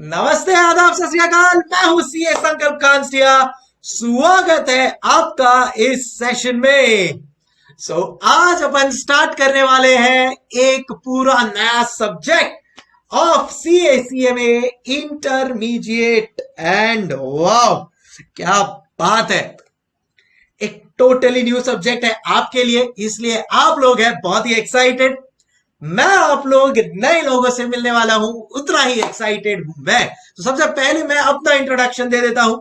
नमस्ते, आदाब, सत श्री अकाल। मैं हूं सीए संकल्प कांस्टिया। स्वागत है आपका इस सेशन में। आज अपन स्टार्ट करने वाले हैं एक पूरा नया subject of CA CMA intermediate. And wow, क्या बात है! एक टोटली न्यू सब्जेक्ट है आपके लिए, इसलिए आप लोग हैं बहुत ही एक्साइटेड। मैं आप लोग नए लोगों से मिलने वाला हूं, उतना ही एक्साइटेड हूं मैं। तो सबसे पहले मैं अपना इंट्रोडक्शन दे देता हूं।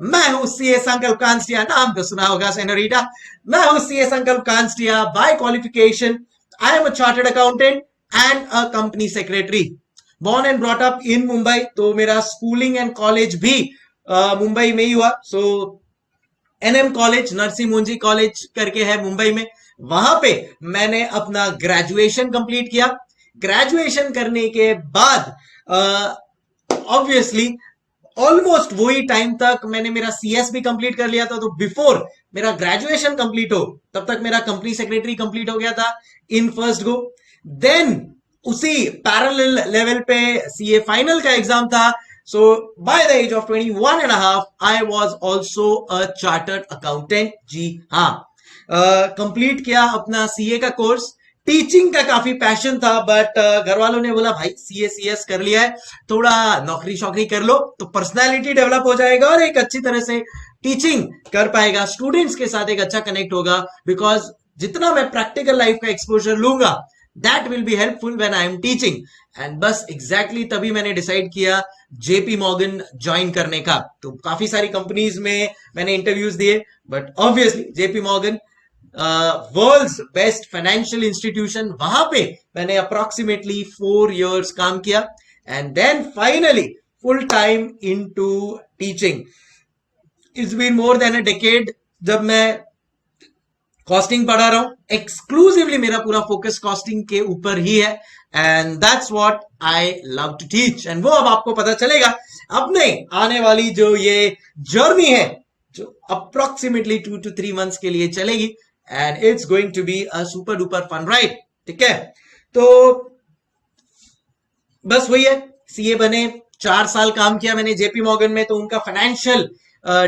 मैं हूं सीए संकल्प कांस्टिया, नाम तो सुना होगा सेनोरिटा। मैं हूं सीए संकल्प कांस्टिया by qualification. I am a chartered accountant and a company secretary. Born and brought up in Mumbai, तो मेरा स्कूलिंग एंड कॉलेज भी मुंबई में ही हुआ। एनएम कॉलेज, नरसिंह मुंजी कॉलेज करके है मुंबई में, वहां पे मैंने अपना ग्रेजुएशन कंप्लीट किया। ग्रेजुएशन करने के बाद ऑब्वियसली ऑलमोस्ट वही टाइम तक मैंने मेरा सीएस भी कंप्लीट कर लिया था। तो बिफोर मेरा ग्रेजुएशन कंप्लीट हो तब तक मेरा कंपनी सेक्रेटरी कंप्लीट हो गया था इन फर्स्ट गो। देन उसी पैरेलल लेवल पे सीए फाइनल का एग्जाम था। So by the age of 21 and a half, I was also a chartered accountant. जी हाँ, कंप्लीट किया अपना सीए का कोर्स। टीचिंग का काफी पैशन था, बट घर वालों ने बोला भाई सीए सीएस कर लिया है, थोड़ा नौकरी शौकरी कर लो तो पर्सनालिटी डेवलप हो जाएगा और एक अच्छी तरह से टीचिंग कर पाएगा, स्टूडेंट्स के साथ एक अच्छा कनेक्ट होगा। बिकॉज जितना मैं प्रैक्टिकल लाइफ का एक्सपोजर लूंगा, that will be helpful when I am teaching. And बस एग्जैक्टली तभी मैंने डिसाइड किया जेपी मॉर्गन ज्वाइन करने का। तो काफी सारी कंपनीज में मैंने इंटरव्यूज दिए, but obviously JP Morgan world's best financial institution, वहां पे मैंने अप्रोक्सीमेटली 4 years काम किया। And then finally full time into teaching. It's been more than a decade जब मैं कॉस्टिंग पढ़ा रहा हूं। एक्सक्लूसिवली मेरा पूरा फोकस कॉस्टिंग के ऊपर ही है, and that's what I love to teach. And वो अब आपको पता चलेगा अपने आने वाली जो ये जर्नी है, जो अप्रोक्सीमेटली 2 to 3 months के लिए चलेगी, and it's going to be a super duper fun ride. ठीक है, तो बस वही है। सीए बने, 4 साल काम किया मैंने जेपी मॉर्गन में। तो उनका फाइनेंशियल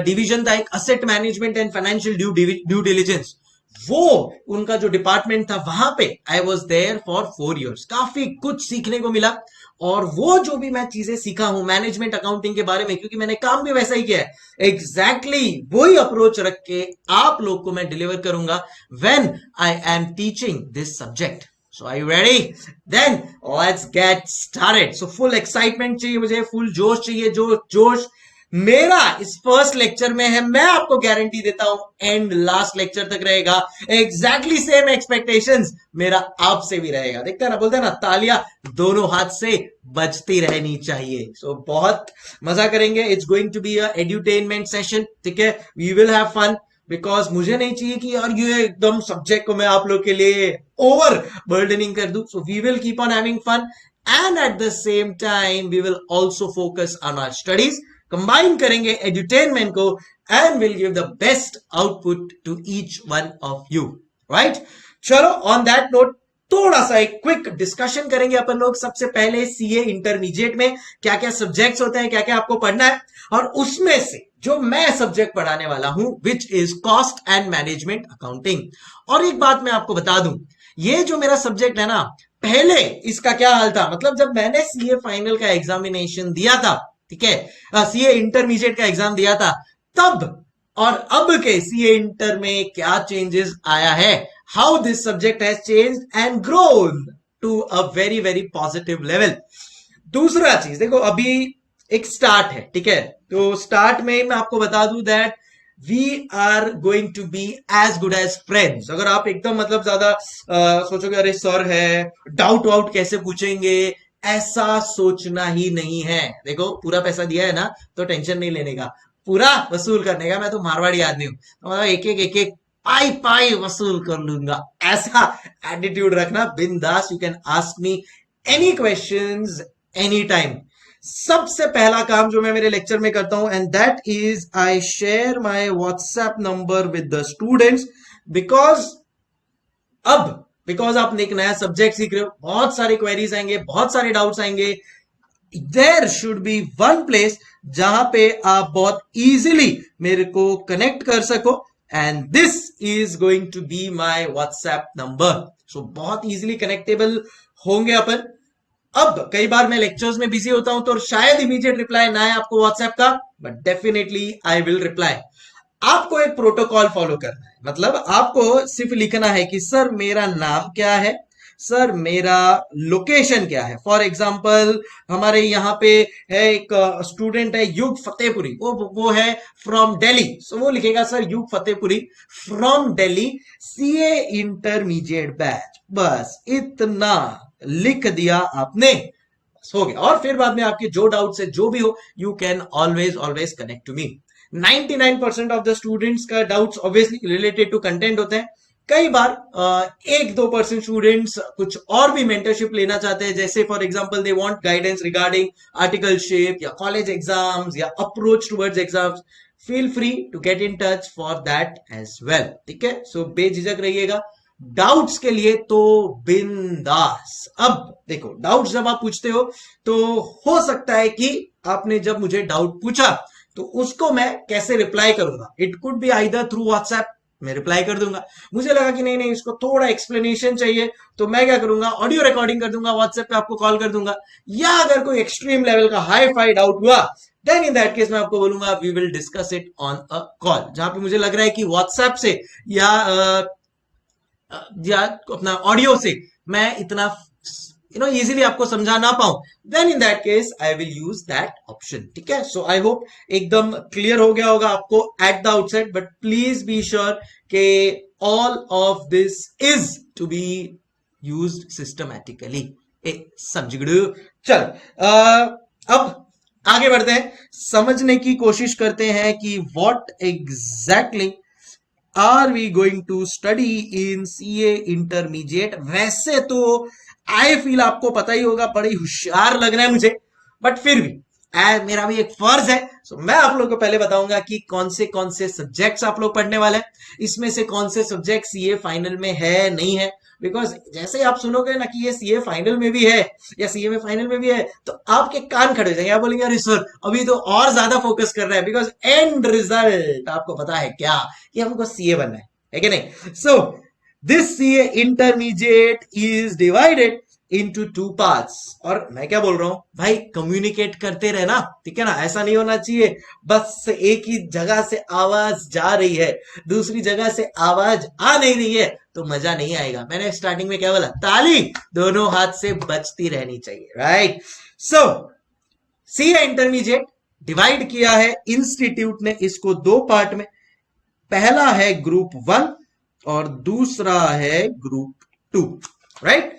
डिवीजन था एक, asset management and financial due diligence. वो उनका जो डिपार्टमेंट था, वहां पे I was there for 4 years। काफी कुछ सीखने को मिला। और वो जो भी मैं चीजें सीखा हूं मैनेजमेंट अकाउंटिंग के बारे में, क्योंकि मैंने काम भी वैसा ही किया है, एग्जैक्टली वही अप्रोच रख के आप लोग को मैं डिलीवर करूंगा when I am teaching this subject. So are you ready? Then let's get started. So full excitement चाहिए मुझे, फुल जोश चाहिए। जो जोश मेरा इस फर्स्ट लेक्चर में है, मैं आपको गारंटी देता हूं एंड लास्ट लेक्चर तक रहेगा। एग्जैक्टली सेम एक्सपेक्टेशंस मेरा आपसे भी रहेगा। देखते हैं ना, बोलते हैं ना, तालियां दोनों हाथ से बजती रहनी चाहिए। सो बहुत मजा करेंगे। It's going to be a edutainment session. ठीक है, we will have fun. Because मुझे नहीं चाहिए कि यार ये एकदम सब्जेक्ट को मैं आप लोग के लिए ओवर बर्डनिंग कर दूं। So we will keep on having fun, and at the same time we will also focus on our studies. Combine करेंगे एड्यूटेनमेंट को, and will give the best output to each one of you. Right, चलो on that note थोड़ा सा एक quick discussion करेंगे अपन लोग। सबसे पहले सीए इंटरमीडिएट में क्या क्या सब्जेक्ट्स होते हैं, क्या क्या आपको पढ़ना है, और उसमें से जो मैं सब्जेक्ट पढ़ाने वाला हूं which is cost and management accounting. और एक बात मैं आपको बता दूं, ये जो मेरा सब्जेक्ट है ना, पहले इसका क्या हाल था, मतलब जब मैंने सीए फाइनल का एग्जामिनेशन दिया था, ठीक है, सीए इंटरमीडिएट का एग्जाम दिया था, तब और अब के सीए इंटर में क्या चेंजेस आया है, how this subject has changed and grown to a very very positive level. दूसरा चीज देखो, अभी एक स्टार्ट है, ठीक है, तो स्टार्ट में मैं आपको बता दूं that we are going to be as good as friends. अगर आप एकदम मतलब ज्यादा सोचोगे अरे सर है, डाउट वाउट कैसे पूछेंगे, ऐसा सोचना ही नहीं है। देखो पूरा पैसा दिया है ना, तो टेंशन नहीं लेने का, पूरा वसूल करने का। मैं तो मारवाड़ी आदमी हूं, तो मतलब एक एक पाई पाई वसूल कर लूंगा, ऐसा एटीट्यूड रखना। बिंदास, you can ask me any questions any time. सबसे पहला काम जो मैं मेरे लेक्चर में करता हूं, and that is I share my WhatsApp number with the students. Because आप एक नया सब्जेक्ट सीख रहे हो, बहुत सारी क्वेरीज आएंगे, बहुत सारे डाउट्स आएंगे। There should be one place जहां पे आप बहुत इजीली मेरे को कनेक्ट कर सको, and this is going to be my WhatsApp number. So बहुत इजीली कनेक्टेबल होंगे अपन. अब कई बार मैं लेक्चर्स में बिजी होता हूं तो शायद इमीडिएट रिप्लाई ना है आपको व्हाट्सएप का, but definitely I will reply. आपको एक प्रोटोकॉल फॉलो करना है, मतलब आपको सिर्फ लिखना है कि सर मेरा नाम क्या है, सर मेरा लोकेशन क्या है. फॉर एग्जाम्पल हमारे यहाँ पे है एक स्टूडेंट है युग फतेहपुरी, वो है फ्रॉम दिल्ली, सो वो लिखेगा सर युग Fatehpuri from Delhi CA intermediate batch. बस इतना लिख दिया आपने, हो गया. और फिर बाद में आपके जो डाउट्स है जो भी हो, you can always always connect to me. 99% of the students का doubts obviously related to content होते हैं. कई बार 1-2% स्टूडेंट्स कुछ और भी मेंटरशिप लेना चाहते हैं, जैसे for example they want guidance regarding articleship या कॉलेज एग्जाम्स या approach towards exams. Feel free to get in touch for that as well. ठीक है, सो बेझिझक रहिएगा डाउट्स के लिए, तो बिंदास. अब देखो, डाउट्स जब आप पूछते हो तो हो सकता है कि आपने जब मुझे डाउट पूछा तो उसको मैं कैसे रिप्लाई करूंगा. It could be either through WhatsApp, मैं रिप्लाई कर दूंगा. मुझे लगा कि नहीं नहीं इसको थोड़ा एक्सप्लेनेशन चाहिए, तो मैं क्या करूंगा, ऑडियो रिकॉर्डिंग कर दूंगा, व्हाट्सएप पे आपको कॉल कर दूंगा. या अगर कोई एक्सट्रीम लेवल का हाई फाई डाउट हुआ, देन इन दैट केस मैं आपको बोलूंगा we will discuss it on a call. जहां पे मुझे लग रहा है कि व्हाट्सएप से या अपना ऑडियो से मैं इतना इजीली आपको समझा ना पाऊं, then in that case I will use that option. ठीक है, सो आई होप एकदम क्लियर हो गया होगा आपको at the outset, but please be sure के all of this is to be used systematically. समझ गए. चल अब आगे बढ़ते हैं, समझने की कोशिश करते हैं कि what exactly are we going to study in CA intermediate. वैसे तो आई फील आपको पता ही होगा, बड़ी होशियार लग रहा है मुझे, बट फिर भी मेरा भी एक फर्ज है. सो मैं आप लोगों को पहले बताऊंगा कि कौन से सब्जेक्ट्स आप लोग पढ़ने वाले हैं, इसमें से कौन से सब्जेक्ट सीए फाइनल में है नहीं है. बिकॉज जैसे ही आप सुनोगे ना कि ये सीए फाइनल में भी है या सीए में फाइनल में भी है, तो आपके कान खड़े हो जाएंगे, आप बोलेंगे अरे सर अभी तो और ज्यादा फोकस कर रहा है, बिकॉज एंड रिजल्ट आपको पता है क्या, कि हमको सीए बनना है कि नहीं. So this CA intermediate is divided into 2 parts. और मैं क्या बोल रहा हूं भाई, कम्युनिकेट करते रहना, ठीक है ना. ऐसा नहीं होना चाहिए बस एक ही जगह से आवाज जा रही है, दूसरी जगह से आवाज आ नहीं रही है, तो मजा नहीं आएगा. मैंने स्टार्टिंग में क्या बोला, ताली दोनों हाथ से बजती रहनी चाहिए, राइट. सो सीए इंटरमीडिएट डिवाइड किया है इंस्टीट्यूट ने इसको 2 पार्ट में. पहला है ग्रुप 1 और दूसरा है ग्रुप 2, राइट.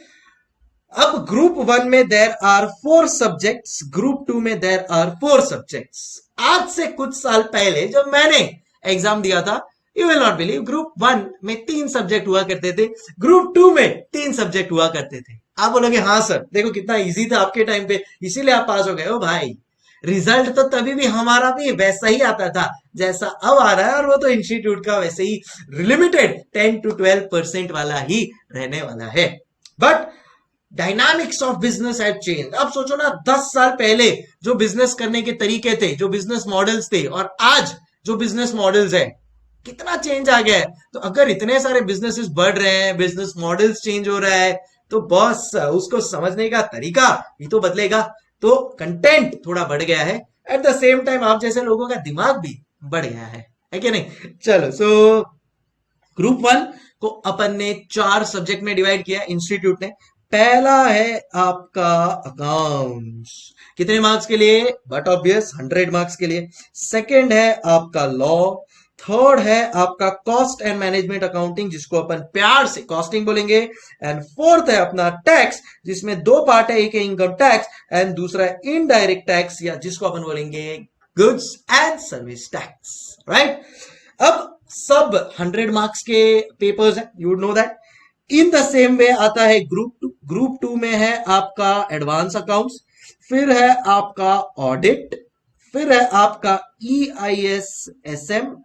अब ग्रुप 1 में देयर आर 4 सब्जेक्ट्स, ग्रुप 2 में देयर आर 4 सब्जेक्ट्स. आज से कुछ साल पहले जब मैंने एग्जाम दिया था, you will not believe, group 1 में 3 सब्जेक्ट हुआ करते थे, ग्रुप 2 में 3 सब्जेक्ट हुआ करते थे. आप बोलोगे हाँ सर देखो कितना इजी था आपके टाइम पे, इसीलिए आप पास हो गए हो. भाई रिजल्ट तो तभी भी हमारा भी वैसा ही आता था जैसा अब आ रहा है, और वो तो इंस्टीट्यूट का वैसे ही लिमिटेड 10 to 12% वाला ही रहने वाला है. But dynamics of business have change. अब सोचो ना, 10 साल पहले जो बिजनेस करने के तरीके थे, जो बिजनेस मॉडल्स थे, और आज जो बिजनेस मॉडल्स है, कितना चेंज आ गया है. तो अगर इतने सारे बिजनेसेस बढ़ रहे हैं, बिजनेस मॉडल्स चेंज हो रहा है, तो बॉस उसको समझने का तरीका भी तो बदलेगा. तो कंटेंट थोड़ा बढ़ गया है, एट द सेम टाइम आप जैसे लोगों का दिमाग भी बढ़ गया है कि नहीं. चलो, सो ग्रुप 1 को अपन ने 4 सब्जेक्ट में डिवाइड किया इंस्टीट्यूट ने. पहला है आपका अकाउंट्स, कितने मार्क्स के लिए, बट ऑब्वियस 100 मार्क्स के लिए. सेकंड है आपका लॉ. थर्ड है आपका कॉस्ट एंड मैनेजमेंट अकाउंटिंग, जिसको अपन प्यार से कॉस्टिंग बोलेंगे. एंड फोर्थ है अपना टैक्स, जिसमें 2 पार्ट है, एक है इनकम टैक्स एंड दूसरा है इनडायरेक्ट टैक्स, या जिसको अपन बोलेंगे goods and service tax, right. अब सब 100 मार्क्स के पेपर्स हैं, you know that. In the same way आता है ग्रुप 2. ग्रुप 2 में है आपका एडवांस अकाउंट्स, फिर है आपका ऑडिट, फिर है आपका EISSM,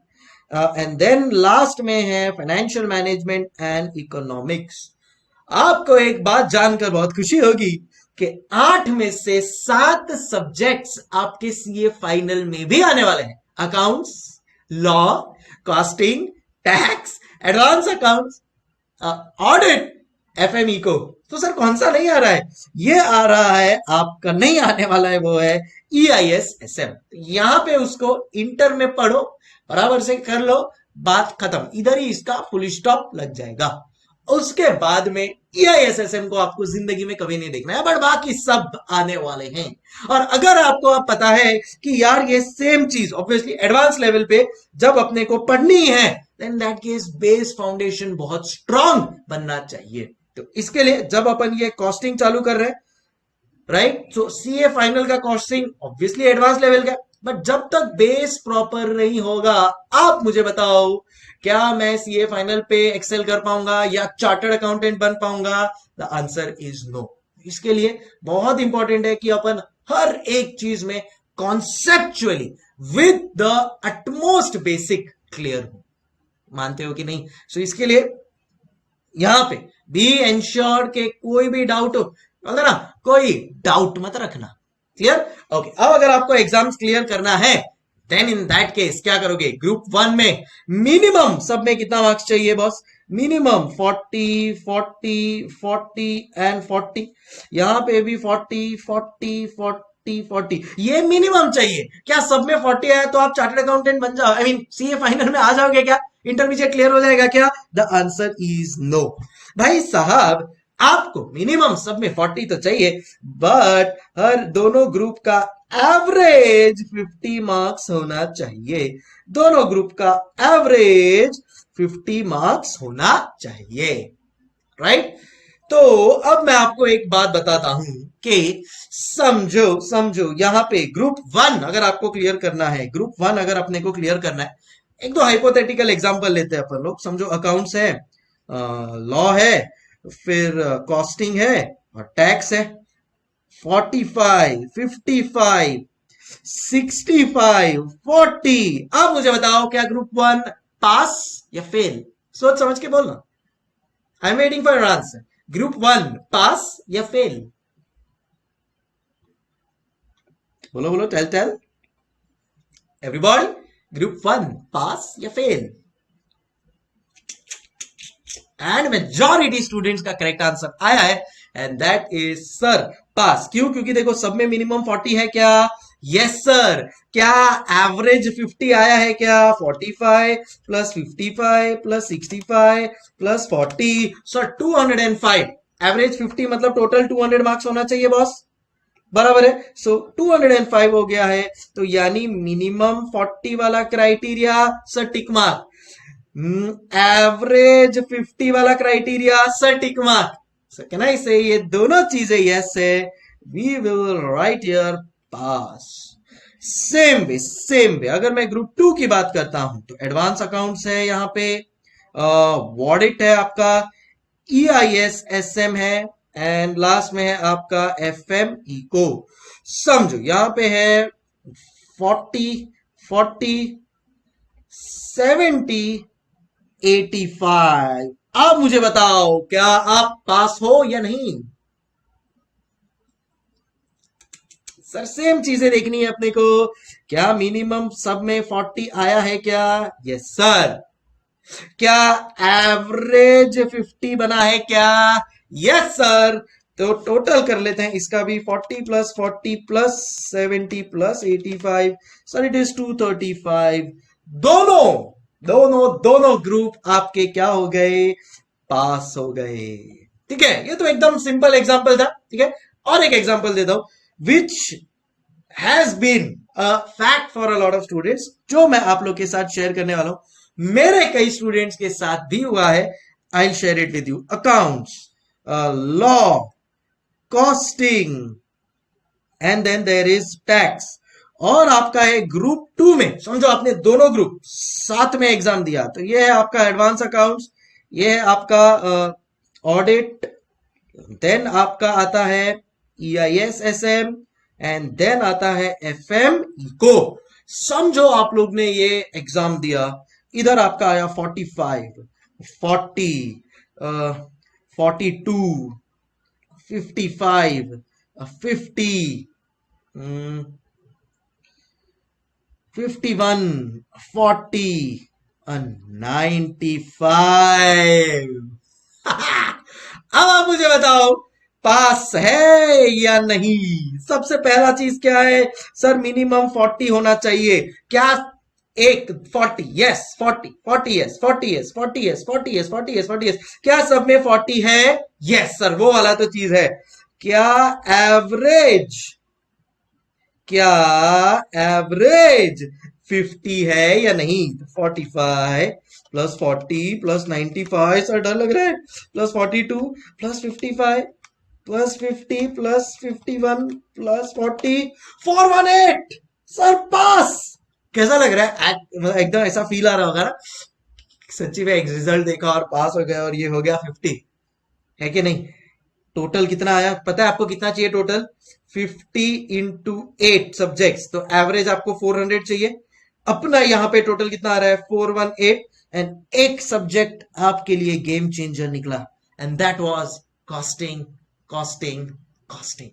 एंड देन लास्ट में है फाइनेंशियल मैनेजमेंट एंड इकोनॉमिक्स. आपको एक बात जानकर बहुत खुशी होगी, कि 8 में से 7 सब्जेक्ट्स आपके सीए फाइनल में भी आने वाले हैं। Accounts, law, costing, tax, advance accounts, audit, FME को। तो सर कौन सा नहीं आ रहा है? ये आ रहा है आपका, नहीं आने वाला है वो है EISSM। यहां पे उसको इंटर में पढ़ो, बराबर से कर लो, बात खत्म, इधर ही इसका फुल स्टॉप लग जाएगा। उसके बाद में EISSM को आपको जिंदगी में कभी नहीं देखना है, बट बाकी सब आने वाले हैं। और अगर आपको आप पता है कि यार ये सेम चीज ऑब्वियसली एडवांस लेवल पे जब अपने को पढ़नी है, then that case base foundation बहुत स्ट्रांग बनना चाहिए। तो इसके लिए जब अपन ये कॉस्टिंग चालू कर रहे हैं, राइट, सो सीए फाइनल का कॉस्टिंग ऑब्वियसली एडवांस लेवल का, बट जब तक बेस प्रॉपर नहीं होगा, आप मुझे बताओ क्या मैं सीए फाइनल पे एक्सेल कर पाऊंगा या चार्टर्ड अकाउंटेंट बन पाऊंगा? The answer is no. इसके लिए बहुत इंपॉर्टेंट है कि अपन हर एक चीज में conceptually with the utmost basic clear हो। मानते हो कि नहीं? सो इसके लिए यहां पे बी एंश्योर्ड के कोई भी डाउट हो, बोलते ना, कोई डाउट मत रखना। क्लियर? ओके। अब अगर आपको एग्जाम्स क्लियर करना है, देन इन दैट केस क्या करोगे? ग्रुप 1 में मिनिमम सब में कितना मार्क्स चाहिए बॉस? Minimum 40 40 40 and 40। यहां पे भी 40 40 40 40, ये मिनिमम चाहिए। क्या सब में 40 आया तो आप चार्टर्ड अकाउंटेंट बन जाओ, आई मीन सीए फाइनल में आ जाओगे क्या? इंटरमीडिएट क्लियर हो जाएगा क्या? The answer is no. भाई साहब, आपको मिनिमम सब में 40 तो चाहिए, बट हर दोनों ग्रुप का एवरेज 50 मार्क्स होना चाहिए। दोनों ग्रुप का एवरेज 50 मार्क्स होना चाहिए, राइट? तो अब मैं आपको एक बात बताता हूं कि समझो समझो, यहां पे ग्रुप 1 अगर आपको क्लियर करना है, ग्रुप 1 अगर अपने को क्लियर करना है, एक दो हाइपोथेटिकल एग्जांपल लेते हैं अपन लोग। समझो अकाउंट्स है, लॉ है, फिर कॉस्टिंग है और टैक्स है। 45 55 65 40। अब मुझे बताओ क्या ग्रुप 1 पास या फेल? सोच समझ के बोलना। I am waiting for your answer. Group 1 पास या फेल? बोलो बोलो, टेल टेल एवरीबॉडी। ग्रुप 1 पास या फेल? एंड मेजॉरिटी स्टूडेंट्स का करेक्ट आंसर आया है, एंड दैट इज सर पास। क्यों? क्योंकि देखो सब में मिनिमम 40 है क्या? Yes sir. क्या एवरेज 50 आया है क्या? 45 plus 55 plus 65 plus 40, sir 205। Average 50 मतलब टोटल 200 मार्क्स होना चाहिए बॉस, बराबर है। सो 205 हो गया है, तो यानी मिनिमम 40 वाला criteria sir tick mark, average 50 वाला criteria sir tick mark. So can I say ये दोनों चीजें यस है, we will write your pass. Same way अगर मैं ग्रुप 2 की बात करता हूं, तो एडवांस अकाउंट्स है, यहां पे ऑडिट है आपका, EISSM है, एंड लास्ट में है आपका FME को। समझो यहां पे है 40 40 70 85। अब मुझे बताओ क्या आप पास हो या नहीं? सर सेम चीजें देखनी है अपने को। क्या मिनिमम सब में 40 आया है क्या? Yes sir. क्या एवरेज 50 बना है क्या? Yes sir. तो टोटल कर लेते हैं इसका भी, 40 plus 40 plus 70 plus 85, sir it is 235। दोनों दोनों दोनों ग्रुप आपके क्या हो गए? पास हो गए। ठीक है, ये तो एकदम सिंपल एग्जांपल था। ठीक है, और एक एग्जांपल देता हूं which has been a fact for a lot of students, जो मैं आप लोग के साथ शेयर करने वाला हूं। मेरे कई स्टूडेंट्स के साथ भी हुआ है। I will share it with you. Accounts, law, costing, and then there is tax. और आपका है ग्रुप 2 में, समझो आपने दोनों ग्रुप साथ में एग्जाम दिया, तो ये है आपका एडवांस अकाउंट्स, ये है आपका ऑडिट, देन आपका आता है EISSM, एंड देन आता है FME को। समझो आप लोग ने ये एग्जाम दिया, इधर आपका आया 45 40 42 55 50, 51, 40 and 95. अब आप मुझे बताओ पास है या नहीं। सबसे पहला चीज क्या है सर, मिनिमम 40 होना चाहिए क्या? एक 40, yes 40, 40 yes, 40 yes, 40 yes, 40 yes, 40 yes, 40 yes, क्या सब में 40 है? यस सर, वो वाला तो चीज है। क्या एवरेज, क्या एवरेज 50 है या नहीं? 45 प्लस 40 प्लस 95, सर डर लग रहा है, plus 42 plus 55 plus 50 plus 51 plus 40, 418 sir pass. कैसा लग रहा है? मतलब एकदम ऐसा फील आ रहा होगा ना, सच्ची में एक रिजल्ट देखा और पास हो गया और ये हो गया 50, है कि नहीं? टोटल कितना आया पता है आपको? कितना चाहिए टोटल? 50 इंटू 8 सब्जेक्ट्स, तो एवरेज आपको 400 चाहिए। अपना यहां पे टोटल कितना आ रहा है? 418, एंड एक सब्जेक्ट आपके लिए गेम चेंजर निकला, and that was costing, costing, costing.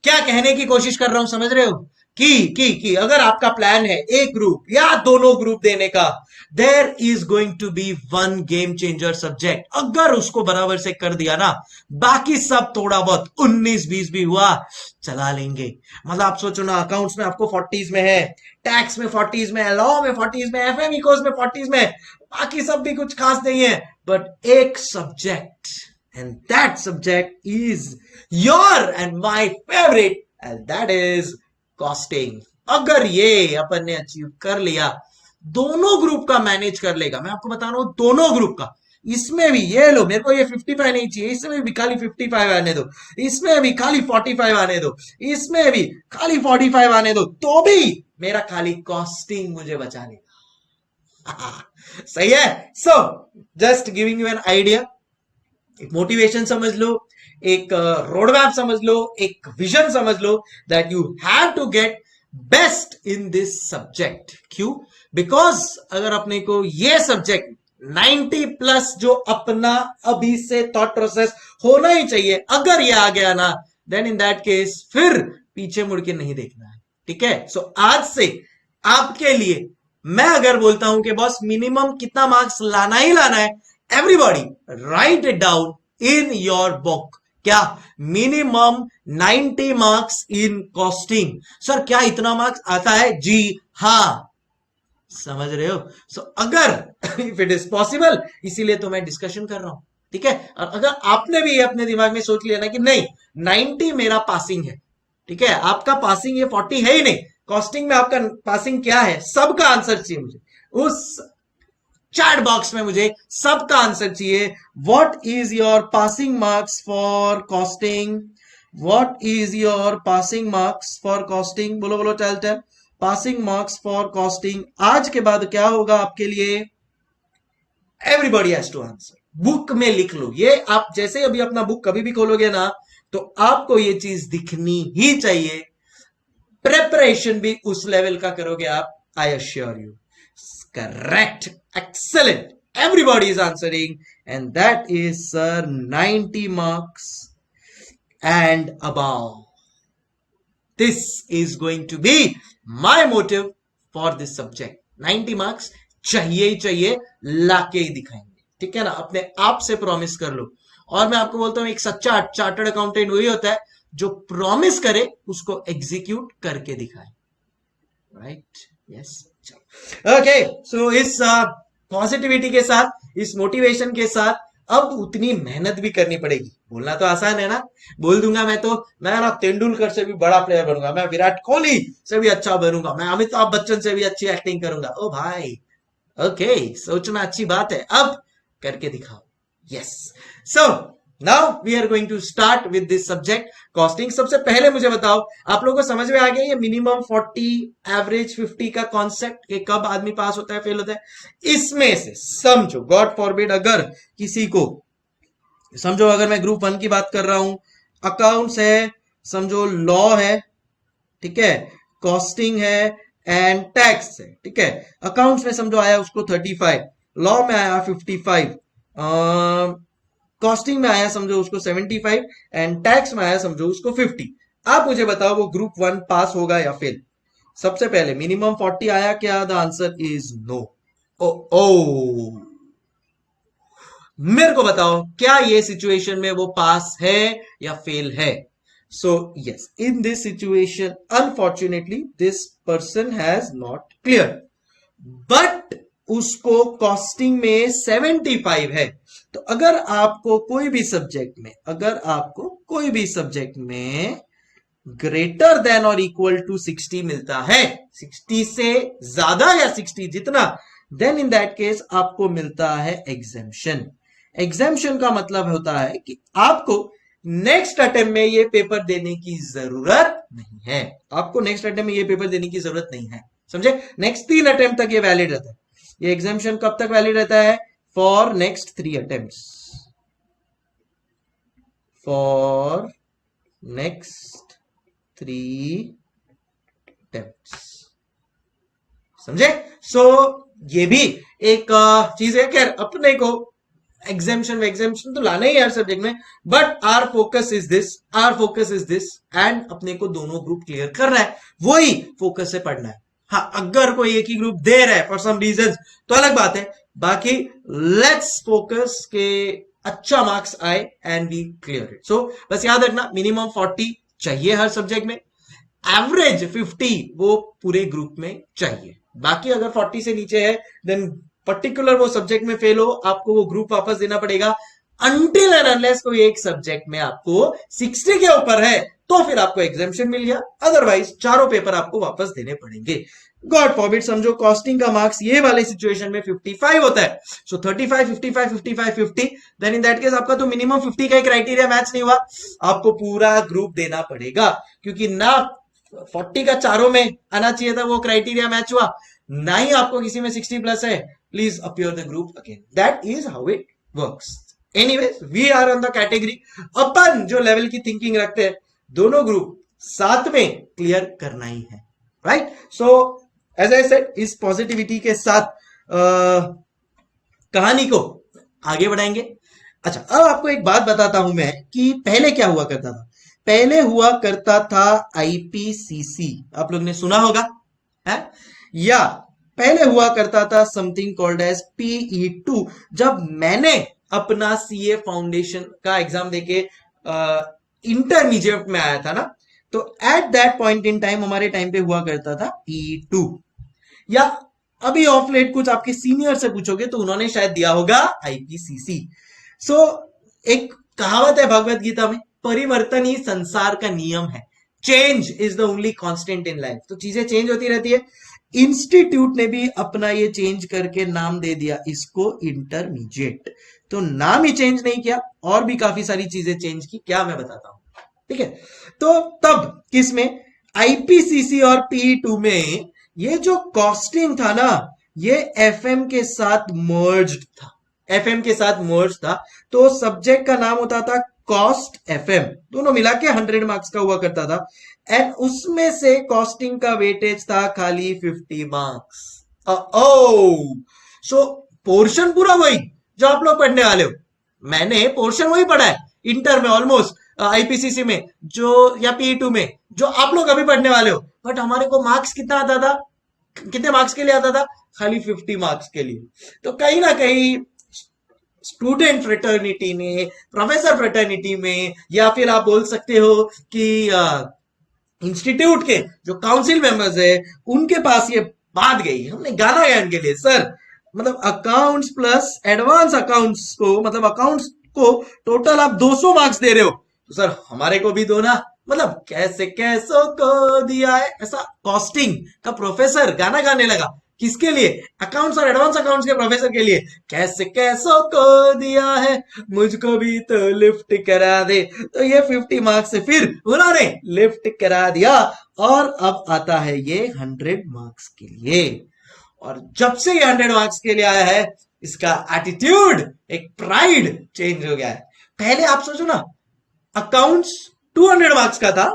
क्या कहने की कोशिश कर रहा हूं, समझ रहे हो? कि अगर आपका प्लान है एक ग्रुप या दोनों ग्रुप देने का, there is going to be one game changer subject. अगर उसको बराबर से कर दिया ना, बाकी सब थोड़ा बहुत 19-20 भी हुआ चला लेंगे। मतलब आप सोचो ना, अकाउंट्स में आपको 40s में है, टैक्स में 40s में है, लॉ में 40s में, एफएम इकोस में 40s में, बाकी सब भी कुछ खास नहीं है, बट एक subject, and that subject is your and my favorite, and that is costing। अगर ये अपन ने अचीव कर लिया, दोनों ग्रुप का मैनेज कर लेगा, मैं आपको बता रहा हूं दोनों ग्रुप का। इसमें भी ये लो, मेरे को ये 55 नहीं चाहिए, इसमें भी खाली 55 आने दो, इसमें भी खाली 45 आने दो, इसमें भी खाली 45 आने दो, तो भी मेरा खाली कॉस्टिंग मुझे बचा लेगा। सही है? So just giving you an idea, एक मोटिवेशन समझ लो, एक रोड मैप समझ लो, एक विजन समझ लो, that you have to get best in this subject. क्यों? बिकॉज अगर अपने को ये सब्जेक्ट 90 प्लस जो अपना अभी से थॉट प्रोसेस होना ही चाहिए, अगर ये आ गया ना, देन इन दैट केस फिर पीछे मुड़ के नहीं देखना है। ठीक है? सो आज से आपके लिए मैं अगर बोलता हूं कि बॉस मिनिमम कितना मार्क्स लाना ही लाना है, everybody write it down in your book। क्या? Minimum 90 marks in costing. Sir क्या इतना मार्क्स आता है? जी हाँ, समझ रहे हो? सो अगर इफ इट इज पॉसिबल, इसीलिए तो मैं डिस्कशन कर रहा हूं। ठीक है? और अगर आपने भी अपने दिमाग में सोच लिया ना कि नहीं 90 मेरा पासिंग है, ठीक है, आपका पासिंग ये 40 है ही नहीं, कॉस्टिंग में आपका पासिंग क्या है, सबका आंसर चाहिए मुझे। उस चैट बॉक्स में मुझे सबका आंसर चाहिए। What is your passing marks for costing? What is your passing marks for costing? बोलो बोलो, चल चल, पासिंग मार्क्स फॉर कॉस्टिंग। आज के बाद क्या होगा आपके लिए? Everybody has to answer. Book में लिख लो ये, आप जैसे अभी अपना बुक कभी भी खोलोगे ना, तो आपको ये चीज दिखनी ही चाहिए। प्रेपरेशन भी उस लेवल का करोगे आप, I assure you. Correct, excellent, everybody is answering, and that is sir 90 marks and above। this is going to be my motive for this subject। 90 marks चाहिए ही चाहिए, लाके ही दिखाएंगे। ठीक है ना? अपने आप से प्रॉमिस कर लो। और मैं आपको बोलता हूं, एक सच्चा चार्टर्ड अकाउंटेंट वही होता है जो प्रॉमिस करे उसको एग्जीक्यूट करके दिखाए। राइट? यस। ओके, सो इस पॉजिटिविटी के साथ, इस मोटिवेशन के साथ, अब उतनी मेहनत भी करनी पड़ेगी। बोलना तो आसान है ना, बोल दूंगा मैं ना तेंदुलकर से भी बड़ा प्लेयर बनूंगा, मैं विराट कोहली से भी अच्छा बनूंगा, मैं अमिताभ बच्चन से भी अच्छी एक्टिंग करूंगा। ओ भाई, ओके, सोचना अच्छी बात है, अब करके दिखाओ। Yes. So now we are going to start with this subject costing. सबसे पहले मुझे बताओ, आप लोगों को समझ में आ गया ये मिनिमम 40 एवरेज 50 का कॉन्सेप्ट, कि कब आदमी पास होता है फेल होता है? इसमें से समझो, गॉड फॉरबिड अगर किसी को, समझो अगर मैं ग्रुप 1 की बात कर रहा हूं, अकाउंट्स है, समझो लॉ है, ठीक है, कॉस्टिंग है एंड टैक्स है। ठीक है? अकाउंट्स में समझो आया उसको 35, लॉ में आया 55, कॉस्टिंग में आया समझो उसको 75 एंड टैक्स में आया समझो उसको 50। आप मुझे बताओ वो ग्रुप 1 पास होगा या फेल। सबसे पहले मिनिमम 40 आया क्या? The answer is no. ओ ओ मेरे को बताओ क्या ये सिचुएशन में वो पास है या फेल है? So yes, in this situation unfortunately this person has not clear, but उसको कॉस्टिंग में 75 है। तो अगर आपको कोई भी सब्जेक्ट में ग्रेटर देन और इक्वल टू 60 मिलता है, 60 से ज्यादा या 60 जितना, देन इन दैट केस आपको मिलता है एग्जेम्पशन। एग्जेम्पशन का मतलब होता है कि आपको नेक्स्ट अटेम्प्ट में ये पेपर देने की जरूरत नहीं है। आपको नेक्स्ट अटेम्प्ट में ये पेपर देने की जरूरत नहीं है, समझे? नेक्स्ट 3 अटेम्प्ट तक ये वैलिड रहता है। ये एग्जेम्पशन कब तक वैलिड रहता है? For next 3 attempts, for next 3 attempts, समझे? सो ये भी एक चीज है कि अपने को एग्जेम्पशन तो लाना ही है हर सब्जेक्ट में, but our focus is this एंड अपने को दोनों ग्रुप क्लियर करना है, वही फोकस से पढ़ना है। हाँ, अगर कोई एक ही ग्रुप दे रहा है फॉर सम रीजन तो अलग बात है, बाकी लेट्स फोकस के अच्छा मार्क्स आए एंड बी क्लियर इट। सो बस याद रखना मिनिमम 40 चाहिए हर सब्जेक्ट में, एवरेज 50 वो पूरे ग्रुप में चाहिए। बाकी अगर 40 से नीचे है देन पर्टिकुलर वो सब्जेक्ट में फेल हो, आपको वो ग्रुप वापस देना पड़ेगा। अनटिल एंड अनलेस कोई एक सब्जेक्ट में आपको 60 के ऊपर है तो फिर आपको एग्जेम्पशन मिल गया, अदरवाइज चारों पेपर आपको वापस देने पड़ेंगे। गॉड फॉरबिड, समझो कॉस्टिंग का मार्क्स ये वाले सिचुएशन में 55 होता है, सो 35 55 55 50, देन इन दैट केस आपका तो मिनिमम 50 का ही क्राइटेरिया मैच नहीं हुआ, आपको पूरा ग्रुप देना पड़ेगा, क्योंकि ना 40 का चारों में आना चाहिए था वो क्राइटेरिया मैच हुआ, ना ही आपको किसी में 60 प्लस है, please appear the group again. That is how it works. Anyways, we are on the category, अपन जो लेवल की थिंकिंग रखते हैं दोनों ग्रुप साथ में क्लियर करना ही है, right? So as I said, इस पॉजिटिविटी के साथ कहानी को आगे बढ़ाएंगे। अच्छा, अब आपको एक बात बताता हूं मैं कि पहले क्या हुआ करता था। पहले हुआ करता था आईपीसीसी, आप लोग ने सुना होगा है? या पहले हुआ करता था समथिंग कॉल्ड एज PE2। जब मैंने अपना सीए फाउंडेशन का एग्जाम देके इंटरमीडिएट में आया था ना, तो at that point in time हमारे टाइम पे हुआ करता था PE2। या अभी ऑफ लेट कुछ आपके सीनियर से पूछोगे तो उन्होंने शायद दिया होगा आईपीसीसी। सो एक कहावत है भगवत गीता में, परिवर्तन ही संसार का नियम है, change is the only constant in life. तो चीजें चेंज होती रहती है। इंस्टीट्यूट ने भी अपना ये चेंज करके नाम दे दिया इसको इंटरमीडिएट। तो नाम ही चेंज नहीं किया, और भी काफी सारी चीजें चेंज की, क्या मैं बताता हूं, ठीक है? तो तब किसमें, आईपीसीसी और PE2 में ये जो कॉस्टिंग था ना, ये एफएम के साथ मर्ज्ड था, एफएम के साथ मर्ज था। तो सब्जेक्ट का नाम होता था कॉस्ट एफएम, दोनों मिला के 100 मार्क्स का हुआ करता था, एंड उसमें से कॉस्टिंग का वेटेज था खाली 50 मार्क्स। सो पोर्शन पूरा वही जो आप लोग पढ़ने वाले हो, मैंने पोर्शन वही पढ़ा है इंटर में ऑलमोस्ट, आईपीसीसी में जो या PE2 में जो आप लोग अभी पढ़ने वाले हो, बट हमारे को मार्क्स कितना आता था, कितने मार्क्स के लिए आता था? खाली 50 मार्क्स के लिए। तो कहीं ना कहीं स्टूडेंट फ्रेटर्निटी ने, प्रोफेसर फ्रेटर्निटी में, या फिर आप बोल सकते हो कि इंस्टीट्यूट के जो काउंसिल मेंबर्स है उनके पास ये बात गई, हमने गाना गाया उनके लिए, सर मतलब अकाउंट्स प्लस एडवांस अकाउंट्स को, मतलब अकाउंट्स को टोटल आप 200 मार्क्स दे रहे हो, तो सर हमारे को भी दो ना, मतलब कैसे कैसों को दिया है, ऐसा कॉस्टिंग का प्रोफेसर गाना गाने लगा। किसके लिए? अकाउंट्स और एडवांस अकाउंट्स के प्रोफेसर के लिए, कैसे कैसों को दिया है मुझको भी तो लिफ्ट करा दे। तो ये 50 मार्क्स से फिर उन्होंने लिफ्ट करा दिया, और अब आता है ये 100 मार्क्स के लिए। और जब से ये 100 मार्क्स के लिए आया है, इसका एटीट्यूड, एक प्राइड चेंज हो गया है। पहले आप सोचो ना, अकाउंट्स 200 मार्क्स का था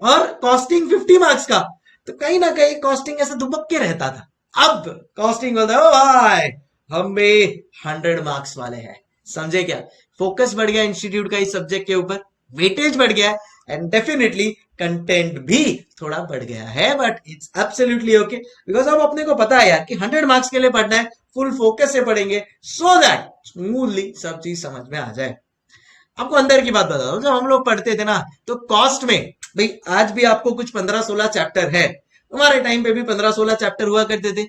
और कॉस्टिंग 50 मार्क्स का, तो कहीं ना कहीं कॉस्टिंग ऐसा दुबक के रहता था। अब कॉस्टिंग बोलता है ओ भाई हम भी 100 मार्क्स वाले हैं, समझे क्या? फोकस बढ़ गया इंस्टीट्यूट का इस सब्जेक्ट के ऊपर, वेटेज बढ़ गया एंड डेफिनेटली कंटेंट भी थोड़ा बढ़ गया है, but it's absolutely okay because अब अपने को पता है यार कि 100 मार्क्स के लिए पढ़ना है, फुल फोकस से पढ़ेंगे सो दैट स्मूथली सब चीज समझ में आ जाए। आपको अंदर की बात बता दो, जब हम लोग पढ़ते थे ना तो कॉस्ट में भाई आज भी आपको कुछ 15-16 चैप्टर है, हमारे टाइम पे भी 15-16 चैप्टर हुआ करते थे,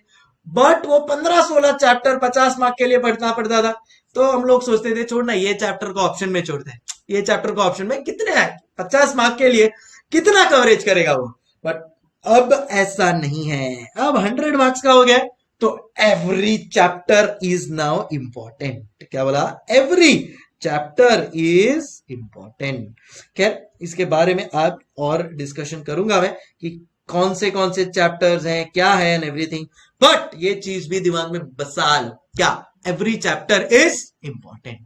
बट वो 15-16 चैप्टर 50 मार्क के लिए पढ़ना पड़ता था। तो हम लोग सोचते थे छोड़ना ये चैप्टर को ऑप्शन में छोड़ते हैं, ये चैप्टर को ऑप्शन में, कितने है 50 मार्क के लिए कितना कवरेज करेगा वो। बट अब ऐसा नहीं है, अब 100 मार्क्स का हो गया तो every chapter is now important. क्या बोला? Every chapter is important. खैर इसके बारे में आप और डिस्कशन करूंगा मैं कि कौन से चैप्टर्स हैं, क्या है एंड एवरीथिंग, बट ये चीज भी दिमाग में बसा लो, क्या एवरी चैप्टर इज इंपॉर्टेंट।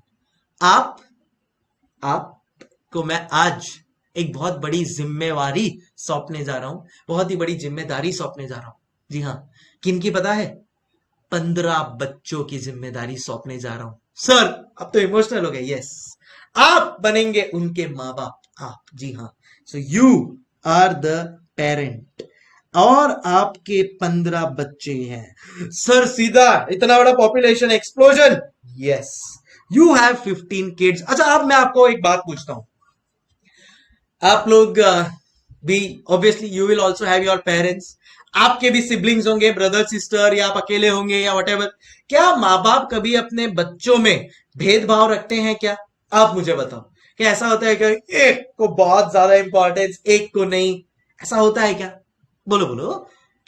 आपको मैं आज एक बहुत बड़ी जिम्मेवारी सौंपने जा रहा हूं, बहुत ही बड़ी जिम्मेदारी सौंपने जा रहा हूं। जी हाँ, किनकी पता है? 15 बच्चों की जिम्मेदारी सौंपने जा रहा हूं। सर अब तो इमोशनल हो गए। यस, आप बनेंगे उनके माँ बाप, आप, जी हाँ। So you are the parent और आपके 15 बच्चे हैं। सर सीधा इतना बड़ा population explosion? Yes, you have 15 kids. अच्छा अब मैं आपको एक बात पूछता हूं, आप लोग भी obviously you will also have your parents, आपके भी सिबलिंग्स होंगे, ब्रदर सिस्टर, या आप अकेले होंगे या वटेवर। क्या माँ बाप कभी अपने बच्चों में भेदभाव रखते हैं क्या? आप मुझे बताओ, क्या ऐसा होता है कि एक को बहुत ज्यादा इंपॉर्टेंस एक को नहीं, ऐसा होता है क्या? बोलो बोलो,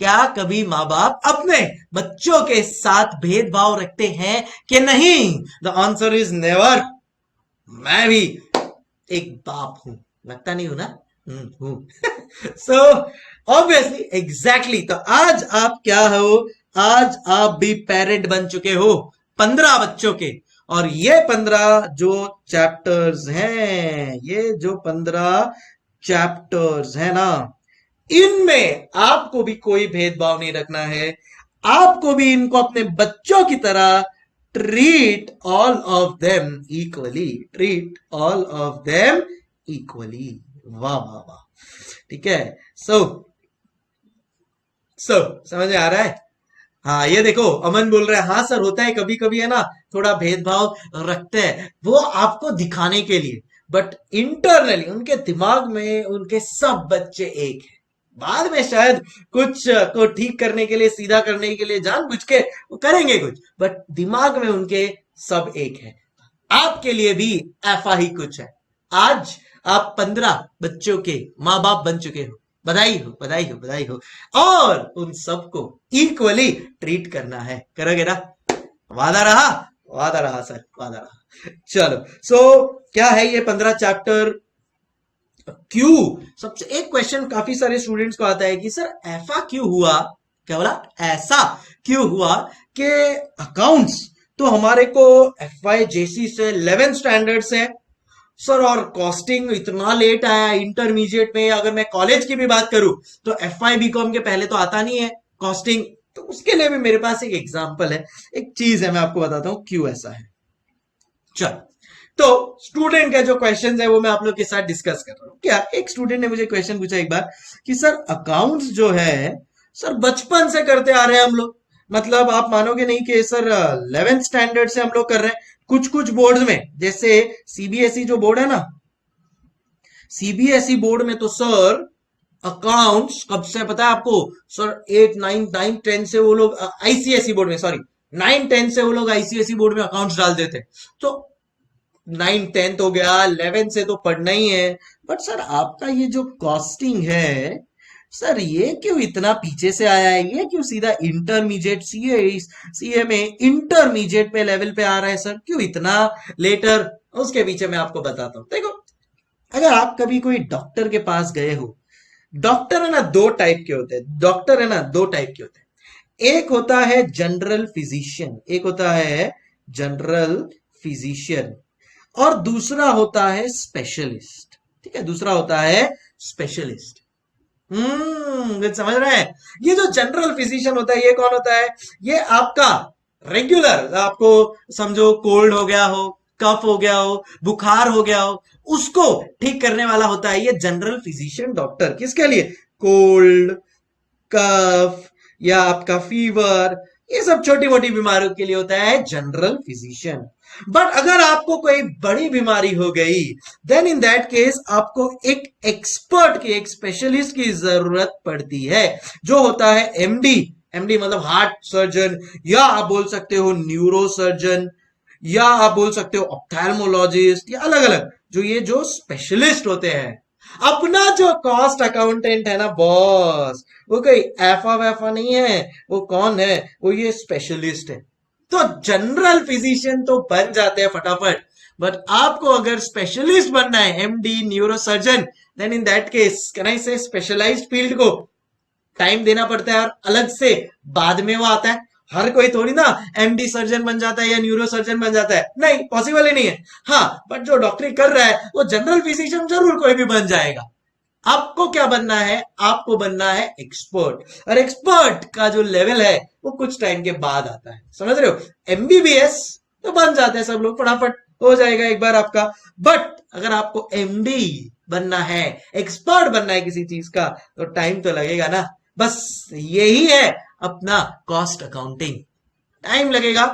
क्या कभी माँ बाप अपने बच्चों के साथ भेदभाव रखते हैं कि नहीं? The answer is never. मैं भी एक बाप हूं, लगता नहीं हूं ना? हूं। सो ऑब्वियसली एग्जैक्टली, तो आज आप क्या हो? आज आप भी पेरेंट बन चुके हो 15 बच्चों के, और ये 15 जो चैप्टर्स हैं, ये जो 15 चैप्टर्स है ना, इनमें आपको भी कोई भेदभाव नहीं रखना है, आपको भी इनको अपने बच्चों की तरह treat all of them equally, treat all of them equally. वाह वाह वाह, ठीक है। सो समझ में आ रहा है? हाँ ये देखो अमन बोल रहा है हाँ सर होता है कभी कभी, है ना, थोड़ा भेदभाव रखते हैं, वो आपको दिखाने के लिए, बट इंटरनली उनके दिमाग में उनके सब बच्चे एक है। बाद में शायद कुछ को ठीक करने के लिए, सीधा करने के लिए जानबूझ के वो करेंगे कुछ, बट दिमाग में उनके सब एक है। आपके लिए भी ऐसा ही कुछ है। आज आप 15 बच्चों के माँ बाप बन चुके हो, बधाई हो बधाई हो बधाई हो, और उन सबको इक्वली ट्रीट करना है। करोगे ना? वादा रहा? वादा रहा सर, वादा रहा। चलो क्या है ये 15 चैप्टर? क्यों? सबसे एक क्वेश्चन काफी सारे स्टूडेंट्स को आता है कि सर ऐसा क्यों हुआ, क्या बोला, ऐसा क्यों हुआ कि अकाउंट्स तो हमारे को FYJC से 11th स्टैंडर्ड से सर, और कॉस्टिंग इतना लेट आया इंटरमीडिएट में। अगर मैं कॉलेज की भी बात करूं तो FY BCom के पहले तो आता नहीं है कॉस्टिंग, तो उसके लिए भी मेरे पास एक एग्जांपल है, एक चीज है, मैं आपको बताता हूं क्यों ऐसा है। चल, तो स्टूडेंट का जो क्वेश्चन है वो मैं आप लोग के साथ डिस्कस कर रहा हूं। क्या एक स्टूडेंट ने मुझे क्वेश्चन पूछा एक बार कि सर अकाउंट्स जो है सर बचपन से करते आ रहे हैं हम लोग, मतलब आप मानोगे नहीं कि सर 11th स्टैंडर्ड से हम लोग कर रहे हैं। कुछ कुछ बोर्ड में, जैसे CBSE जो बोर्ड है ना, CBSE बोर्ड में तो सर अकाउंट्स कब से पता है आपको? सर 8 9 9 10 से वो लोग ICSE बोर्ड में, सॉरी 9 10 से वो लोग ICSE बोर्ड में अकाउंट्स डाल देते। तो 9 10 हो गया, 11 से तो पढ़ना ही है, बट सर आपका ये जो कॉस्टिंग है सर ये क्यों इतना पीछे से आया है? ये क्यों सीधा इंटरमीडिएट CA में इंटरमीडिएट पे लेवल पे आ रहा है सर, क्यों इतना लेटर? उसके पीछे मैं आपको बताता हूं। देखो, अगर आप कभी कोई डॉक्टर के पास गए हो, डॉक्टर है ना दो टाइप के होते हैं, डॉक्टर है ना दो टाइप के होते हैं। एक होता है जनरल फिजिशियन, एक होता है जनरल फिजिशियन, और दूसरा होता है स्पेशलिस्ट। ठीक है, दूसरा होता है स्पेशलिस्ट। समझ रहे हैं? ये जो जनरल फिजिशियन होता है ये कौन होता है? ये आपका रेगुलर, आपको समझो कोल्ड हो गया हो, कफ हो गया हो, बुखार हो गया हो, उसको ठीक करने वाला होता है ये जनरल फिजिशियन डॉक्टर। किसके लिए? कोल्ड, कफ या आपका फीवर, ये सब छोटी मोटी बीमारियों के लिए होता है जनरल फिजिशियन। बट अगर आपको कोई बड़ी बीमारी हो गई, देन इन दैट केस आपको एक एक्सपर्ट की, एक स्पेशलिस्ट की जरूरत पड़ती है, जो होता है एमडी। एमडी मतलब हार्ट सर्जन, या आप बोल सकते हो न्यूरो सर्जन, या आप बोल सकते हो ऑप्थेल्मोलॉजिस्ट, या अलग अलग जो ये जो स्पेशलिस्ट होते हैं। अपना जो कॉस्ट अकाउंटेंट है ना बॉस, वो कोई एफा वैफा नहीं है, वो कौन है? वो ये स्पेशलिस्ट है। तो जनरल फिजिशियन तो बन जाते हैं फटाफट, बट आपको अगर स्पेशलिस्ट बनना है, MD, neuro surgeon, then in that case can I say specialized field को टाइम देना पड़ता है, और अलग से बाद में वो आता है। हर कोई थोड़ी ना एमडी सर्जन बन जाता है या न्यूरो सर्जन बन जाता है, नहीं, पॉसिबल ही नहीं है। हाँ, बट जो डॉक्टरी कर रहा है वो जनरल फिजिशियन जरूर कोई भी बन जाएगा। आपको क्या बनना है? आपको बनना है एक्सपर्ट, और एक्सपर्ट का जो लेवल है वो कुछ टाइम के बाद आता है, समझ रहे हो? एमबीबीएस तो बन जाते हैं सब लोग, फटाफट हो जाएगा एक बार आपका। बट अगर आपको एमडी बनना है, एक्सपर्ट बनना है किसी चीज का, तो टाइम तो लगेगा ना। बस यही है अपना कॉस्ट अकाउंटिंग, टाइम लगेगा,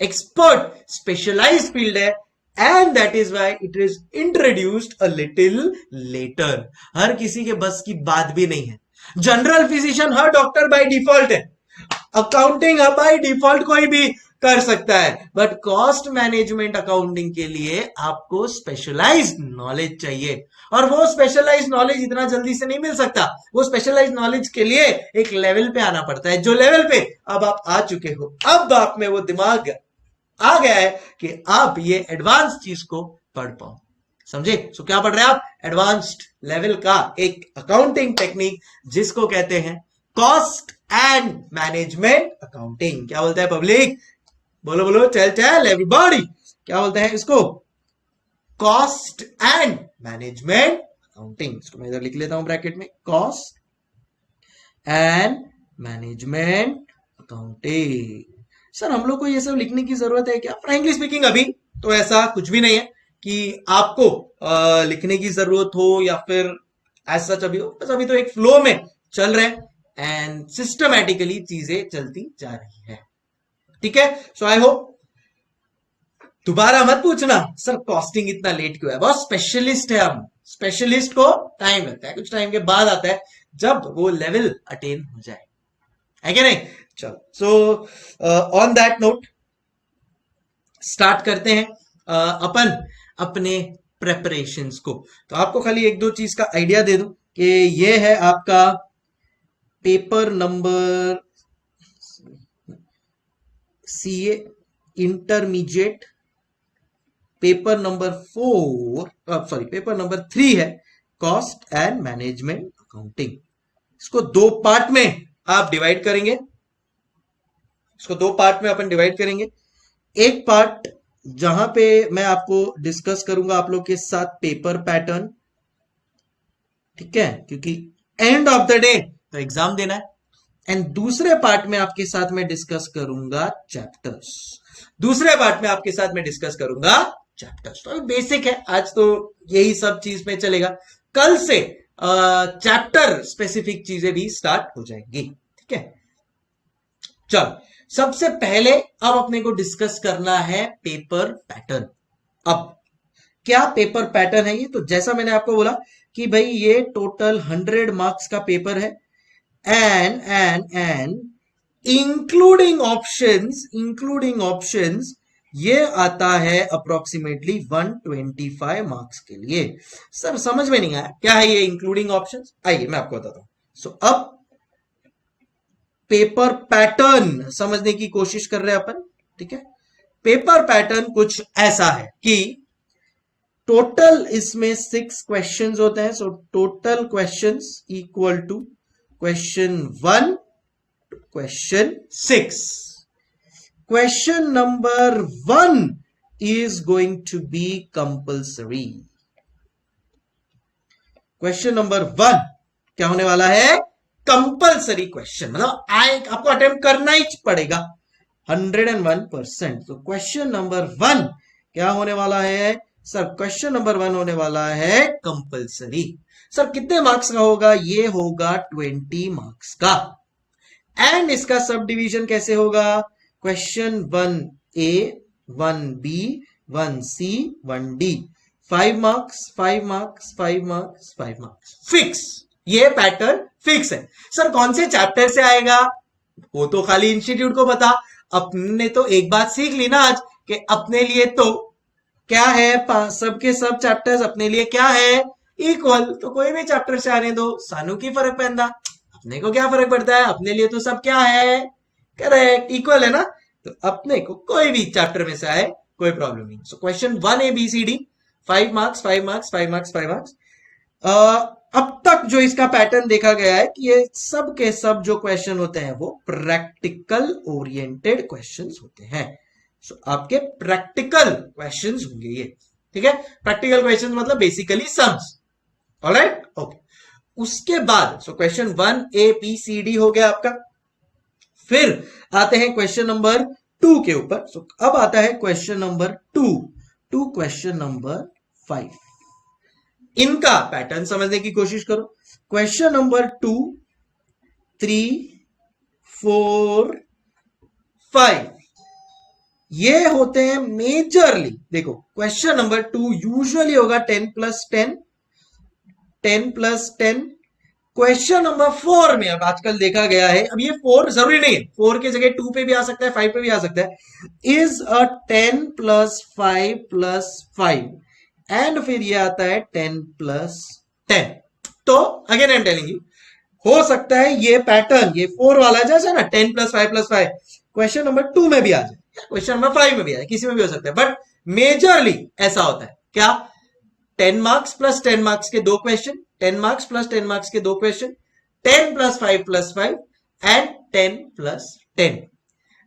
एक्सपर्ट स्पेशलाइज्ड फील्ड है, and that is why it is introduced a little later. हर किसी के बस की बात भी नहीं है। जनरल फिजिशियन हर डॉक्टर बाय डिफॉल्ट है, अकाउंटिंग बाय डिफॉल्ट कोई भी कर सकता है, बट कॉस्ट मैनेजमेंट अकाउंटिंग के लिए आपको स्पेशलाइज्ड नॉलेज चाहिए, और वो स्पेशलाइज्ड नॉलेज इतना जल्दी से नहीं मिल सकता। वो स्पेशलाइज्ड नॉलेज के लिए एक लेवल पे आना पड़ता है, जो लेवल पे अब आप आ चुके हो। अब आप में वो दिमाग आ गया है कि आप ये एडवांस चीज को पढ़ पाओ, समझे? सो क्या पढ़ रहे हैं आप? एडवांस्ड लेवल का एक अकाउंटिंग टेक्निक, जिसको कहते हैं कॉस्ट एंड मैनेजमेंट अकाउंटिंग। क्या बोलता है पब्लिक? बोलो बोलो, चल चल एवरीबॉडी, क्या बोलते हैं इसको? Cost and management accounting. इसको मैं इधर लिख लेता हूं ब्रैकेट में, cost and management accounting. Sir हम लोग को ये सब लिखने की जरूरत है क्या? फ्रैंकली स्पीकिंग अभी तो ऐसा कुछ भी नहीं है कि आपको लिखने की जरूरत हो या फिर ऐसा सच अभी हो। बस अभी तो एक फ्लो में चल रहे हैं एंड सिस्टमैटिकली चीजें चलती जा रही है, ठीक है? सो आई होप दोबारा मत पूछना सर कॉस्टिंग इतना लेट क्यों है। बहुत स्पेशलिस्ट है हम, स्पेशलिस्ट को टाइम लगता है, कुछ टाइम के बाद आता है जब वो लेवल अटेन हो जाए, है कि नहीं? चलो, so on that note start करते हैं अपन अपने प्रेपरेशंस को। तो आपको खाली एक दो चीज का आइडिया दे दूं कि ये है आपका paper number CA intermediate, paper number paper number 3 है कॉस्ट एंड मैनेजमेंट अकाउंटिंग। इसको दो पार्ट में आप डिवाइड करेंगे, इसको दो पार्ट में अपन डिवाइड करेंगे। एक पार्ट जहां पे मैं आपको डिस्कस करूंगा आप लोग के साथ पेपर पैटर्न, ठीक है, क्योंकि एंड ऑफ द डे तो एग्जाम देना है। एंड दूसरे पार्ट में आपके साथ मैं डिस्कस करूंगा चैप्टर्स, दूसरे पार्ट में आपके साथ मैं डिस्कस करूंगा चैप्टर्स। तो बेसिक है, आज तो यही सब चीज में चलेगा, कल से चैप्टर स्पेसिफिक चीजें भी स्टार्ट हो जाएंगी, ठीक है? चलो, सबसे पहले अब अपने को डिस्कस करना है पेपर पैटर्न। अब क्या पेपर पैटर्न है ये? तो जैसा मैंने आपको बोला कि भाई ये टोटल 100 मार्क्स का पेपर है, एंड इंक्लूडिंग ऑप्शंस ये आता है अप्रोक्सीमेटली 125 मार्क्स के लिए। सर समझ में नहीं आया क्या है ये इंक्लूडिंग ऑप्शंस? आइए मैं आपको बताता हूं। सो अब पेपर पैटर्न समझने की कोशिश कर रहे हैं अपन, ठीक है? पेपर पैटर्न कुछ ऐसा है कि टोटल इसमें 6 क्वेश्चंस होते हैं। So total questions equal to question 1 to question 6. Question number 1 is going to be compulsory. Question number 1 क्या होने वाला है? कंपल्सरी क्वेश्चन, मतलब आपको अटेम्प्ट करना ही पड़ेगा 101%। तो क्वेश्चन नंबर 1 क्या होने वाला है सर? क्वेश्चन नंबर 1 होने वाला है कंपलसरी। सर कितने मार्क्स का होगा? ये होगा 20 मार्क्स का। एंड इसका सब डिवीजन कैसे होगा? Question 1A 1B 1C 1D 5 marks 5 marks 5 marks 5 marks fix. ये पैटर्न फिक्स है। सर कौन से चैप्टर से आएगा? वो तो खाली इंस्टीट्यूट को पता। अपने तो एक बात सीख ली ना आज कि अपने लिए तो क्या है, सबके सब चैप्टर्स अपने लिए क्या है? इक्वल। तो कोई भी चैप्टर से आने दो, सानू की फर्क पैंदा, अपने को क्या फर्क पड़ता है? अपने लिए तो सब क्या है? करेक्ट, इक्वल है ना। तो अपने को कोई भी चैप्टर में से आए कोई प्रॉब्लम नहीं। So question 1ABCD 5 marks 5 marks 5 marks 5 marks. अब तक जो इसका पैटर्न देखा गया है कि ये सब के सब जो क्वेश्चन होते हैं वो प्रैक्टिकल ओरिएंटेड क्वेश्चंस होते हैं। सो आपके प्रैक्टिकल क्वेश्चंस होंगे ये, ठीक है। प्रैक्टिकल क्वेश्चंस मतलब बेसिकली सम्स। Alright, okay. उसके बाद सो क्वेश्चन 1ABCD हो गया आपका। फिर आते हैं क्वेश्चन नंबर 2 के ऊपर। सो अब आता है question number 2 to question number 5। इनका पैटर्न समझने की कोशिश करो। क्वेश्चन नंबर 2 3 4 5 ये होते हैं मेजरली। देखो क्वेश्चन नंबर 2 यूजुअली होगा 10 + 10 10 + 10। क्वेश्चन नंबर 4 में अब आजकल देखा गया है, अब ये 4 जरूरी नहीं है, 4 की जगह 2 पे भी आ सकता है, 5 पे भी आ सकता है, इज अ 10 + 5 + 5 एंड फिर ये आता है 10 + 10। तो again I am telling you, हो सकता है ये पैटर्न ये 4 वाला जैसा ना 10 + 5 + 5 क्वेश्चन नंबर 2 में भी आ जाए, क्वेश्चन नंबर 5 में भी आ जाए, किसी में भी हो सकता है। बट मेजरली ऐसा होता है क्या? 10 मार्क्स + 10 मार्क्स के 2 क्वेश्चन, 10 मार्क्स + 10 मार्क्स के 2 क्वेश्चन, 10 + 5 + 5 एंड 10 + 10।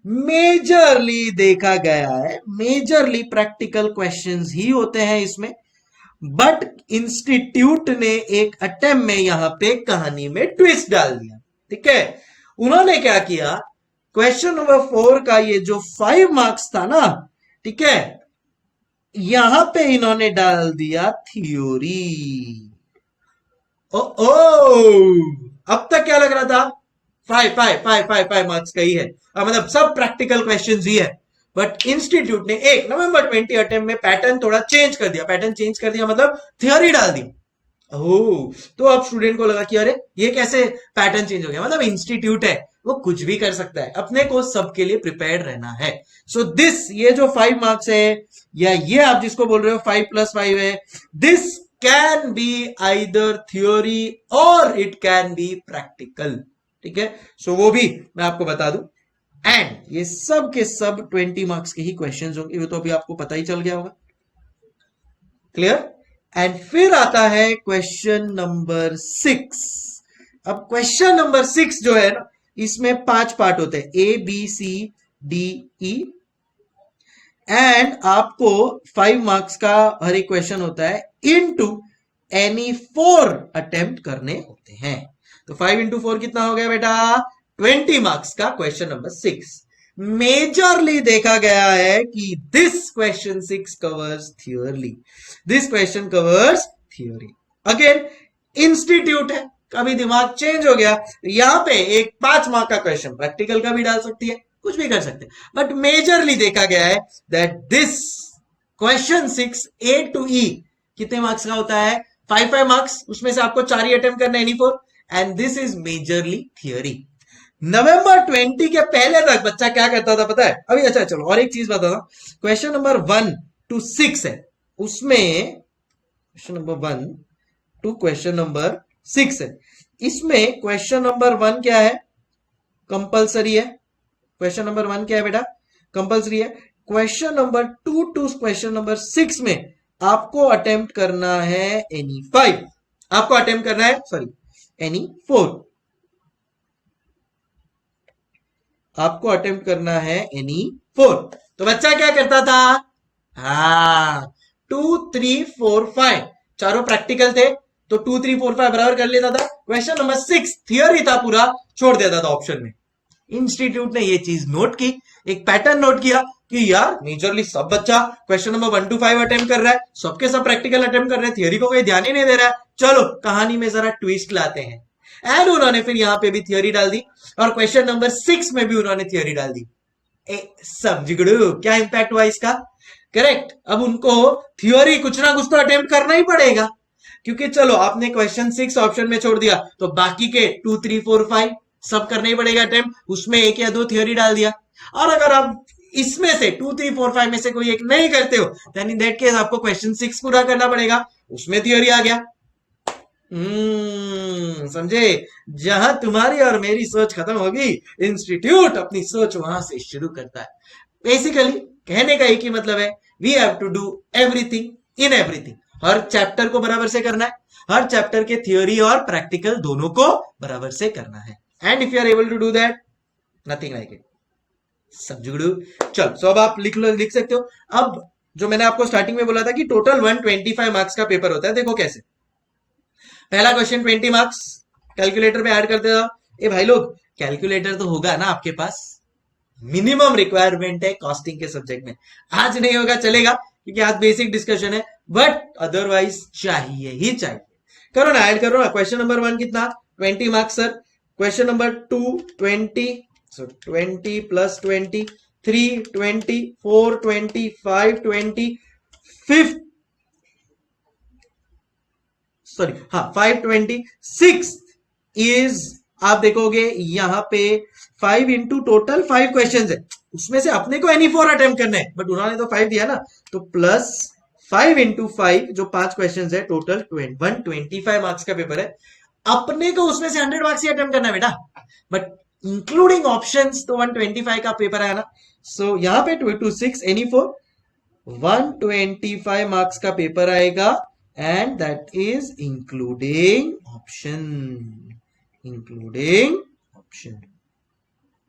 मेजरली देखा गया है, मेजरली प्रैक्टिकल क्वेश्चंस ही होते हैं इसमें। बट इंस्टीट्यूट ने एक अटेम्प्ट में यहां पे कहानी में ट्विस्ट डाल दिया, ठीक है। उन्होंने क्या किया, क्वेश्चन नंबर 4 का ये जो 5 मार्क्स था ना, ठीक है, यहां पे इन्होंने डाल दिया थ्योरी। ओ अब तक क्या लग रहा था? 5 मार्क्स का ही है, मतलब सब प्रैक्टिकल क्वेश्चंस ही है। बट इंस्टीट्यूट ने 1 नवंबर 20 अटेम्प्ट में पैटर्न थोड़ा चेंज कर दिया। पैटर्न चेंज कर दिया मतलब थ्योरी डाल दी। ओह, तो अब स्टूडेंट को लगा कि अरे ये कैसे पैटर्न चेंज हो गया? मतलब इंस्टीट्यूट है, वो कुछ भी कर सकता है, अपने को सबके लिए प्रिपेयर रहना है। सो दिस ये जो 5 मार्क्स है, या ये आप जिसको बोल रहे हो 5 + 5 है, this can be either theory और इट कैन बी प्रैक्टिकल, ठीक है। सो वो भी मैं आपको बता दूं। एंड ये सब के सब 20 मार्क्स के ही क्वेश्चंस होंगे, वो तो अभी आपको पता ही चल गया होगा। क्लियर? एंड फिर आता है क्वेश्चन नंबर 6। अब क्वेश्चन नंबर 6 जो है ना, इसमें 5 पार्ट होते हैं, ABCDE एंड आपको 5 मार्क्स का हर एक क्वेश्चन होता है, इनटू एनी 4 अटेम्प्ट करने होते हैं। तो 5 × 4 कितना हो गया बेटा? 20 मार्क्स का क्वेश्चन नंबर 6। मेजरली देखा गया है कि this question 6 covers theory, this question covers theory. Again institute है, कभी दिमाग चेंज हो गया, यहां पे एक 5 मार्क का क्वेश्चन प्रैक्टिकल का भी डाल सकती है, कुछ भी कर सकते हैं। बट मेजरली देखा गया है that this question 6 A to E कितने मार्क्स का होता है? 5 मार्क्स, उसमें से आपको 4 ही अटेम्प्ट करना है, any 4, and this is majorly theory. नवंबर 20 के पहले तक बच्चा क्या करता था पता है? अभी अच्छा चलो और एक चीज बता दो, क्वेश्चन नंबर 1 to 6 है, उसमें question number 1 to question number 6 है, इसमें क्वेश्चन नंबर 1 क्या है? कंपलसरी है। क्वेश्चन नंबर 1 क्या है बेटा? कंपलसरी है। Question number 2 to question number 6 में आपको अटेम्प्ट करना है एनी 5, आपको अटेम्प्ट करना है एनी 4, आपको अटेम्प्ट करना है एनी 4। तो बच्चा क्या करता था? हाँ, 2 3 4 5 चारों प्रैक्टिकल थे, तो 2 3 4 5 बराबर कर लेता था। क्वेश्चन नंबर 6 थियोरी था, पूरा छोड़ देता था ऑप्शन में। इंस्टीट्यूट ने ये चीज नोट की, एक पैटर्न नोट किया कि यार मेजरली सब बच्चा क्वेश्चन नंबर 1 to 5 अटेम्प्ट कर रहा है, सबके सब प्रैक्टिकल अटेम्प्ट कर रहे हैं, थियोरी को कोई ध्यान ही नहीं दे रहा है, चलो कहानी में जरा ट्विस्ट लाते हैं। एंड उन्होंने फिर यहां पे भी थियोरी डाल दी और क्वेश्चन नंबर 6 में भी उन्होंने थियोरी डाल दी। समझ क्या इंपैक्ट हुआ इसका? करेक्ट। अब उनको थियोरी कुछ ना कुछ तो अटेम्प्ट करना ही पड़ेगा, क्योंकि चलो आपने क्वेश्चन 6 ऑप्शन में छोड़ दिया तो बाकी के 2 3 4 5 सब करना ही पड़ेगा अटेम्प्ट, उसमें एक या दो थियोरी डाल दिया। और अगर आप इसमें से 2 3 4 5 में से कोई एक नहीं करते हो, देन इन दैट केस आपको क्वेश्चन 6 पूरा करना पड़ेगा, उसमें थियोरी आ गया। समझे? जहां तुम्हारी और मेरी सोच खत्म होगी, इंस्टीट्यूट अपनी सोच वहां से शुरू करता है। बेसिकली कहने का एक ही मतलब है, we have to do everything in everything. हर चैप्टर को बराबर से करना है, हर चैप्टर के थियोरी और प्रैक्टिकल दोनों को बराबर से करना है। And if you are able to do that, nothing like it. समझू? चल सो अब आप लिख लो, लिख सकते हो। अब जो मैंने आपको स्टार्टिंग में बोला था कि टोटल 125 मार्क्स का पेपर होता है, देखो कैसे। पहला क्वेश्चन 20 मार्क्स, कैलकुलेटर पे ऐड करते जाओ। ए भाई लोग, कैलकुलेटर तो होगा ना आपके पास? मिनिमम रिक्वायरमेंट है कॉस्टिंग के सब्जेक्ट में। आज नहीं होगा चलेगा, क्योंकि आज बेसिक डिस्कशन है, बट अदरवाइज चाहिए ही चाहिए। करो ना, ऐड करो ना। क्वेश्चन नंबर 1 कितना? 20 मार्क्स सर। क्वेश्चन नंबर 2 20, सो 20 प्लस 20 3 20 4 20 5 20 5, सॉरी हाँ 526 इज, आप देखोगे यहां पे 5 इंटू टोटल 5 क्वेश्चन है, उसमें से अपने को एनी 4 अटेम्प्ट करने हैं, बट उन्होंने तो 5 दिया ना, तो प्लस 5 इंटू 5 जो 5 क्वेश्चन है, टोटल 125 मार्क्स का पेपर है। अपने को उसमें से 100 मार्क्स ही अटेम्प्ट करना है बेटा, बट इंक्लूडिंग ऑप्शंस तो 125 का पेपर है ना। सो यहां पे 226 एनी 4 125 मार्क्स का पेपर आएगा, and that is including option, including option.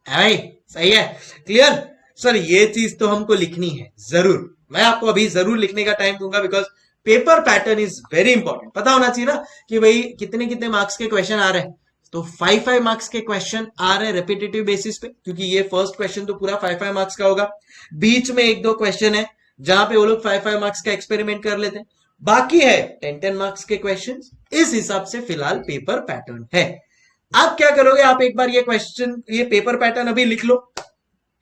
भाई सही है? क्लियर? सर ये चीज तो हमको लिखनी है जरूर, मैं आपको अभी जरूर लिखने का टाइम दूंगा, because paper pattern is very important. पता होना चाहिए ना कि भाई कितने कितने मार्क्स के क्वेश्चन आ रहे हैं। तो 5 मार्क्स के क्वेश्चन आ रहे हैं रेपिटेटिव बेसिस पे, क्योंकि ये फर्स्ट क्वेश्चन तो पूरा 5 मार्क्स का होगा। बीच में एक दो क्वेश्चन है जहां पे वो लोग 5 मार्क्स का एक्सपेरिमेंट कर लेते हैं, बाकी है 10 मार्क्स के क्वेश्चन। इस हिसाब से फिलहाल पेपर पैटर्न है। आप क्या करोगे, आप एक बार ये क्वेश्चन, ये पेपर पैटर्न अभी लिख लो,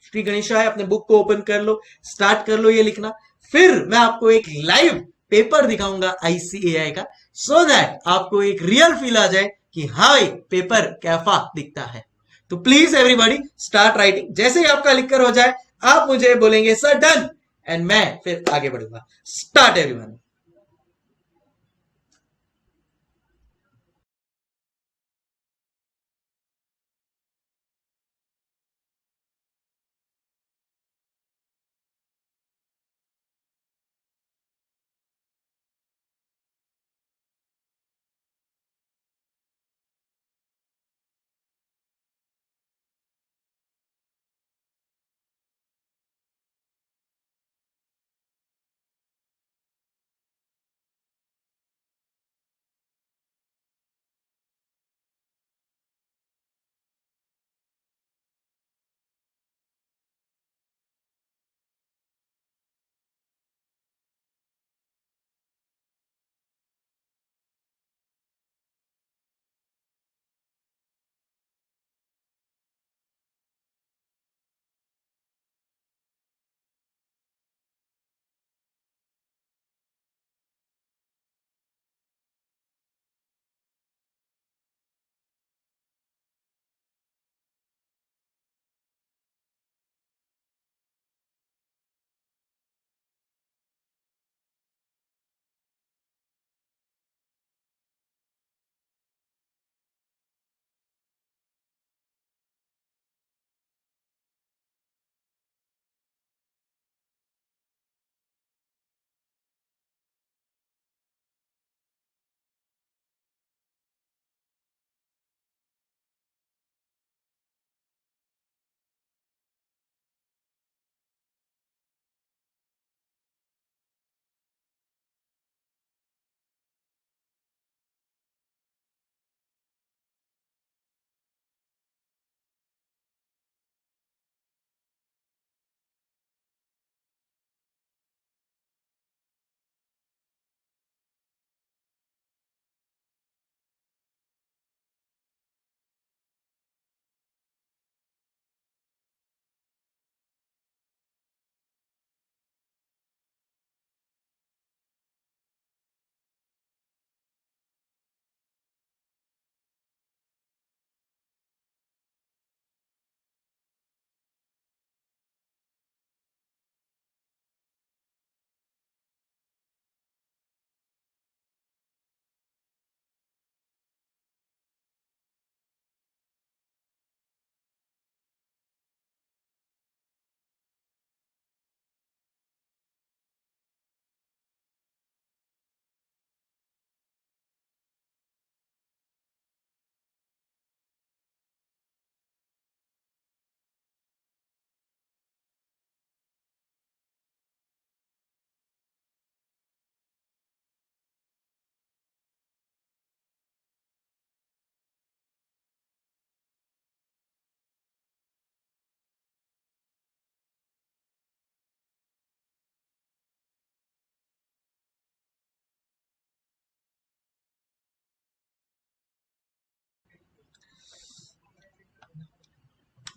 श्री गणेशाय अपने बुक को ओपन कर लो, स्टार्ट कर लो ये लिखना। फिर मैं आपको एक लाइव पेपर दिखाऊंगा आईसीएआई का, सो दैट आपको एक रियल फील आ जाए कि हाँ भाई पेपर कैफा दिखता है। तो प्लीज एवरीबॉडी स्टार्ट राइटिंग। जैसे ही आपका लिखकर हो जाए, आप मुझे बोलेंगे सर डन, एंड मैं फिर आगे बढ़ूंगा। Start everyone.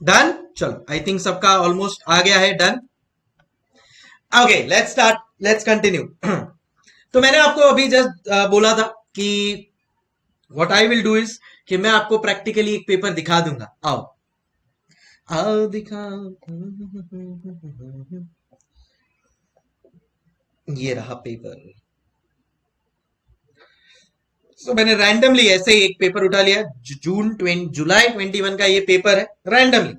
डन, चलो आई थिंक सबका ऑलमोस्ट आ गया है, done. Okay, let's start, let's continue. तो मैंने आपको अभी जस्ट बोला था कि what I will do is कि मैं आपको प्रैक्टिकली एक पेपर दिखा दूंगा। आओ आओ दिखा, ये रहा पेपर। तो मैंने रैंडमली ऐसे ही एक पेपर उठा लिया, जुलाई 21 का ये पेपर है, रैंडमली।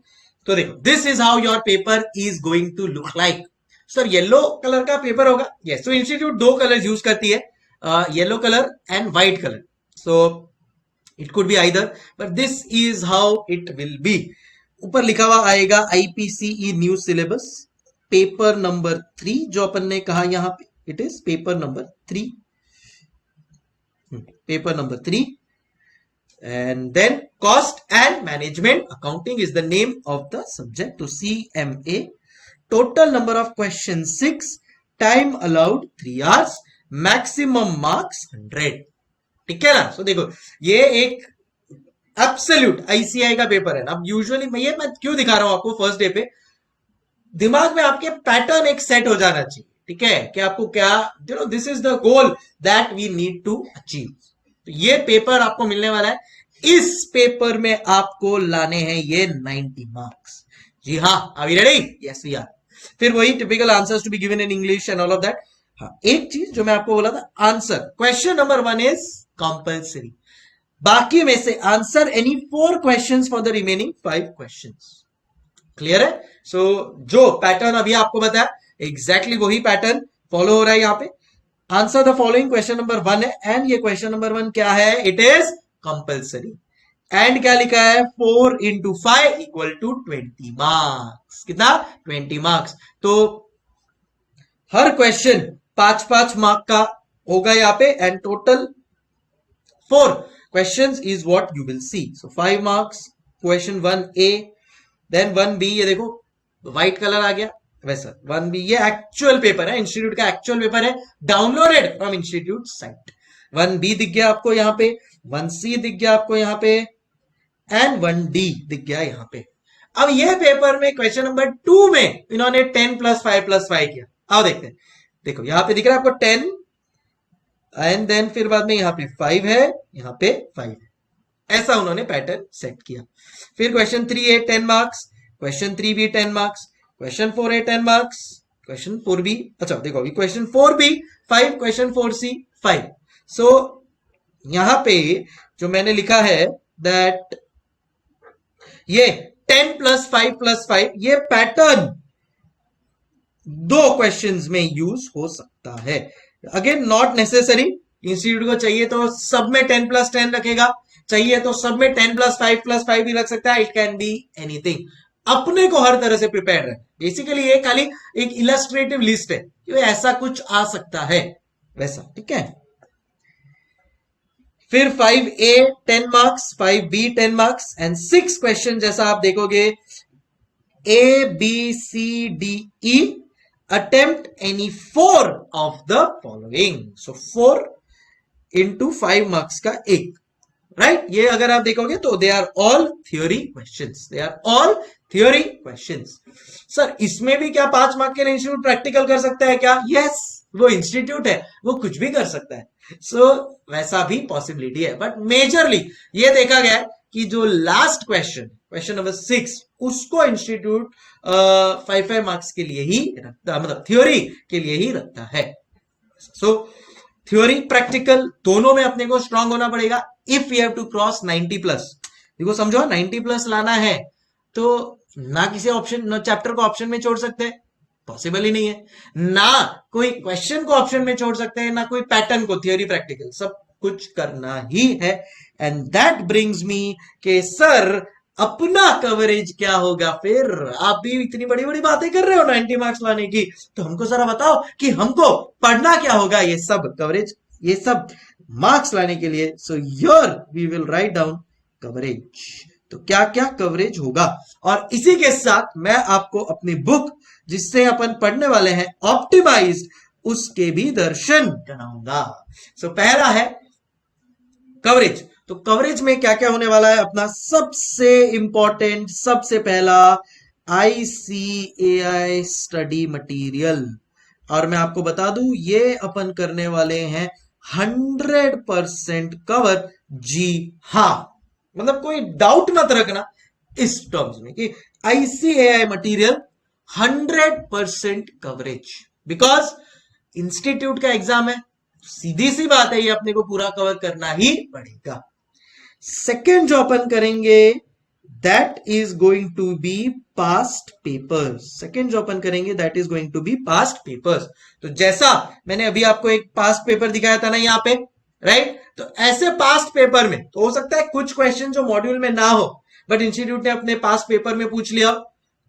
तो देखो, this is how your paper is going to look like. Sir yellow colour का पेपर होगा, यस। तो इंस्टीट्यूट दो कलर यूज करती है, yellow colour and white colour. So it could be either, but this is how it will be. ऊपर लिखा हुआ आएगा IPCE new syllabus paper number 3, जो अपन ने कहा यहां पे, it is paper number 3, paper number 3, and then cost and management accounting is the name of the subject. So CMA, total number of questions 6, time allowed 3 hours, maximum marks 100। ठीक है ना? सो देखो, ये एक एब्सोल्यूट ICI का paper है। अब usually मैं क्यों दिखा रहा हूं आपको फर्स्ट डे पे, दिमाग में आपके पैटर्न एक सेट हो जाना चाहिए, ठीक है, कि आपको क्या, this is the goal that we need to achieve. तो ये पेपर आपको मिलने वाला है, इस पेपर में आपको लाने हैं ये 90 मार्क्स। जी हाँ, are we ready? Yes we are. फिर वही typical answers to be given in English and all of that. हाँ, एक चीज जो मैं आपको बोला था, answer question number 1 is compulsory, बाकी में से answer any 4 questions for the remaining 5 questions. Clear है? सो जो पैटर्न अभी आपको बताया, एग्जैक्टली वही पैटर्न फॉलो हो रहा है यहाँ पे। Answer the following question number 1 है, एंड ये क्वेश्चन नंबर 1 क्या है? It is compulsory. एंड क्या लिखा है? 4 into 5 इक्वल टू 20 मार्क्स। कितना? 20 मार्क्स। तो हर क्वेश्चन 5-5 मार्क का होगा यहाँ पे, and total 4 questions is what you will see. So 5 marks question 1A, then 1B, ये देखो व्हाइट कलर आ गया वैसा 1B, ये एक्चुअल पेपर है, इंस्टीट्यूट का एक्चुअल पेपर है, downloaded from institute site. 1B दिख गया आपको यहाँ पे, 1C दिख गया आपको यहाँ पे, एंड 1D दिख गया यहाँ पे। अब ये पेपर में क्वेश्चन नंबर 2 में इन्होंने 10 + 5 + 5 किया। आओ देखते हैं। देखो यहाँ पे दिख रहा है आपको 10, एंड देन फिर बाद में यहाँ पे 5 है, यहाँ पे 5 है, ऐसा उन्होंने पैटर्न सेट किया। फिर question 3A 10 marks, question 3B 10 marks, question 4A 10 marks, question 4B, अच्छा देखो अभी क्वेश्चन 4B 5, क्वेश्चन 4C 5। सो यहां पे जो मैंने लिखा है दैट ये 10 + 5 + 5 ये पैटर्न 2 क्वेश्चंस में यूज हो सकता है। अगेन नॉट नेसेसरी, इंस्टीट्यूट को चाहिए तो सब में 10 + 10 रखेगा, चाहिए तो सब में 10 + 5 + 5 भी रख सकता है। इट कैन बी एनीथिंग, अपने को हर तरह से प्रिपेयर रहे। बेसिकली ये खाली एक इलस्ट्रेटिव लिस्ट है कि ऐसा कुछ आ सकता है वैसा, ठीक है। फिर 5A 10 marks, 5B 10 marks, and 6 question जैसा आप देखोगे ABCDE attempt any 4 of the following। So 4 into 5 marks का एक, राइट। ये अगर आप देखोगे तो they are all theory questions, they are all theory questions. Sir इसमें भी क्या 5 मार्क के लिए इंस्टीट्यूट प्रैक्टिकल कर सकता है क्या? यस, वो इंस्टीट्यूट है, वो कुछ भी कर सकता है। सो वैसा भी पॉसिबिलिटी है, बट मेजरली ये देखा गया है कि जो लास्ट क्वेश्चन, क्वेश्चन नंबर 6, उसको इंस्टीट्यूट 5 मार्क्स के लिए ही रखता, मतलब थ्योरी के लिए ही रखता है। सो थ्योरी प्रैक्टिकल दोनों में अपने को स्ट्रांग होना पड़ेगा if you have to cross 90+। देखो समझो 90+ लाना है तो ना किसी ऑप्शन, ना चैप्टर को ऑप्शन में छोड़ सकते हैं, पॉसिबल ही नहीं है, ना कोई क्वेश्चन को ऑप्शन में छोड़ सकते हैं, ना कोई पैटर्न को, थ्योरी प्रैक्टिकल सब कुछ करना ही है। एंड दैट ब्रिंग्स मी के सर अपना कवरेज क्या होगा? फिर आप भी इतनी बड़ी बड़ी बातें कर रहे हो 90 मार्क्स लाने की, तो हमको जरा बताओ कि हमको पढ़ना क्या होगा ये सब कवरेज, ये सब मार्क्स लाने के लिए। So your we will write down coverage, तो क्या क्या कवरेज होगा। और इसी के साथ मैं आपको अपनी बुक जिससे अपन पढ़ने वाले हैं ऑप्टिमाइज्ड, उसके भी दर्शन कराऊंगा। सो पहला है कवरेज, तो कवरेज में क्या क्या होने वाला है अपना, सबसे इंपॉर्टेंट, सबसे पहला ICAI स्टडी मटेरियल। और मैं आपको बता दूं ये अपन करने वाले हैं 100% कवर। जी हाँ, मतलब कोई डाउट मत रखना इस टर्म्स में कि ICAI material 100% coverage, because institute का एग्जाम है, सीधी सी बात है ये अपने को पूरा कवर करना ही पड़ेगा। सेकेंड जो अपन करेंगे that is going to be past papers. Second जो अपन करेंगे that is going to be past papers. तो जैसा मैंने अभी आपको एक पास्ट पेपर दिखाया था ना यहाँ पे, राइट, तो ऐसे पास्ट पेपर में तो हो सकता है कुछ क्वेश्चन जो मॉड्यूल में ना हो बट इंस्टीट्यूट ने अपने पास्ट पेपर में पूछ लिया,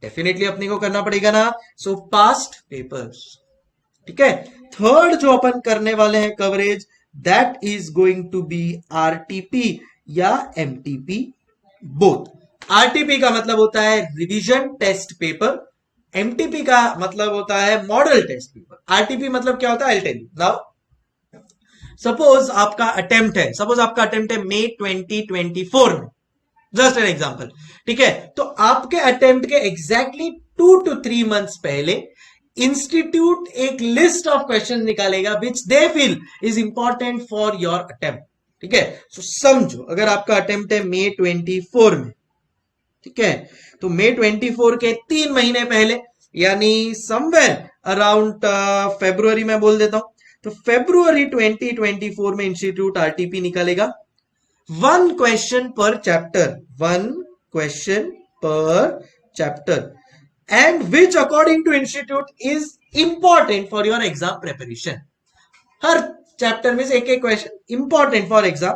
डेफिनेटली अपने को करना पड़ेगा ना, सो पास्ट पेपर्स। ठीक है, थर्ड जो अपन करने वाले हैं coverage that is going to be RTP या MTP बोथ। RTP का मतलब होता है रिवीजन टेस्ट पेपर, MTP का मतलब होता है मॉडल टेस्ट पेपर। RTP मतलब क्या होता है, I tell you now. Suppose आपका अटेम्प्ट है मई 2024 में, जस्ट एन एग्जांपल। ठीक है, तो आपके अटेम्प्ट के एग्जैक्टली 2 to 3 months पहले इंस्टीट्यूट एक लिस्ट ऑफ क्वेश्चन निकालेगा which they feel is important for your attempt. ठीक है, सो समझो अगर आपका अटेम्प्ट है मई 24 में, ठीक है, तो मई 24 के 3 महीने पहले यानी समवेयर अराउंड फरवरी में बोल देता हूं, तो फरवरी 2024 में इंस्टीट्यूट RTP निकालेगा 1 क्वेश्चन पर chapter and which according to institute is important for your exam preparation। Her chapter में से एक एक question important for exam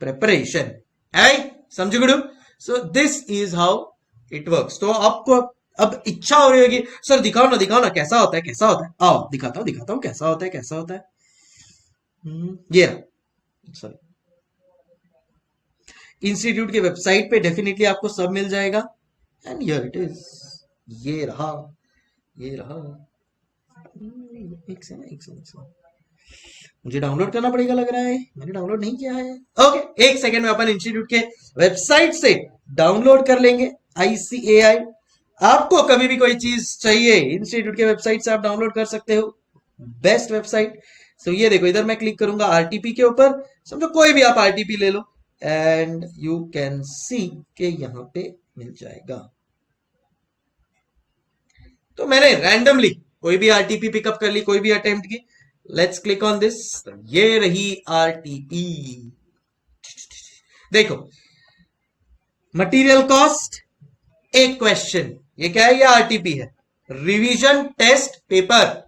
preparation, है, समझो गुरु। सो this is how it works. तो आपको अब इच्छा हो रही होगी सर दिखाओ ना कैसा होता है, आओ दिखाता हूं कैसा होता है। ये सॉरी, इंस्टीट्यूट के वेबसाइट पे डेफिनेटली आपको सब मिल जाएगा। एंड हियर इट इज, ये रहा। एक सेकंड, मुझे डाउनलोड करना पड़ेगा लग रहा है, मैंने डाउनलोड नहीं किया है। ओके, एक सेकंड में अपन इंस्टीट्यूट के वेबसाइट से डाउनलोड कर लेंगे ICAI। आपको कभी भी कोई चीज चाहिए इंस्टीट्यूट के वेबसाइट से आप डाउनलोड कर सकते हो, बेस्ट वेबसाइट। सो ये देखो, इधर मैं क्लिक करूंगा RTP के ऊपर, समझो कोई भी आप RTP ले लो एंड यू कैन सी के यहां पे मिल जाएगा। तो मैंने रैंडमली कोई भी RTP पिकअप कर ली, कोई भी अटेम्प्ट की। लेट्स क्लिक ऑन दिस, ये रही RTP। देखो, मटेरियल कॉस्ट एक क्वेश्चन, ये क्या है, ये RTP है, रिवीजन टेस्ट पेपर।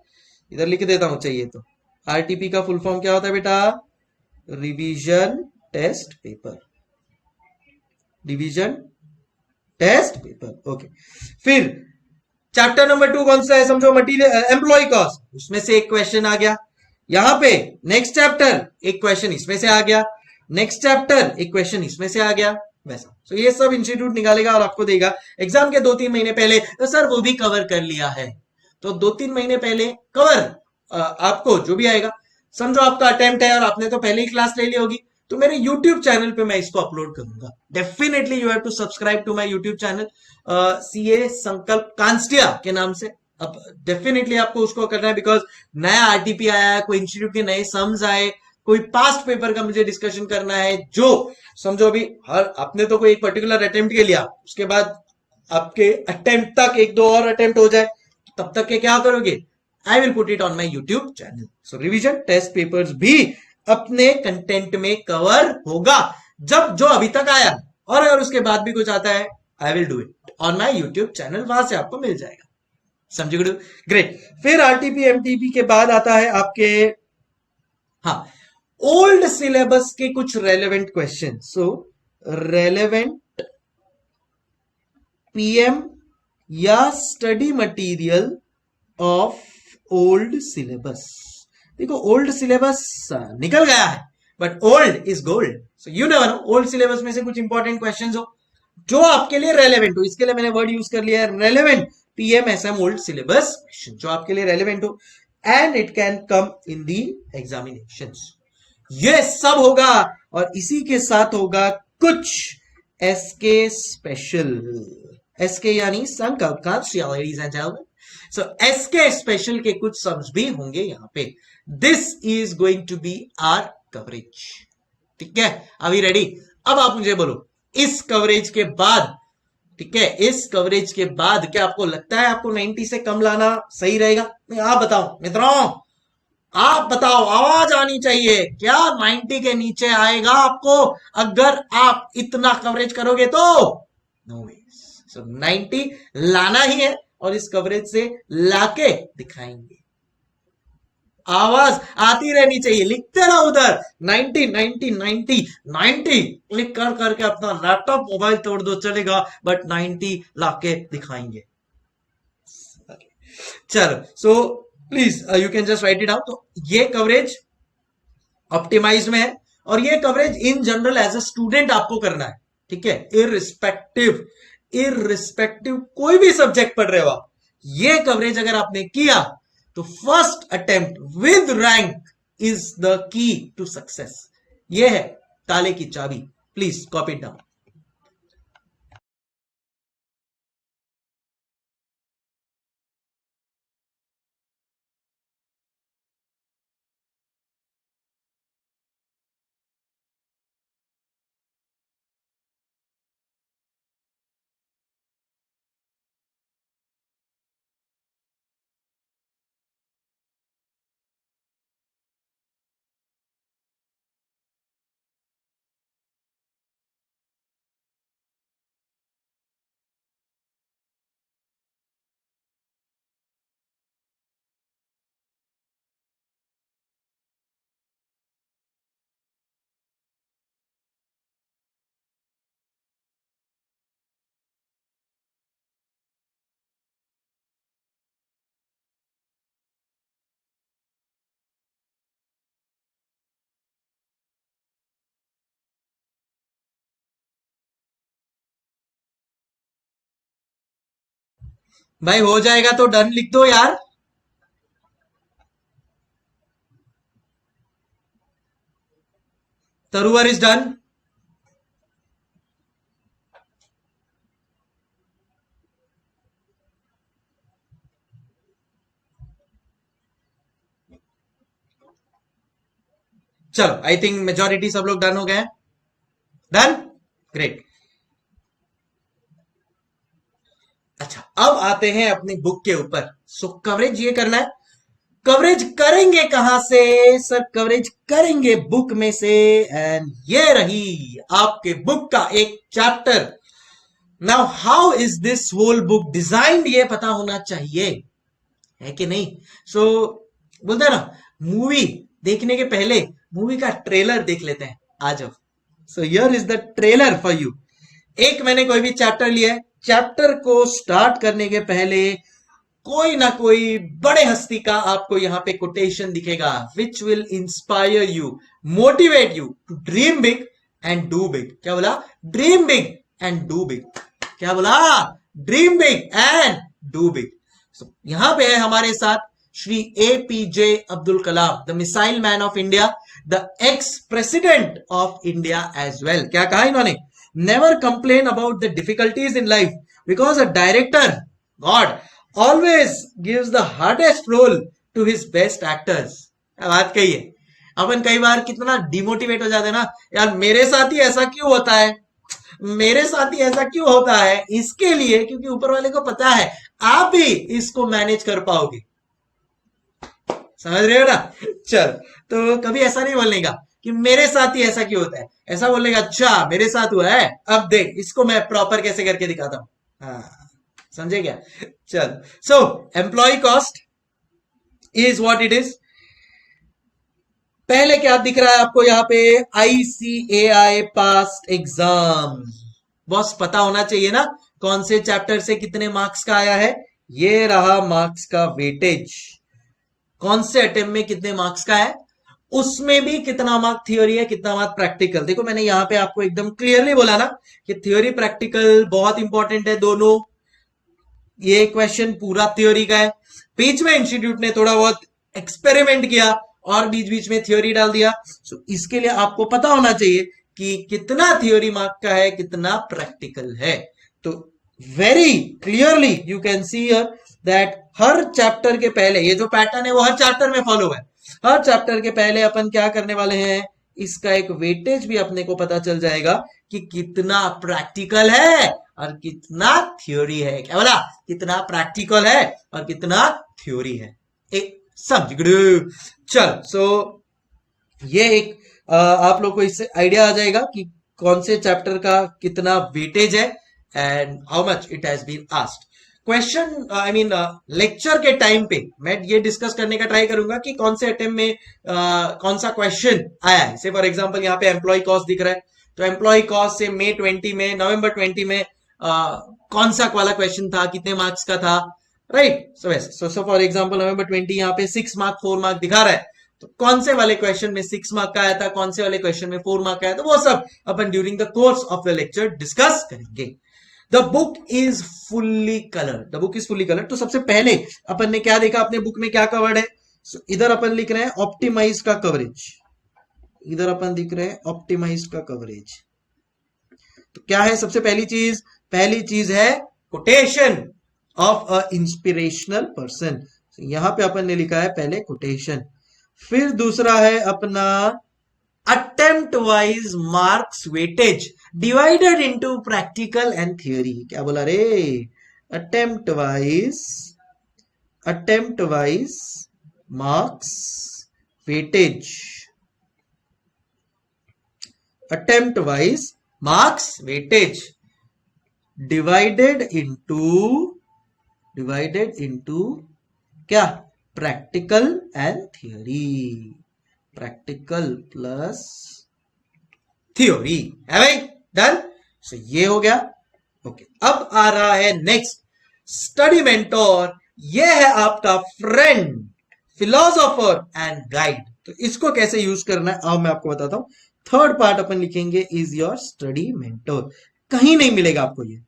इधर लिख देता हूं चाहिए तो। RTP का फुल फॉर्म क्या होता है बेटा, रिवीजन टेस्ट पेपर, ओके। फिर चैप्टर नंबर 2 कौन सा है, समझो मटेरियल एम्प्लॉय कॉस्ट, उसमें से एक क्वेश्चन आ गया। यहां पे नेक्स्ट चैप्टर एक क्वेश्चन इसमें से आ गया, नेक्स्ट चैप्टर एक क्वेश्चन इसमें से आ गया, वैसा। तो ये सब इंस्टीट्यूट निकालेगा और आपको देगा एग्जाम के 2-3 महीने पहले। तो सर वो भी कवर कर लिया है, तो 2-3 महीने पहले कवर आपको जो भी आएगा, समझो आपका अटेम्प्ट है और आपने तो पहले ही क्लास ले ली होगी, तो मेरे YouTube चैनल पे मैं इसको अपलोड करूंगा। Definitely you have to subscribe to my YouTube channel CA Sankalp कांस्टिया के नाम से। अब डेफिनेटली आपको उसको करना है, बिकॉज नया RTP आया है, कोई इंस्टीट्यूट के नए सम्स आए, कोई पास्ट पेपर का मुझे डिस्कशन करना है, जो समझो अभी हर आपने तो कोई एक पर्टिकुलर अटेम्प्ट के लिया, उसके बाद आपके अटेम्प्ट तक 1-2 और अटेम्प्ट हो जाए, तब तक के क्या करोगे, I will put it on my YouTube channel. सो रिविजन टेस्ट पेपर्स भी अपने कंटेंट में कवर होगा, जब जो अभी तक आया, और अगर उसके बाद भी कुछ आता है, I will do it on my YouTube channel, वहां से आपको मिल जाएगा। समझे गुरु, ग्रेट। फिर RTP MTP के बाद आता है आपके, हाँ, ओल्ड सिलेबस के कुछ रेलेवेंट क्वेश्चन। सो रेलेवेंट PM या study material of old syllabus. देखो, ओल्ड सिलेबस निकल गया है, but old is gold. So you never know, old syllabus में से कुछ इंपॉर्टेंट क्वेश्चंस हो जो आपके लिए रेलेवेंट हो, इसके लिए मैंने वर्ड यूज कर लिया है relevant PM SM old syllabus question, जो आपके लिए रेलेवेंट हो। And it can come in the examinations. ये सब होगा और इसी के साथ होगा कुछ एसके स्पेशल। एसके यानी Sankalp, ladies and gentlemen. So SK special के कुछ सम्स भी होंगे यहां पे। This is going to be our coverage. ठीक है, अभी रेडी? अब आप मुझे बोलो, इस कवरेज के बाद, ठीक है, इस कवरेज के बाद क्या आपको लगता है आपको 90 से कम लाना सही रहेगा? आप बताओ मित्रों, आप बताओ, आवाज आनी चाहिए। क्या 90 के नीचे आएगा आपको अगर आप इतना कवरेज करोगे तो? नो वे। सो 90 लाना ही है और इस कवरेज से लाके दिखाएंगे। आवाज आती रहनी चाहिए, लिखते रहो उधर 90 90 90 90 क्लिक कर करके अपना लैपटॉप मोबाइल तोड़ दो, चलेगा, बट 90 लाके दिखाएंगे। चलो, so please you can just write it out. तो ये कवरेज ऑप्टिमाइज में है और ये coverage in general as a student आपको करना है। ठीक है, इररिस्पेक्टिव कोई भी सब्जेक्ट पढ़ रहे हो आप, ये कवरेज अगर आपने किया तो first attempt with rank is the key to success. ये है ताले की चाबी। Please copy it down. भाई हो जाएगा तो डन लिख दो यार। Taruvar is done. चलो, आई थिंक मेजोरिटी सब लोग डन हो गए। Done, great. अच्छा, अब आते हैं अपनी बुक के ऊपर। सो कवरेज ये करना है। कवरेज करेंगे कहां से सर? कवरेज करेंगे बुक में से। एंड ये रही आपके बुक का एक चैप्टर। Now how is this whole book designed, ये पता होना चाहिए, है कि नहीं? सो बोलते हैं ना, मूवी देखने के पहले मूवी का ट्रेलर देख लेते हैं। आ जाओ। So here is the trailer for you. एक मैंने कोई भी चैप्टर लिया है, चैप्टर को स्टार्ट करने के पहले कोई ना कोई बड़े हस्ती का आपको यहां पे कोटेशन दिखेगा, which will inspire you, motivate you to dream big and do big. क्या बोला? Dream big and do big. क्या बोला? Dream big and do big. यहां पे है हमारे साथ Shri APJ Abdul Kalam, the missile man of India, the ex president of India as well. क्या कहा इन्होंने? Never complain about the difficulties in life because a director god always gives the hardest role to his best actors। बात कही है। अपन कई बार कितना demotivate हो जाते हैं ना, यार मेरे साथ ही ऐसा क्यों होता है, मेरे साथ ही ऐसा क्यों होता है? इसके लिए क्योंकि ऊपर वाले को पता है आप भी इसको मैनेज कर पाओगे। समझ रहे हो ना? चल, तो कभी ऐसा नहीं बोलने का कि मेरे साथ ही ऐसा क्यों होता है, ऐसा बोलने का अच्छा मेरे साथ हुआ है, अब देख इसको मैं प्रॉपर कैसे करके दिखाता हूं। हाँ, समझे क्या? चल, so employ cost is what it is. पहले क्या दिख रहा है आपको यहां पे? ICAI past exam. बॉस पता होना चाहिए ना कौन से चैप्टर से कितने मार्क्स का आया है। ये रहा मार्क्स का वेटेज, कौन से अटेम्प्ट में कितने मार्क्स का है, उसमें भी कितना मार्क थ्योरी है, कितना मार्क प्रैक्टिकल। देखो मैंने यहां पे आपको एकदम क्लियरली बोला ना कि थ्योरी प्रैक्टिकल बहुत इंपॉर्टेंट है दोनों। ये क्वेश्चन पूरा थ्योरी का है। बीच में इंस्टीट्यूट ने थोड़ा बहुत एक्सपेरिमेंट किया और बीच बीच में थ्योरी डाल दिया। सो इसके लिए आपको पता होना चाहिए कि कितना थ्योरी मार्क का है, कितना प्रैक्टिकल है। तो very clearly you can see here that her chapter के पहले ये जो पैटर्न है वो हर चैप्टर में फॉलो है। हर चैप्टर के पहले अपन क्या करने वाले हैं, इसका एक वेटेज भी अपने को पता चल जाएगा कि कितना प्रैक्टिकल है और कितना थ्योरी है। क्या बोला, कितना प्रैक्टिकल है और कितना थ्योरी है। एक समझ गए। चल सो ये एक आप लोग को इससे आइडिया आ जाएगा कि कौन से चैप्टर का कितना वेटेज है and how much it has been asked. Question I mean lecture के टाइम पे मैं ये डिस्कस करने का ट्राई करूंगा कि कौन से अटेम्प्ट में कौन सा क्वेश्चन आया है। से फॉर एग्जांपल यहाँ पे एम्प्लॉय कॉस्ट दिख रहा है, तो एम्प्लॉय कॉस्ट से May 20 में नवंबर 20 में कौन सा वाला क्वेश्चन था, कितने मार्क्स का था, राइट। सो फॉर एग्जांपल नवंबर 20 यहाँ पे 6 मार्क 4 मार्क दिखा रहा है, तो कौन से वाले क्वेश्चन में 6 मार्क का आया था, कौन से वाले क्वेश्चन में 4 मार्क का आया था, वो सब अपन during the course of the lecture discuss करेंगे। The book is fully colour, the book is fully colour. तो सबसे पहले अपन ने क्या देखा, अपने बुक में क्या कवर्ड है। इधर अपन लिख रहे हैं ऑप्टिमाइज का कवरेज, इधर अपन लिख रहे हैं ऑप्टिमाइज का कवरेज। तो क्या है सबसे पहली चीज है quotation of a inspirational person. यहां पे अपन ने लिखा है पहले कोटेशन। फिर दूसरा है अपना attempt wise marks weightage divided into practical and theory. क्या बोला रे, attempt wise marks weightage, attempt wise marks weightage divided into क्या, practical and theory, practical plus theory है भाई। डन। सो ये हो गया। ओके, अब आ रहा है नेक्स्ट स्टडी मेंटोर। ये है आपका फ्रेंड, फिलोसोफर एंड गाइड। तो इसको कैसे यूज करना है अब मैं आपको बताता हूं। थर्ड पार्ट अपन लिखेंगे इज योर स्टडी मेंटोर। कहीं नहीं मिलेगा आपको, ये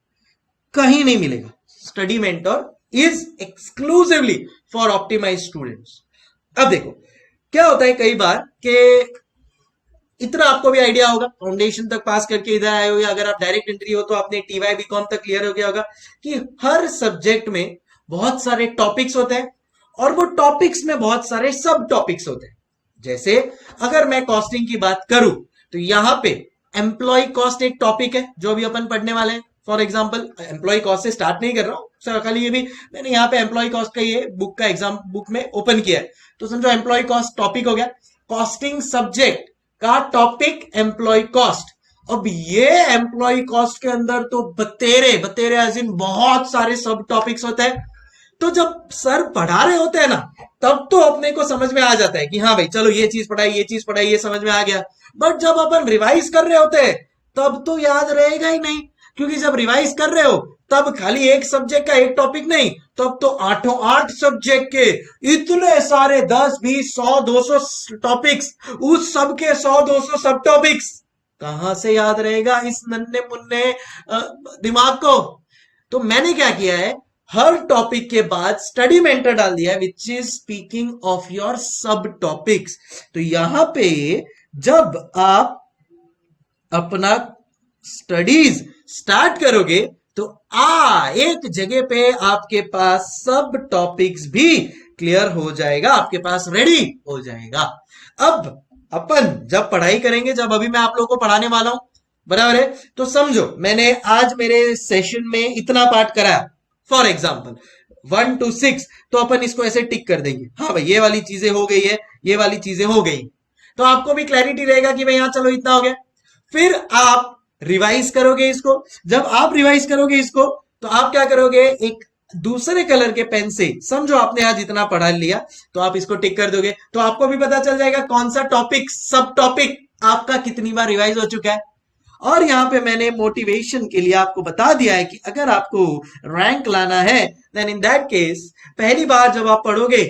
कहीं नहीं मिलेगा। Study mentor is exclusively for optimize students. अब देखो क्या होता है, कई बार कि इतना आपको भी आइडिया होगा, फाउंडेशन तक पास करके इधर आए हो या अगर आप डायरेक्ट एंट्री हो तो आपने TY BCom तक क्लियर हो गया होगा कि हर सब्जेक्ट में बहुत सारे टॉपिक्स होते हैं और वो टॉपिक्स में बहुत सारे सब टॉपिक्स होते हैं। जैसे अगर मैं कॉस्टिंग की बात करूं तो यहां पे एम्प्लॉय कॉस्ट एक टॉपिक है जो अभी अपन पढ़ने वाले हैं। फॉर एग्जाम्पल एम्प्लॉय कॉस्ट से स्टार्ट नहीं कर रहा हूं, खाली ये भी मैंने यहाँ पे एम्प्लॉय कॉस्ट का ये बुक का एग्जाम बुक में ओपन किया है, तो समझो एम्प्लॉय कॉस्ट टॉपिक हो गया। कॉस्टिंग सब्जेक्ट का टॉपिक एम्प्लॉय कॉस्ट। अब ये एम्प्लॉय कॉस्ट के अंदर तो बतेरे एज इन बहुत सारे सब टॉपिक्स होते हैं। तो जब सर पढ़ा रहे होते हैं ना, तब तो अपने को समझ में आ जाता है कि हाँ भाई चलो ये चीज पढ़ाई ये समझ में आ गया। बट जब अपन रिवाइज कर रहे होते हैं तब तो याद रहेगा ही नहीं, क्योंकि जब रिवाइज कर रहे हो तब खाली एक सब्जेक्ट का एक टॉपिक नहीं, तब तो 8 सब्जेक्ट के इतने सारे 10 20 100 200 टॉपिक्स, उस सब के 100 200 सब टॉपिक्स कहां से याद रहेगा इस नन्हे मुन्ने दिमाग को। तो मैंने क्या किया है, हर टॉपिक के बाद स्टडी मेंटर डाल दिया है which is speaking of your सब टॉपिक्स। तो यहां पे जब आप अपना स्टडीज स्टार्ट करोगे तो एक जगह पे आपके पास सब टॉपिक्स भी क्लियर हो जाएगा, आपके पास रेडी हो जाएगा। अब अपन जब पढ़ाई करेंगे, जब अभी मैं आप लोगों को पढ़ाने वाला हूं, बराबर है, तो समझो मैंने आज मेरे सेशन में इतना पार्ट कराया, फॉर एग्जाम्पल 1 to 6, तो अपन इसको ऐसे टिक कर देंगे, हाँ भाई ये वाली चीजें हो गई है, ये वाली चीजें हो गई, तो आपको भी क्लैरिटी रहेगा कि भाई यहाँ चलो इतना हो गया। फिर आप रिवाइज करोगे इसको। जब आप रिवाइज करोगे इसको तो आप क्या करोगे, एक दूसरे कलर के पेन से, समझो आपने आज इतना पढ़ा लिया, तो आप इसको टिक कर दोगे, तो आपको भी पता चल जाएगा कौन सा टॉपिक सब टॉपिक आपका कितनी बार रिवाइज हो चुका है। और यहां पे मैंने मोटिवेशन के लिए आपको बता दिया है कि अगर आपको रैंक लाना है देन इन दैट केस पहली बार जब आप पढ़ोगे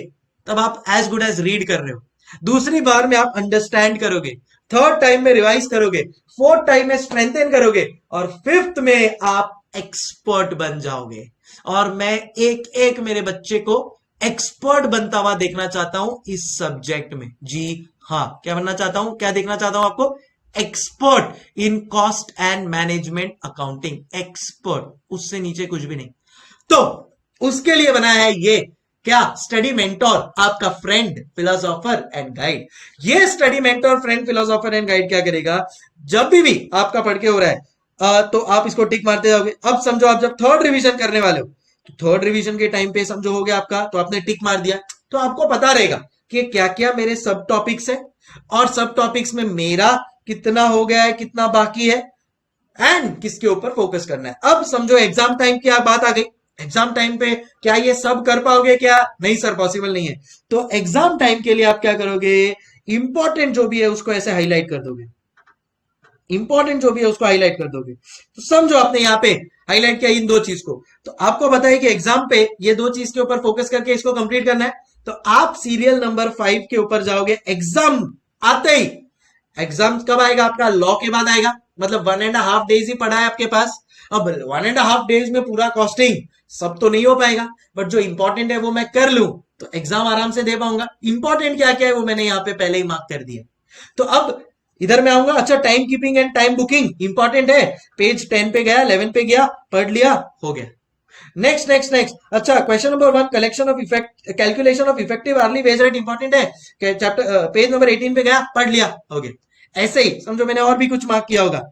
तब आप एज गुड एज रीड कर रहे हो, दूसरी बार में आप अंडरस्टैंड करोगे, थर्ड टाइम में रिवाइज करोगे, फोर्थ टाइम में स्ट्रेंथन करोगे और फिफ्थ में आप एक्सपर्ट बन जाओगे। और मैं एक एक मेरे बच्चे को एक्सपर्ट बनता हुआ देखना चाहता हूं इस सब्जेक्ट में। जी हाँ, क्या बनना चाहता हूं, क्या देखना चाहता हूं आपको? Expert in cost and management accounting, expert, उससे नीचे कुछ भी नहीं। तो उसके लिए बनाया है ये क्या, स्टडी मेंटोर, आपका फ्रेंड फिलोसोफर एंड गाइड। ये study mentor friend philosopher and guide क्या करेगा, जब भी आपका पढ़ के हो रहा है तो आप इसको टिक मारते जाओगे। अब समझो आप जब थर्ड रिवीजन करने वाले हो, तो थर्ड रिवीजन के टाइम पे समझो हो गया आपका, तो आपने टिक मार दिया, तो आपको पता रहेगा कि क्या क्या मेरे सब टॉपिक्स है और सब टॉपिक्स में मेरा कितना हो गया है, कितना बाकी है, एंड किसके ऊपर फोकस करना है। अब समझो एग्जाम टाइम की बात आ गई, एग्जाम टाइम पे क्या ये सब कर पाओगे क्या? नहीं सर, पॉसिबल नहीं है। तो एग्जाम टाइम के लिए आप क्या करोगे, इंपॉर्टेंट जो भी है उसको ऐसे हाईलाइट कर दोगे, इंपॉर्टेंट जो भी है उसको हाईलाइट कर दोगे। तो समझो आपने यहाँ पे हाईलाइट किया इन दो चीज को, तो आपको बताइए कि एग्जाम पे ये दो चीज के ऊपर फोकस करके इसको कंप्लीट करना है। तो आप सीरियल नंबर 5 के ऊपर जाओगे, एग्जाम आते ही, एग्जाम कब आएगा आपका, लॉ के बाद आएगा, मतलब 1.5 डेज ही पड़ा है आपके पास। अब 1.5 डेज में पूरा कॉस्टिंग सब तो नहीं हो पाएगा, बट जो इंपॉर्टेंट है वो मैं कर लूं तो एग्जाम आराम से दे पाऊंगा। इंपॉर्टेंट क्या क्या है वो मैंने यहाँ पे पहले ही मार्क कर दिया। तो अब इधर मैं आऊंगा, अच्छा time keeping and time booking important है, पेज 10 पे गया, 11 पे गया, पढ़ लिया, हो गया। नेक्स्ट नेक्स्ट नेक्स्ट, अच्छा question number 1, collection of effect, calculation of effective early wage rate important है, चैप्टर पेज नंबर 18 पे गया, पढ़ लिया, हो गया। ऐसे ही समझो मैंने और भी कुछ मार्क किया होगा,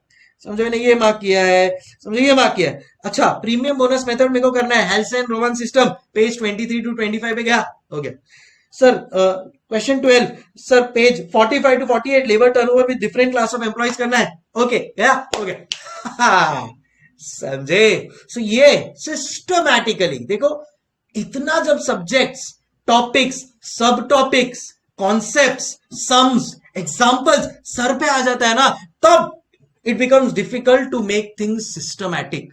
समझो मैंने ये मार्क किया है, समझो ये मार्क किया है। अच्छा प्रीमियम बोनस मेथड मेरे को करना है, Halsey Rowan system, page 23 to 25 पे गया, हो गया। Sir question 12, sir page 45 to 48, labour turnover with different class of employees करना है, ओके गया, हो गया। समझे? सो ये सिस्टमैटिकली देखो, इतना जब सब्जेक्ट्स, टॉपिक्स, सब टॉपिक्स, कॉन्सेप्ट्स, सम्स, एग्जांपल्स सर पे आ जाता है ना, तब it becomes difficult to make things systematic.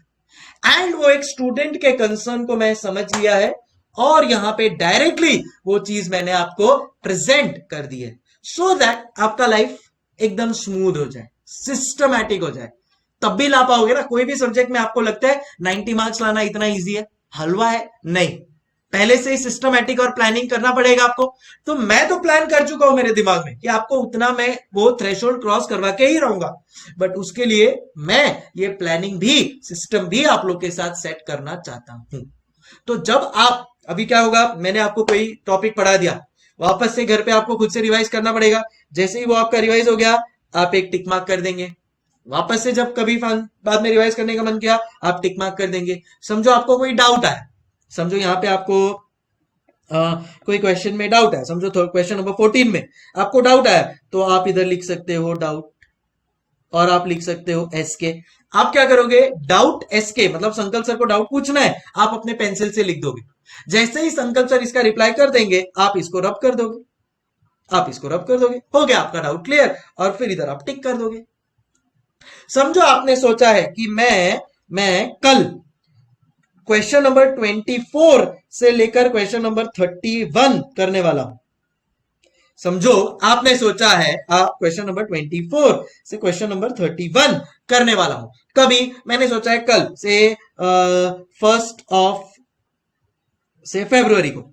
And वो एक स्टूडेंट के कंसर्न को मैं समझ लिया है और यहां पे डायरेक्टली वो चीज मैंने आपको प्रेजेंट कर दी है, सो दैट आपका लाइफ एकदम स्मूथ हो जाए, सिस्टमैटिक हो जाए। तब भी ला पाओगे ना। कोई भी सब्जेक्ट में आपको लगता है 90 मार्क्स लाना इतना इजी है, हलवा है? नहीं, पहले से ही सिस्टमैटिक और प्लानिंग करना पड़ेगा आपको। तो मैं तो प्लान कर चुका हूं मेरे दिमाग में कि आपको उतना मैं वो थ्रेशोल्ड क्रॉस करवा के ही रहूंगा, बट उसके लिए मैं ये प्लानिंग भी, सिस्टम भी आप लोग के साथ सेट करना चाहता हूं। तो जब आप, अभी क्या होगा, मैंने आपको कोई टॉपिक पढ़ा दिया, वापस से घर पे आपको खुद से रिवाइज करना पड़ेगा। जैसे ही वो आपका रिवाइज हो गया, आप एक टिक मार्क कर देंगे। वापस से जब कभी बाद में रिवाइज करने का मन किया, आप टिक मार्क कर देंगे। समझो आपको कोई डाउट आया, समझो यहाँ पे आपको कोई क्वेश्चन में डाउट है, समझो क्वेश्चन नंबर 14 में आपको डाउट आया, तो आप इधर लिख सकते हो डाउट, और आप लिख सकते हो एसके। आप क्या करोगे, डाउट एसके, मतलब संकल्प सर को डाउट पूछना है, आप अपने पेंसिल से लिख दोगे। जैसे ही संकल्प सर इसका रिप्लाई कर देंगे, आप इसको रब कर दोगे, आप इसको रब कर दोगे, हो गया आपका डाउट क्लियर, और फिर इधर आप टिक कर दोगे। समझो आपने सोचा है कि मैं कल क्वेश्चन नंबर 24 से लेकर क्वेश्चन नंबर 31 करने वाला हूं। समझो आपने सोचा है आप क्वेश्चन नंबर 24 से क्वेश्चन नंबर 31 करने वाला हूं। कभी मैंने सोचा है कल से 1 फरवरी को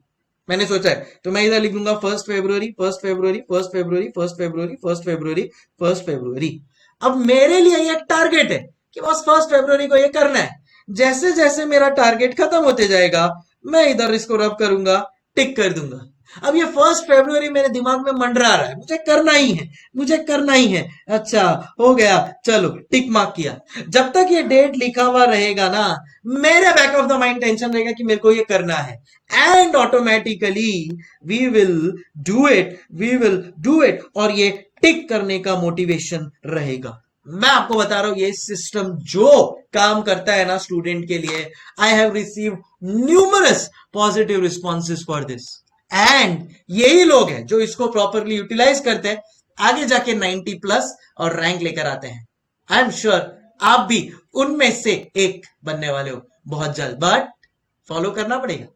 मैंने सोचा है, तो मैं इधर लिख दूंगा 1 फरवरी, 1 फरवरी, 1 फरवरी, 1 फरवरी, 1 फरवरी, 1 फरवरी। अब मेरे लिए ये टारगेट है कि बस 1 फरवरी को ये करना है। जैसे जैसे मेरा टारगेट खत्म होते जाएगा, मैं इधर इसको रब करूंगा, टिक कर दूंगा। अब ये 1 फरवरी मेरे दिमाग में मंडरा रहा है, मुझे करना ही है, मुझे करना ही है। अच्छा हो गया, चलो टिक मार्क किया। जब तक ये डेट लिखा हुआ रहेगा ना, मेरे back of the mind tension रहेगा कि मेरे को ये करना है, and automatically we will do it, we will do it, और ये टिक करने का मोटिवेशन रहेगा। मैं आपको बता रहा हूं, ये सिस्टम जो काम करता है ना स्टूडेंट के लिए, I have receive numerous positive responses for this, and यही लोग हैं जो इसको प्रॉपरली यूटिलाइज करते हैं, आगे जाके 90+ और रैंक लेकर आते हैं। आई एम श्योर आप भी उनमें से एक बनने वाले हो बहुत जल्द, बट फॉलो करना पड़ेगा,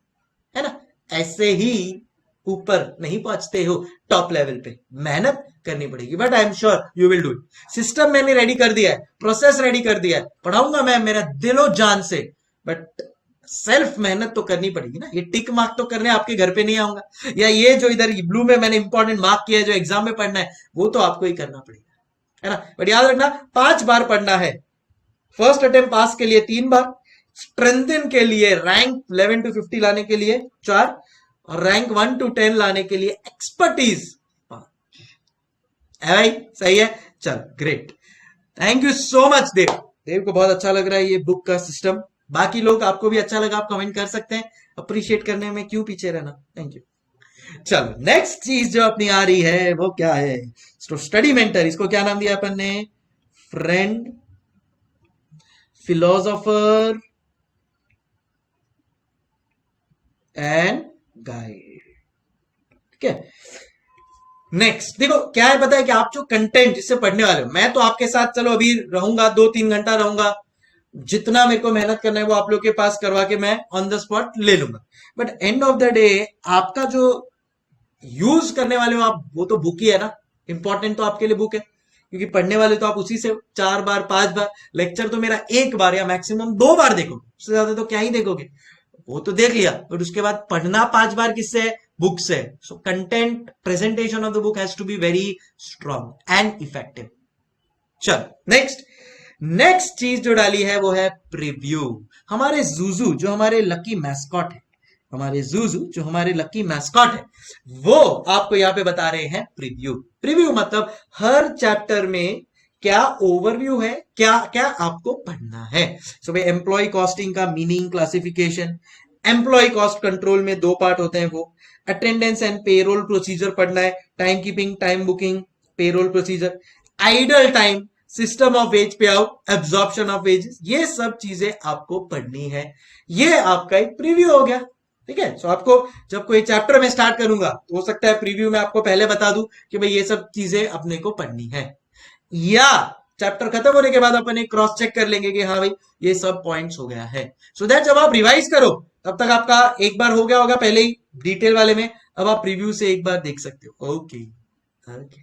है ना। ऐसे ही ऊपर नहीं पहुंचते हो टॉप लेवल पे, मेहनत करनी पड़ेगी, but I am sure you will do it. System मैंने रेडी कर दिया है, प्रोसेस रेडी कर दिया है, पढ़ाऊंगा मैं मेरा दिलो जान से, बट सेल्फ मेहनत तो करनी पड़ेगी ना। ये टिक मार्क तो करने आपके घर पे नहीं आऊंगा, या ये जो इधर ब्लू में मैंने इंपॉर्टेंट मार्क किया है जो एग्जाम में पढ़ना है वो तो आपको ही करना पड़ेगा, है ना। बट याद रखना 5 बार पढ़ना है। फर्स्ट अटेम्प्ट पास के लिए 3 बार, स्ट्रेंथन के लिए रैंक 11 to 50 लाने के लिए 4, और रैंक 1 to 10 लाने के लिए एक्सपर्टीज 5 है भाई। सही है, चल great. Thank you so much Dev. Dev को बहुत अच्छा लग रहा है ये बुक का सिस्टम। बाकी लोग आपको भी अच्छा लगा आप कमेंट कर सकते हैं, अप्रिशिएट करने में क्यों पीछे रहना। Thank you. चलो नेक्स्ट चीज जो अपनी आ रही है वो क्या है, तो स्टडी मेंटर, इसको क्या नाम दिया अपन ने, फ्रेंड, फिलोसोफर एंड गाइड। ठीक है, नेक्स्ट देखो क्या है पता है कि आप जो कंटेंट जिससे पढ़ने वाले हो, मैं तो आपके साथ चलो अभी रहूंगा 2-3 घंटा रहूंगा, जितना मेरे को मेहनत करना है वो आप लोग के पास करवा के मैं ऑन द स्पॉट ले लूंगा। But end of the day आपका जो यूज करने वाले हो आप, वो तो बुक ही है ना। इंपॉर्टेंट तो आपके लिए बुक है, क्योंकि पढ़ने वाले तो आप उसी से 4 बार 5 बार, लेक्चर तो मेरा 1 बार या मैक्सिमम 2 बार देखो, उससे ज्यादा तो क्या ही देखोगे, वो तो देख लिया। बट उसके बाद पढ़ना 5 बार किससे है, बुक से। So content presentation of the book has to be very strong and effective. चल नेक्स्ट चीज जो डाली है वो है प्रीव्यू। हमारे जूजू जो हमारे लकी मैस्कॉट है, हमारे जूजू जो हमारे लकी मैस्कॉट है, वो आपको यहां पे बता रहे हैं प्रीव्यू। प्रीव्यू मतलब हर चैप्टर में क्या ओवरव्यू है, क्या क्या आपको पढ़ना है। सो भाई एम्प्लॉय कॉस्टिंग का meaning, classification, employ cost control में 2 पार्ट होते हैं, वो अटेंडेंस एंड पेरोल प्रोसीजर पढ़ना है, time keeping, time booking, payroll procedure, idle time, system of ways पे आउट, एब्जॉर्प्शन ऑफ वेजेस, ये सब चीजें आपको पढ़नी है। ये आपका एक प्रीव्यू हो गया। ठीक है, सो आपको जब कोई चैप्टर में स्टार्ट करूंगा तो हो सकता है प्रीव्यू में आपको पहले बता दूं कि भाई ये सब चीजें अपने को पढ़नी है, या चैप्टर खत्म होने के बाद अपन एक क्रॉस चेक कर लेंगे कि हाँ भाई ये सब पॉइंट्स हो गया है। सो दैट जब आप रिवाइज करो तब तक आपका एक बार हो गया होगा पहले ही डिटेल वाले में, अब आप प्रीव्यू से एक बार देख सकते हो। Okay okay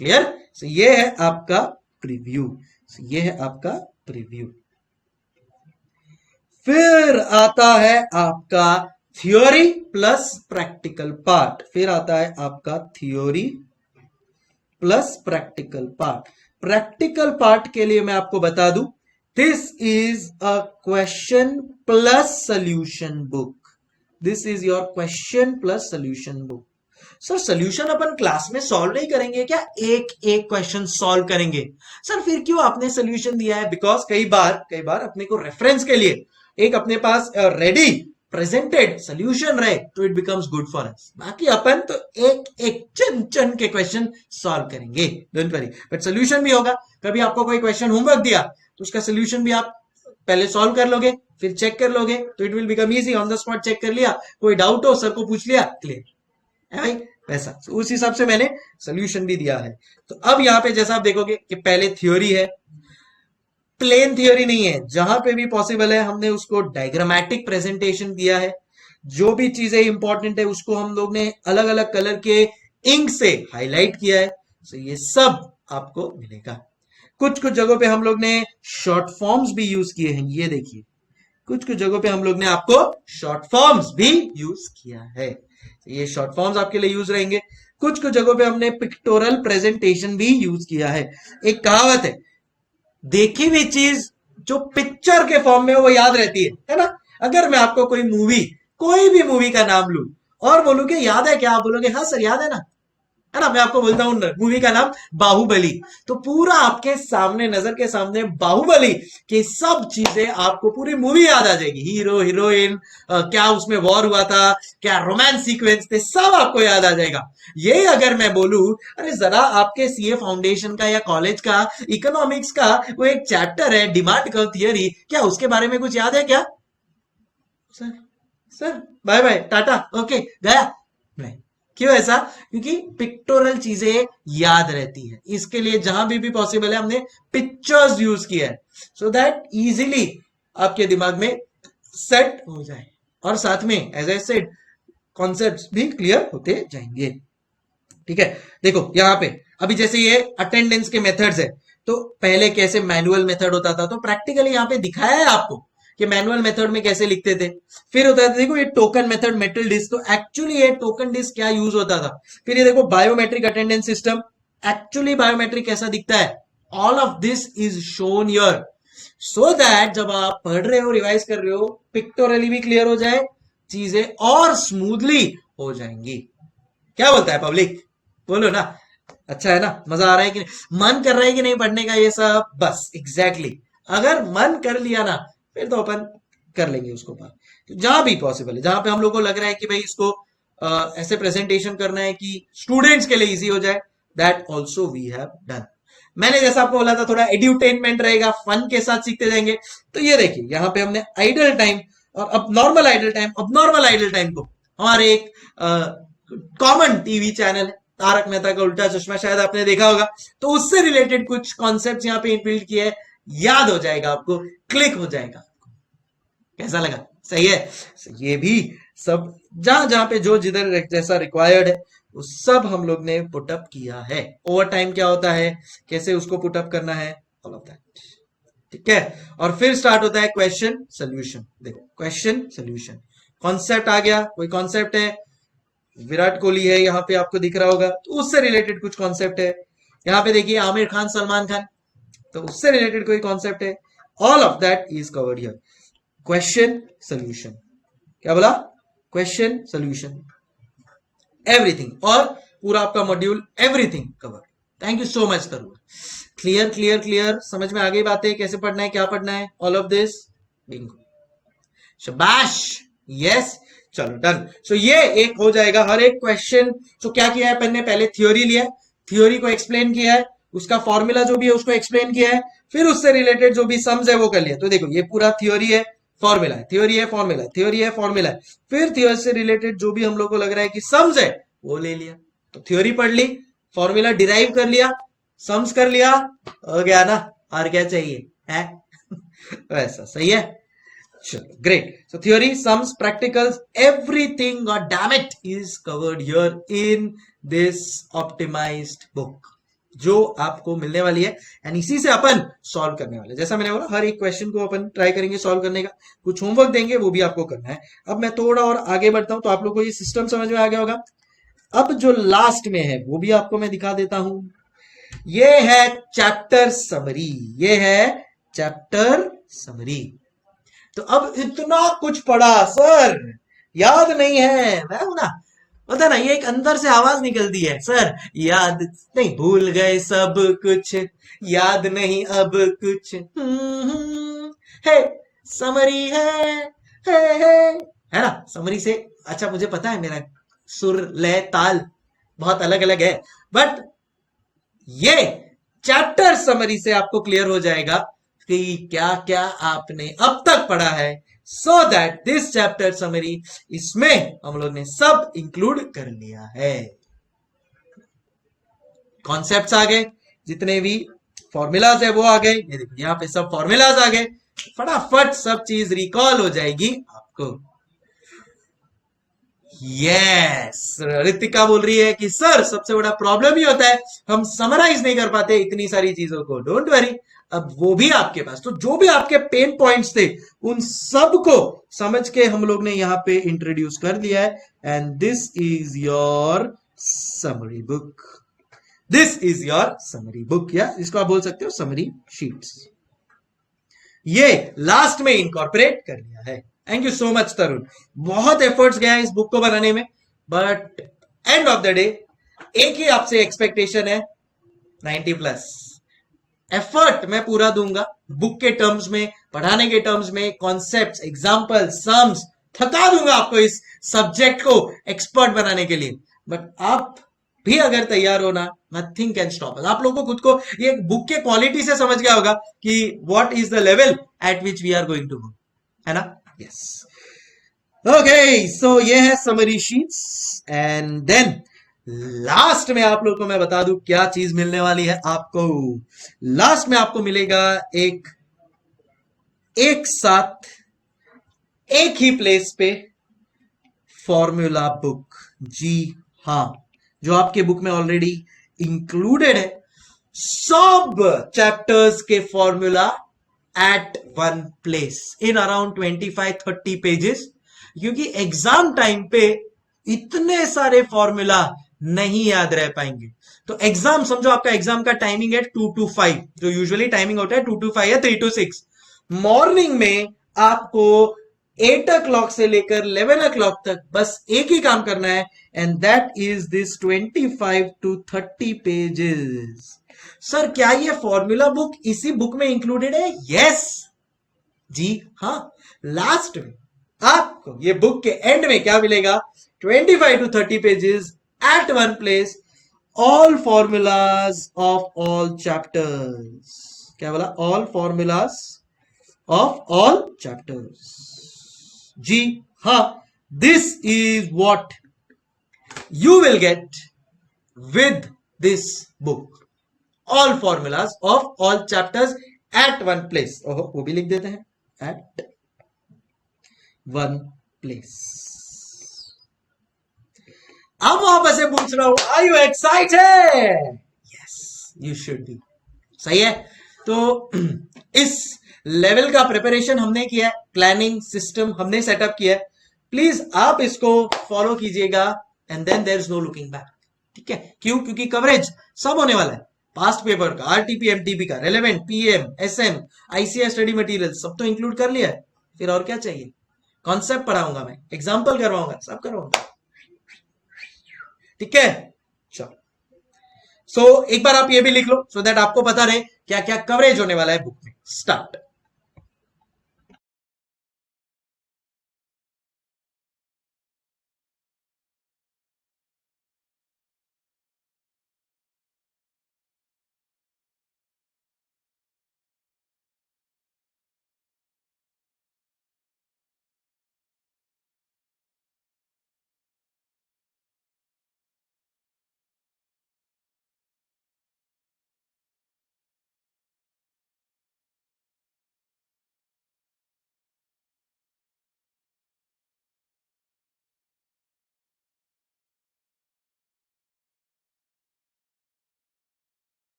clear. सो ये है आपका प्रीव्यू, ये है आपका प्रीव्यू। फिर आता है आपका थ्योरी प्लस प्रैक्टिकल पार्ट, फिर आता है आपका theory plus practical part. Practical part के लिए मैं आपको बता दूं, this is a question plus solution book, this is your question plus solution book. Sir solution upon class में सॉल्व नहीं करेंगे क्या, एक एक क्वेश्चन सॉल्व करेंगे। सर फिर क्यों आपने सॉल्यूशन दिया है, बिकॉज कई बार अपने को रेफरेंस के लिए एक अपने पास रेडी प्रेजेंटेड सॉल्यूशन रहे तो it becomes good for us. बाकी अपन तो एक एक चन के क्वेश्चन सॉल्व करेंगे, डोंट वरी। बट सॉल्यूशन भी होगा, कभी आपको कोई क्वेश्चन होमवर्क दिया तो उसका सॉल्यूशन भी आप पहले सॉल्व कर लोगे, फिर चेक कर लोगे, तो it will become easy. On the spot check कर लिया, कोई डाउट हो सर को पूछ लिया, क्लियर है भाई वैसा। तो उस हिसाब से मैंने सॉल्यूशन भी दिया है। तो अब यहाँ पे जैसा आप देखोगे कि पहले थ्योरी है, प्लेन थ्योरी नहीं है, जहां पे भी पॉसिबल है हमने उसको डायग्रामेटिक प्रेजेंटेशन दिया है। जो भी चीजें इंपॉर्टेंट है उसको हम लोग ने अलग अलग कलर के इंक से हाईलाइट किया है। तो ये सब आपको मिलेगा। कुछ कुछ जगहों पे हम लोग ने शॉर्ट फॉर्म्स भी यूज किए हैं, ये देखिए कुछ कुछ जगहों पे हम लोग ने आपको शॉर्ट फॉर्म्स भी यूज किया है, तो ये शॉर्ट फॉर्म्स आपके लिए यूज रहेंगे। कुछ कुछ जगहों पे हमने पिक्टोरल प्रेजेंटेशन भी यूज किया है। एक कहावत है, देखी हुई चीज जो पिक्चर के फॉर्म में वो याद रहती है ना। अगर मैं आपको कोई भी मूवी का नाम लूं और बोलूं कि याद है क्या, आप बोलोगे हाँ सर याद है ना, है ना। मैं आपको बोलता हूं मूवी का नाम बाहुबली, तो पूरा आपके सामने नजर के सामने बाहुबली की सब चीजें आपको पूरी मूवी याद आ जाएगी। हीरो हीरोइन, क्या उसमें वॉर हुआ था, क्या रोमांस सीक्वेंस थे, सब आपको याद आ जाएगा। ये अगर मैं बोलूं अरे जरा आपके सीए फाउंडेशन का या कॉलेज का इकोनॉमिक्स का वो एक चैप्टर है डिमांड कर्व थियरी, क्या उसके बारे में कुछ याद है क्या, sir sir bye bye tata okay गया नहीं। क्यों ऐसा, क्योंकि पिक्टोरल चीजें याद रहती है। इसके लिए जहां भी पॉसिबल है हमने पिक्चर्स यूज किया है, सो दैट इजीली आपके दिमाग में सेट हो जाए, और साथ में एज आई सेड कॉन्सेप्ट्स भी क्लियर होते जाएंगे। ठीक है, देखो यहाँ पे अभी जैसे ये अटेंडेंस के मेथड्स है, तो पहले कैसे मैनुअल मेथड होता था, तो प्रैक्टिकली यहाँ पे दिखाया है आपको कि मैनुअल मेथड में कैसे लिखते थे। फिर होता था देखो ये टोकन मेथड मेटल डिस्क, तो एक्चुअली ये टोकन डिस्क क्या यूज होता था। फिर ये देखो biometric attendance system, actually biometric कैसा दिखता है, all of this is shown here so that जब आप पढ़ रहे हो रिवाइज कर रहे हो पिक्टोरली भी क्लियर हो जाए, चीजें और स्मूथली हो जाएंगी। क्या बोलता है पब्लिक, बोलो ना, अच्छा है ना, मजा आ रहा है कि नहीं, मन कर रहा है कि नहीं पढ़ने का ये सब, बस एग्जैक्टली अगर मन कर लिया ना फिर तो अपन कर लेंगे उसको पार। तो जहां भी पॉसिबल है, जहां पे हम लोग को लग रहा है कि भाई इसको ऐसे प्रेजेंटेशन करना है कि स्टूडेंट्स के लिए इजी हो जाए, that also we have done. मैंने जैसा आपको बोला था थोड़ा एड्यूटेनमेंट रहेगा, फन के साथ सीखते जाएंगे। तो ये देखिए यहाँ पे हमने आइडल टाइम और अब नॉर्मल आइडल टाइम, अब नॉर्मल आइडल टाइम को हमारे एक कॉमन टीवी चैनल है तारक मेहता का उल्टा चश्मा, शायद आपने देखा होगा, तो उससे रिलेटेड कुछ कॉन्सेप्ट यहाँ पे इनबिल्ट किए है, याद हो जाएगा आपको, क्लिक हो जाएगा। कैसा लगा, सही है। ये भी सब जहां जहां पे जो जिधर जैसा रिक्वायर्ड है वो सब हम लोग ने पुटअप किया है। ओवर टाइम क्या होता है, कैसे उसको पुटअप करना है, ऑल ऑफ दैट, ठीक है। और फिर स्टार्ट होता है क्वेश्चन सोल्यूशन। देखो क्वेश्चन सोल्यूशन, कॉन्सेप्ट आ गया, कोई कॉन्सेप्ट है, विराट कोहली है यहाँ पे आपको दिख रहा होगा, तो उससे रिलेटेड कुछ कॉन्सेप्ट है। यहाँ पे देखिए आमिर खान, सलमान खान, तो उससे रिलेटेड कोई कॉन्सेप्ट है, all of that is covered here. Question solution, क्या बोला, क्वेश्चन सोल्यूशन, एवरीथिंग, और पूरा आपका module everything cover. Thank you so much Tarun, clear clear clear, समझ में आ गई बातें, कैसे पढ़ना है, क्या पढ़ना है, ऑल ऑफ दिस, बिंगो, शाबाश, यस, चलो डन। सो ये एक हो जाएगा हर एक क्वेश्चन। सो क्या किया है अपन ने, पहले थ्योरी लिया, थ्योरी को एक्सप्लेन किया है, उसका फॉर्मूला जो भी है उसको एक्सप्लेन किया है, फिर उससे रिलेटेड जो भी सम्स है वो कर लिया। तो देखो ये पूरा थ्योरी है, फॉर्मूला है, थ्योरी है, फॉर्मूला है, थ्योरी है, फॉर्मूला है, फिर थ्योरी से रिलेटेड जो भी हम लोग को लग रहा है कि सम्स है वो ले लिया। तो थ्योरी पढ़ ली, फॉर्मूला डिराइव कर लिया, सम्स कर लिया, हो गया ना, और क्या चाहिए है वैसा, सही है। चलो great. So theory, sums, practicals, everything god damn it is covered here in this optimized book जो आपको मिलने वाली है, एंड इसी से अपन सॉल्व करने वाले। जैसा मैंने बोला हर एक क्वेश्चन को अपन ट्राई करेंगे सॉल्व करने का, कुछ होमवर्क देंगे वो भी आपको करना है। अब मैं थोड़ा और आगे बढ़ता हूं तो आप लोग को ये सिस्टम समझ में आ गया होगा। अब जो लास्ट में है वो भी आपको मैं दिखा देता हूं, ये है चैप्टर समरी, ये है चैप्टर समरी। तो अब इतना कुछ पढ़ा सर, याद नहीं है, मैं हूं ना, पता ना, ये एक अंदर से आवाज निकलती है, सर याद नहीं, भूल गए सब कुछ, याद नहीं अब कुछ, है समरी है ना, समरी से अच्छा मुझे पता है मेरा सुर लय ताल बहुत अलग अलग है, बट ये चैप्टर समरी से आपको क्लियर हो जाएगा कि क्या क्या आपने अब तक पढ़ा है, so that this chapter summary, इसमें हम लोग ने सब इंक्लूड कर लिया है। कॉन्सेप्ट्स आ गए, जितने भी फॉर्मूलाज है वो आ गए, ये देखो यहाँ पे सब फॉर्मूलाज आ गए, फटाफट सब चीज रिकॉल हो जाएगी आपको। यस, रितिका बोल रही है कि सर सबसे बड़ा प्रॉब्लम ही होता है हम समराइज नहीं कर पाते इतनी सारी चीजों को, डोंट वरी, अब वो भी आपके पास, तो जो भी आपके पेन पॉइंट्स थे उन सब को समझ के हम लोग ने यहाँ पे इंट्रोड्यूस कर दिया है, and this is your summary book, this is your summary book, या इसको आप बोल सकते हो समरी शीट्स, ये लास्ट में इनकॉर्पोरेट कर लिया है। थैंक यू सो मच तरुण, बहुत एफर्ट्स गया है इस बुक को बनाने में, but end of the day एक ही आपसे एक्सपेक्टेशन है, 90+ एफर्ट मैं पूरा दूंगा बुक के टर्म्स में, पढ़ाने के टर्म्स में, कॉन्सेप्ट्स, एग्जांपल, सम्स, थका दूंगा आपको इस सब्जेक्ट को एक्सपर्ट बनाने के लिए, बट आप भी अगर तैयार हो ना, नथिंग कैन स्टॉप अस। आप लोगों को खुद को ये बुक के क्वालिटी से समझ गया होगा कि what is the level at which we are going to go, है ना, यस। ओके, सो ये है summary sheets, and then last में आप लोग को मैं बता दूं क्या चीज मिलने वाली है आपको। लास्ट में आपको मिलेगा एक साथ एक ही प्लेस पे फॉर्मूला बुक, जी हां, जो आपके बुक में ऑलरेडी इंक्लूडेड है, सब चैप्टर्स के formula at one place in around 25-30 pages, क्योंकि एग्जाम टाइम पे इतने सारे फॉर्मूला नहीं याद रह पाएंगे। तो एग्जाम समझो, आपका एग्जाम का टाइमिंग है 2 to 5, जो यूजुअली टाइमिंग होता है 2 to 5 या 3 to 6। मॉर्निंग में आपको 8 o'clock से लेकर 11 o'clock तक बस एक ही काम करना है, and that is this 25 to 30 pages. Sir क्या ये फॉर्मूला बुक इसी बुक में इंक्लूडेड है? यस जी हाँ। लास्ट में आपको ये बुक के एंड में क्या मिलेगा? 25 to 30 pages at one place, all formulas of all chapters. क्या बोला? All formulas of all chapters. जी हाँ, this is what you will get with this book, all formulas of all chapters at one place। ओहो, वो भी लिख देते हैं, at one place। अब वापस से पूछ रहा हूं, are you excited? Yes, you should be. सही है। तो इस लेवल का प्रिपरेशन हमने किया है, प्लानिंग सिस्टम हमने सेटअप किया है। प्लीज आप इसको फॉलो कीजिएगा, and then there is no looking back. ठीक है? क्यों? क्योंकि कवरेज सब होने वाला है, पास्ट पेपर का, आरटीपी एमटीपी का, relevant, PM, SM, ICI study material सब तो इंक्लूड कर लिया है। फिर और क्या चाहिए? कॉन्सेप्ट पढ़ाऊंगा मैं, एग्जाम्पल करवाऊंगा, सब करवाऊंगा। ठीक है? चलो, सो एक बार आप ये भी लिख लो, सो दैट आपको पता रहे क्या क्या कवरेज होने वाला है बुक में। स्टार्ट।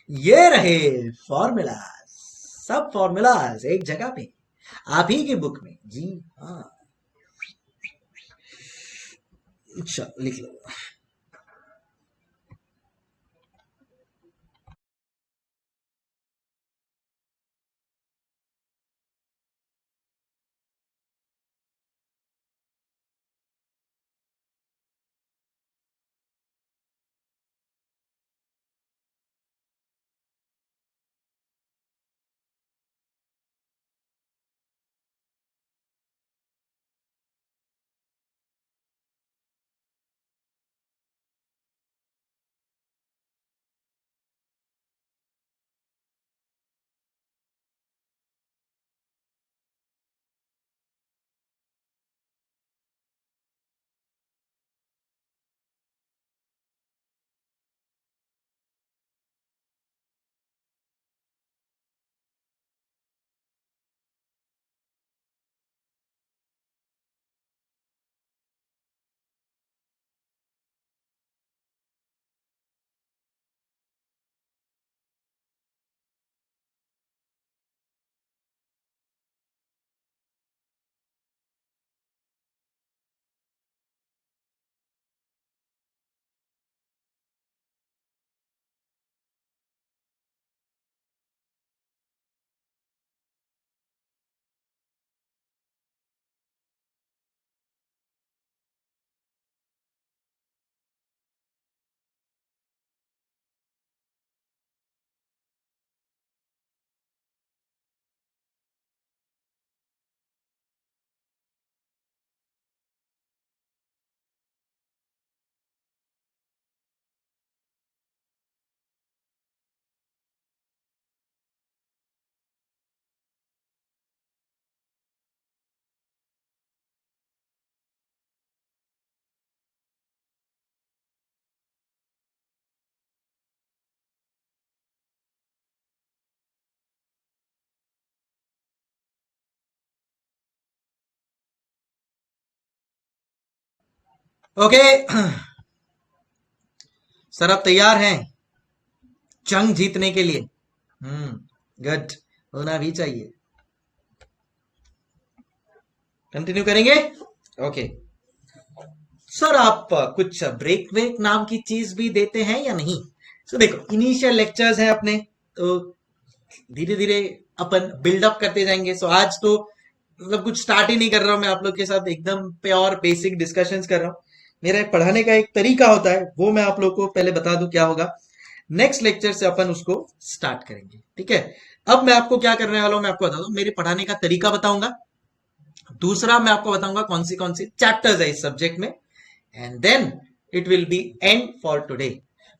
ये रहे फॉर्मूलाज, सब फॉर्मूलाज एक जगह पे, आप ही की बुक में। जी हाँ, अच्छा लिख लो। ओके सर, आप तैयार हैं जंग जीतने के लिए? गुड, होना भी चाहिए। कंटिन्यू करेंगे? ओके सर, आप कुछ ब्रेक वेक नाम की चीज भी देते हैं या नहीं? सो देखो, इनिशियल लेक्चर्स हैं अपने, तो धीरे धीरे अपन बिल्डअप करते जाएंगे। सो आज तो मतलब कुछ स्टार्ट ही नहीं कर रहा हूं मैं आप लोग के साथ, एकदम प्योर बेसिक डिस्कशंस कर रहा हूं। मेरा एक पढ़ाने का एक तरीका होता है, वो मैं आप लोग को पहले बता दूं क्या होगा। नेक्स्ट लेक्चर से अपन उसको स्टार्ट करेंगे, ठीक है? अब मैं आपको क्या करने वाला हूं, मैं आपको बता दूं, मेरे पढ़ाने का तरीका बताऊंगा। दूसरा मैं आपको बताऊंगा कौन सी चैप्टर्स है इस सब्जेक्ट में, and then it will be end for today.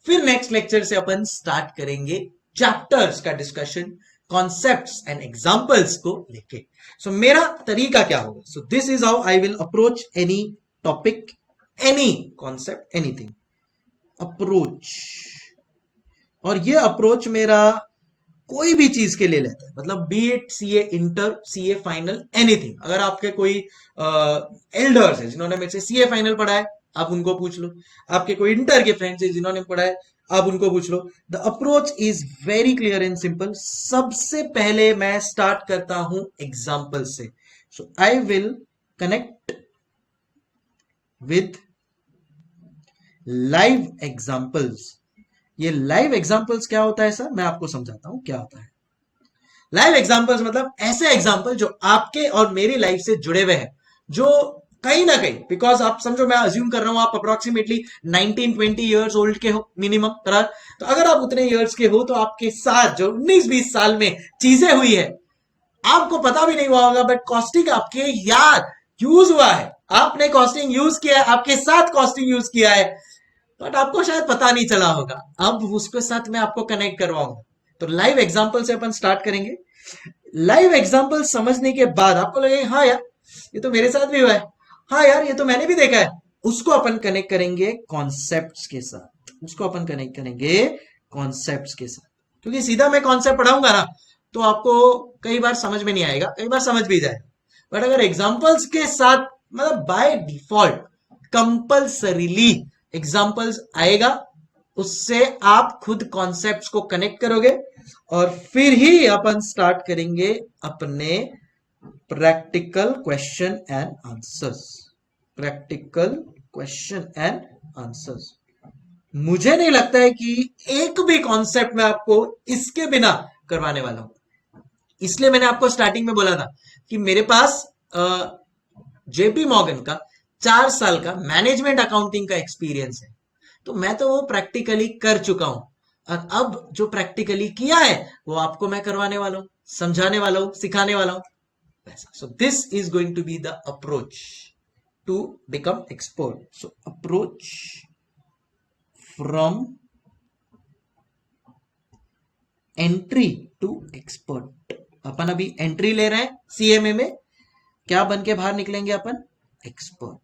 फिर नेक्स्ट लेक्चर से अपन स्टार्ट करेंगे चैप्टर्स का डिस्कशन, कॉन्सेप्ट्स एंड एग्जांपल्स को लेके। सो मेरा तरीका क्या होगा? So this is how I will approach any topic, any concept, anything. Approach, और ये अप्रोच मेरा कोई भी चीज के लिए लेता है, मतलब B it CA inter, CA final, anything. अगर आपके कोई एल्डर्स है जिन्होंने मेरे से सीए फाइनल पढ़ा है, आप उनको पूछ लो। आपके कोई इंटर के फ्रेंड्स है जिन्होंने पढ़ा है, आप उनको पूछ लो। The approach is very clear and simple. सबसे पहले मैं स्टार्ट करता हूं एग्जाम्पल से। So I will connect with live examples. ये लाइव एग्जाम्पल्स क्या होता है सर? मैं आपको समझाता हूं क्या होता है। लाइव एग्जाम्पल्स मतलब ऐसे एग्जाम्पल जो आपके और मेरी लाइफ से जुड़े हुए हैं, जो कहीं ना कहीं, बिकॉज आप समझो, मैं अज्यूम कर रहा हूं आप अप्रोक्सीमेटली 19-20 ईयर्स ओल्ड के हो मिनिमम। तो अगर आप उतने ईयर्स के हो, तो आपके साथ जो 19-20 साल में चीजें हुई है, आपको पता भी नहीं हुआ होगा, बट कॉस्टिंग आपके याद यूज हुआ है। आपने कॉस्टिंग यूज किया है, आपके साथ कॉस्टिंग यूज किया है, बट आपको शायद पता नहीं चला होगा। अब उसके साथ मैं आपको कनेक्ट करवाऊंगा। तो लाइव एग्जांपल से अपन स्टार्ट करेंगे। लाइव एग्जांपल समझने के बाद आपको लगेगा हाँ यार, ये तो मेरे साथ भी हुआ है, हाँ यार ये तो मैंने भी देखा है। उसको अपन कनेक्ट करेंगे कॉन्सेप्ट्स के साथ, उसको अपन कनेक्ट करेंगे कॉन्सेप्ट्स के साथ। क्योंकि सीधा मैं कॉन्सेप्ट पढ़ाऊंगा ना, तो आपको कई बार समझ में नहीं आएगा, कई बार समझ भी जाएगा। बट अगर एग्जाम्पल्स के साथ, मतलब बाय डिफॉल्ट कंपल्सरीली एग्जाम्पल्स आएगा, उससे आप खुद कॉन्सेप्ट्स को कनेक्ट करोगे, और फिर ही अपन स्टार्ट करेंगे अपने practical question and answers. Practical question and answers. मुझे नहीं लगता है कि एक भी कॉन्सेप्ट मैं आपको इसके बिना करवाने वाला हूं। इसलिए मैंने आपको स्टार्टिंग में बोला था कि मेरे पास जेपी मॉर्गन का 4 साल का मैनेजमेंट अकाउंटिंग का एक्सपीरियंस है। तो मैं तो वो प्रैक्टिकली कर चुका हूं, और अब जो प्रैक्टिकली किया है वो आपको मैं करवाने वाला हूं, समझाने वाला हूं, सिखाने वाला हूं। So this is going to be the approach to become expert. So approach from entry to expert. अपन अभी एंट्री ले रहे हैं सीएमए में, क्या बन के बाहर निकलेंगे अपन? एक्सपर्ट।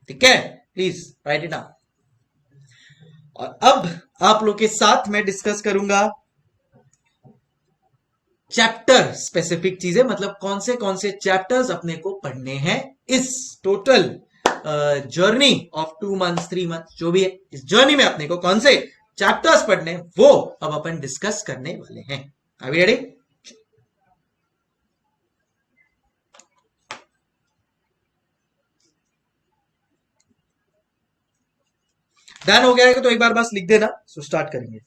ठीक है, प्लीज राइट इट डाउन। और अब आप लोग के साथ मैं डिस्कस करूंगा चैप्टर स्पेसिफिक चीजें, मतलब कौन से चैप्टर्स अपने को पढ़ने हैं इस total journey of 2 months 3 months, जो भी है इस जर्नी में अपने को कौन से चैप्टर्स पढ़ने, वो अब अपन डिस्कस करने वाले हैं। Are we ready? डन हो गया है तो एक बार बस लिख देना, सो स्टार्ट करेंगे।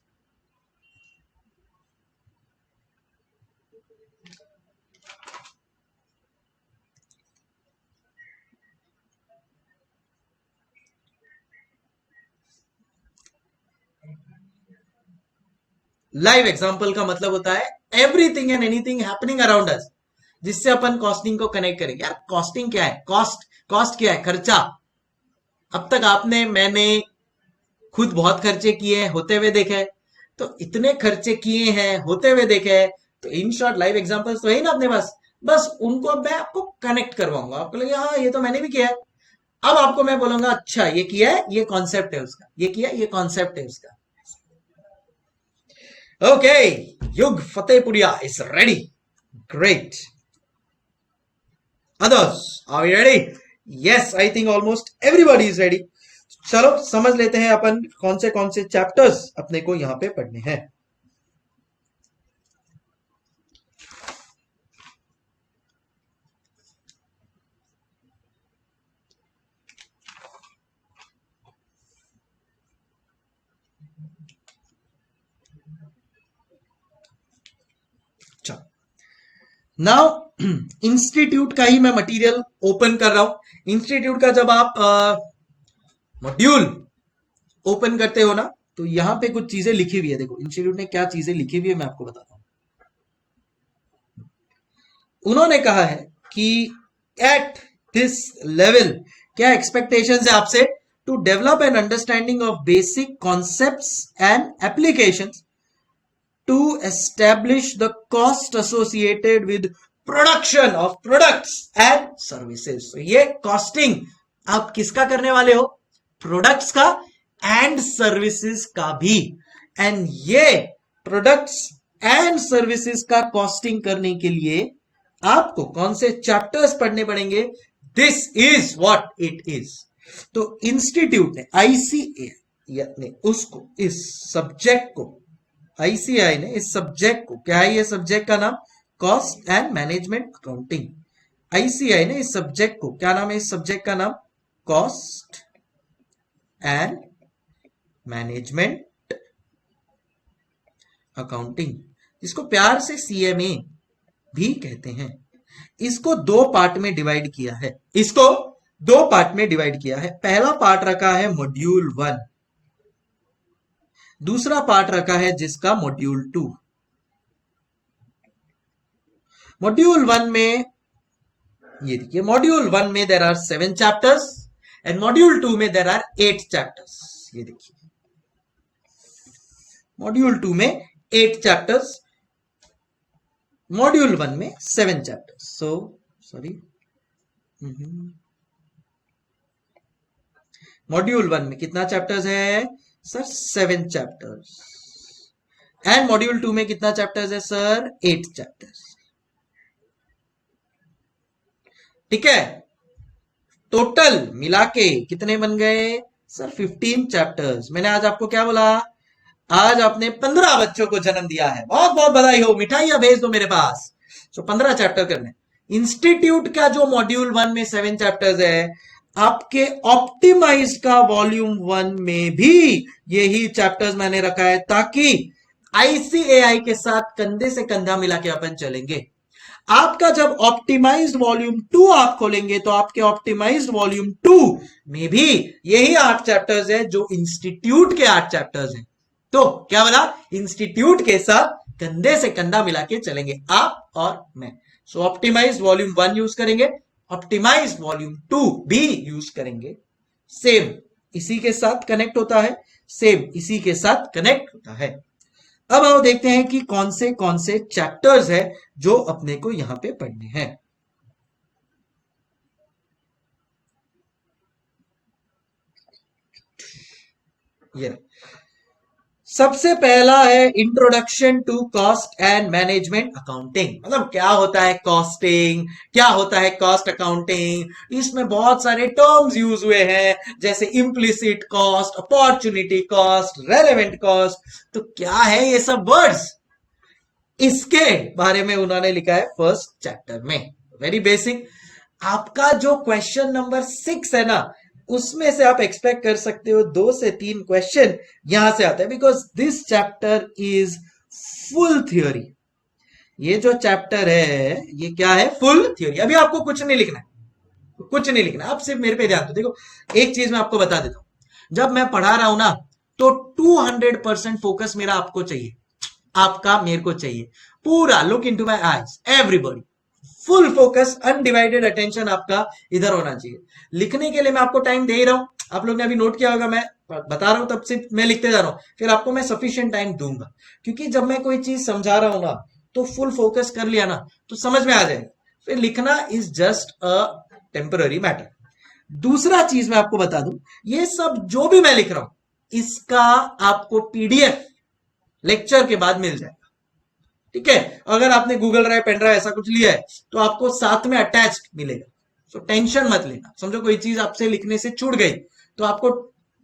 लाइव एग्जाम्पल का मतलब होता है everything and anything happening around us, जिससे अपन कॉस्टिंग को कनेक्ट करेंगे। यार कॉस्टिंग क्या है? कॉस्ट क्या है? खर्चा। अब तक आपने, मैंने खुद बहुत खर्चे किए हैं, होते हुए देखे हैं। तो इतने खर्चे किए हैं, होते हुए देखे हैं, तो इन शॉर्ट लाइव एग्जांपल्स तो है ही ना अपने पास। बस उनको अब मैं आपको कनेक्ट करवाऊंगा, आपको लगे हाँ ये तो मैंने भी किया है। अब आपको मैं बोलूंगा अच्छा ये किया है, ये कॉन्सेप्ट है उसका, ये किया, ये कॉन्सेप्ट है उसका। ओके, युग Fatehpuria is ready. Great. Others, are we ready? Yes, I think almost everybody is ready. चलो समझ लेते हैं अपन कौन से चैप्टर्स अपने को यहां पे पढ़ने हैं. नाउ इंस्टीट्यूट का ही मैं मटेरियल ओपन कर रहा हूं. इंस्टीट्यूट का जब आप मॉड्यूल ओपन करते हो ना, तो यहां पे कुछ चीजें लिखी हुई है. देखो इंस्टीट्यूट ने क्या चीजें लिखी हुई है, मैं आपको बताता हूं. उन्होंने कहा है कि एट दिस लेवल क्या एक्सपेक्टेशंस है आपसे, to develop an understanding of basic concepts and applications, to establish the cost associated with production of products and services. So ये costing आप किसका करने वाले हो, प्रोडक्ट्स का एंड सर्विसेज का भी. एंड ये प्रोडक्ट्स एंड सर्विसेज का कॉस्टिंग करने के लिए आपको कौन से चैप्टर्स पढ़ने पड़ेंगे. This is what it is. तो इंस्टीट्यूट ने आईसीए ने उसको इस सब्जेक्ट को आईसीआई ने इस सब्जेक्ट को, क्या है ये सब्जेक्ट का नाम, cost and management accounting. ICI ने इस सब्जेक्ट को, क्या नाम है इस सब्जेक्ट का नाम, कॉस्ट एंड मैनेजमेंट अकाउंटिंग, जिसको प्यार से सीएमए भी कहते हैं. इसको दो पार्ट में डिवाइड किया है. इसको दो पार्ट में डिवाइड किया है. पहला पार्ट रखा है मॉड्यूल 1, दूसरा पार्ट रखा है जिसका मॉड्यूल 2. मॉड्यूल 1 में ये देखिए, मॉड्यूल 1 में there are 7 chapters and module 2 में देयर आर 8 चैप्टर्स. ये देखिए मॉड्यूल 2 में 8 चैप्टर्स, मॉड्यूल 1 में 7 चैप्टर्स. सो सॉरी, मॉड्यूल 1 में कितना चैप्टर्स है सर, 7 चैप्टर्स. एंड मॉड्यूल 2 में कितना चैप्टर्स है सर, 8 चैप्टर्स. ठीक है, टोटल मिला के कितने बन गए सर, 15 चैप्टर्स. मैंने आज आपको क्या बोला, आज आपने 15 बच्चों को जन्म दिया है. बहुत बहुत बधाई हो, मिठाइयां भेज दो मेरे पास. सो 15 चैप्टर करने. इंस्टीट्यूट का जो मॉड्यूल 1 में 7 चैप्टर्स है, आपके ऑप्टिमाइज का वॉल्यूम 1 में भी यही चैप्टर्स मैंने रखा है, ताकि आईसीएआई के साथ कंधे से कंधा मिला के अपन चलेंगे. आपका जब ऑप्टिमाइज्ड वॉल्यूम 2 आप खोलेंगे, तो आपके ऑप्टिमाइज्ड वॉल्यूम 2 में भी यही 8 चैप्टर्स है जो इंस्टीट्यूट के 8 चैप्टर्स हैं. तो क्या बोला, इंस्टीट्यूट के साथ कंधे से कंधा मिला के चलेंगे आप और मैं. सो ऑप्टिमाइज्ड वॉल्यूम 1 यूज करेंगे, ऑप्टिमाइज्ड वॉल्यूम 2 भी यूज करेंगे. सेम इसी के साथ कनेक्ट होता है, सेम इसी के साथ कनेक्ट होता है. अब हम देखते हैं कि कौन से चैप्टर्स है जो अपने को यहां पे पढ़ने हैं. ये सबसे पहला है introduction to cost and management accounting. मतलब क्या होता है कॉस्टिंग, क्या होता है कॉस्ट अकाउंटिंग. इसमें बहुत सारे टर्म्स यूज हुए हैं, जैसे implicit cost, opportunity cost, relevant cost. तो क्या है ये सब वर्ड्स, इसके बारे में उन्होंने लिखा है फर्स्ट चैप्टर में. Very basic. आपका जो क्वेश्चन नंबर 6 है ना, उसमें से आप एक्सपेक्ट कर सकते हो 2 से 3 क्वेश्चन यहां से आता है, because this chapter is full theory. ये जो चैप्टर है ये क्या है, फुल थ्योरी. अभी आपको कुछ नहीं लिखना है, कुछ नहीं लिखना, आप सिर्फ मेरे पे ध्यान दो. देखो एक चीज मैं आपको बता देता हूं, जब मैं पढ़ा रहा हूं ना, तो 200% फोकस मेरा आपको चाहिए, आपका मेरे को चाहिए. पूरा look into my eyes, everybody, full focus, undivided attention आपका इधर होना चाहिए. लिखने के लिए मैं आपको टाइम दे ही रहा हूं, आप लोग ने अभी नोट किया होगा, मैं बता रहा हूं तब से मैं लिखते जा रहा हूं, फिर आपको मैं सफिशिएंट टाइम दूंगा. क्योंकि जब मैं कोई चीज समझा रहा हूं ना, तो फुल फोकस कर लिया ना, तो समझ में आ जाएगा. फिर लिखना is just a temporary matter. दूसरा चीज मैं आपको बता दूं, ये सब जो भी मैं लिख रहा हूं, इसका आपको पीडीएफ लेक्चर के बाद मिल जाएगा. ठीक है, अगर आपने गूगल ड्राइव, पेन ड्राइव ऐसा कुछ लिया है, तो आपको साथ में अटैच मिलेगा. सो टेंशन मत लेना। समझो कोई चीज आपसे लिखने से छूट गई तो आपको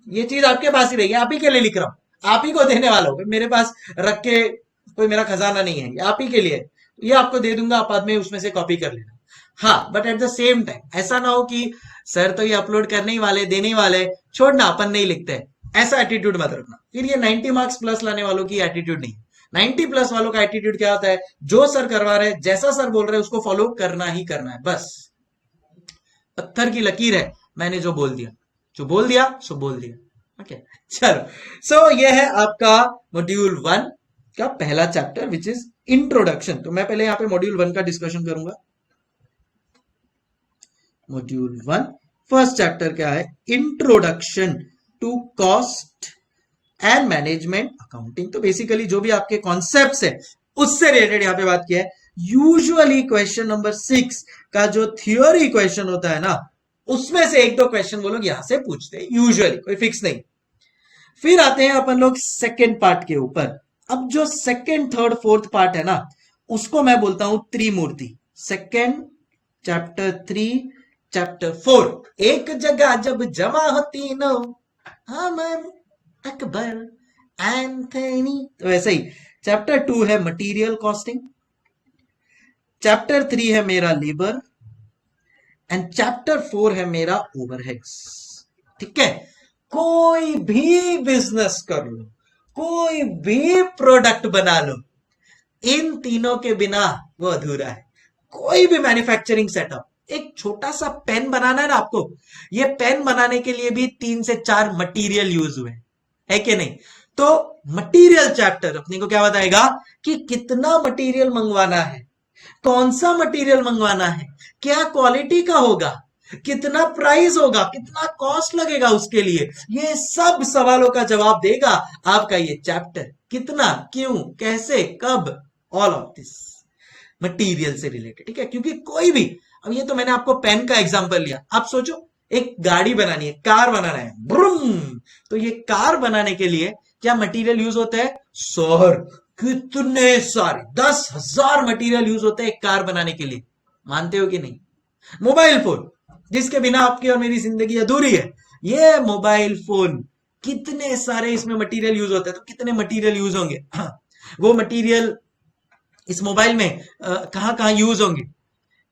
ये चीज आपके पास ही रहेगी, आप ही के लिए लिख रहा हूं, आप ही को देने वाला हूं, मेरे पास रख के कोई मेरा खजाना नहीं है, ये आप ही के लिए है। ये आपको दे दूंगा, आप बाद में उसमें से कॉपी कर लेना। हाँ, but at the same time ऐसा ना हो कि सर तो ये अपलोड करने ही वाले, देने ही वाले, छोड़ना अपन नहीं लिखते हैं, ऐसा एटीट्यूड मत रखना। फिर ये 90 मार्क्स प्लस लाने वालों की एटीट्यूड नहीं। 90 प्लस वालों का एटीट्यूड क्या होता है, जो सर करवा रहे हैं, जैसा सर बोल रहे हैं उसको फॉलो करना ही करना है, बस। पत्थर की लकीर है, मैंने जो बोल दिया, जो बोल दिया सो बोल दिया। ओके, चलो। सो ये है आपका मॉड्यूल 1 का पहला चैप्टर विच इज इंट्रोडक्शन। तो मैं पहले यहां पे मॉड्यूल 1 का डिस्कशन करूंगा। मॉड्यूल 1 फर्स्ट चैप्टर क्या है, introduction to cost and management accounting. तो बेसिकली जो भी आपके कॉन्सेप्ट्स है उससे रिलेटेड यहां पे बात किया है। यूजुअली क्वेश्चन नंबर 6 का जो थियोरी क्वेश्चन होता है ना, उसमें से एक दो क्वेश्चन वो लोग यहां से पूछते हैं, यूजुअली, कोई फिक्स नहीं। फिर आते हैं अपन लोग सेकेंड पार्ट के ऊपर। अब जो सेकेंड, थर्ड, फोर्थ पार्ट है ना, उसको मैं बोलता हूं त्रिमूर्ति। सेकेंड, चैप्टर 3, चैप्टर 4, एक जगह जब जमा हो तीनों, अमर, अकबर, एंथनी। तो वैसे ही चैप्टर 2 है मटेरियल कॉस्टिंग, चैप्टर 3 है मेरा लेबर, एंड चैप्टर 4 है मेरा ओवरहेड्स। ठीक है, कोई भी बिजनेस कर लो, कोई भी प्रोडक्ट बना लो, इन तीनों के बिना वो अधूरा है। कोई भी मैन्युफैक्चरिंग सेटअप, एक छोटा सा पेन बनाना है ना आपको, ये पेन बनाने के लिए भी 3 से 4 मटेरियल यूज हुए, है कि नहीं? तो मटेरियल चैप्टर अपने को क्या बताएगा कि कितना मटेरियल मंगवाना है, कौन सा मटेरियल मंगवाना है, क्या क्वालिटी का होगा, कितना प्राइस होगा, कितना कॉस्ट लगेगा उसके लिए, ये सब सवालों का जवाब देगा आपका ये चैप्टर। कितना, क्यों, कैसे, कब, ऑल ऑफ दिस मटेरियल से रिलेटेड। ठीक है, क्योंकि कोई भी, अब ये तो मैंने आपको पेन का एग्जांपल लिया, आप सोचो एक गाड़ी बनानी है, कार बनाना है, ब्रूम, तो ये कार बनाने के लिए क्या मटेरियल यूज होता है? सर कितने सारे 10,000 मटेरियल यूज होते हैं एक कार बनाने के लिए, मानते हो कि नहीं? मोबाइल फोन, जिसके बिना आपकी और मेरी जिंदगी अधूरी है, ये मोबाइल फोन, कितने सारे इसमें मटेरियल यूज होते हैं, तो कितने मटेरियल यूज होंगे? हाँ, वो मटेरियल इस मोबाइल में कहां कहां यूज होंगे,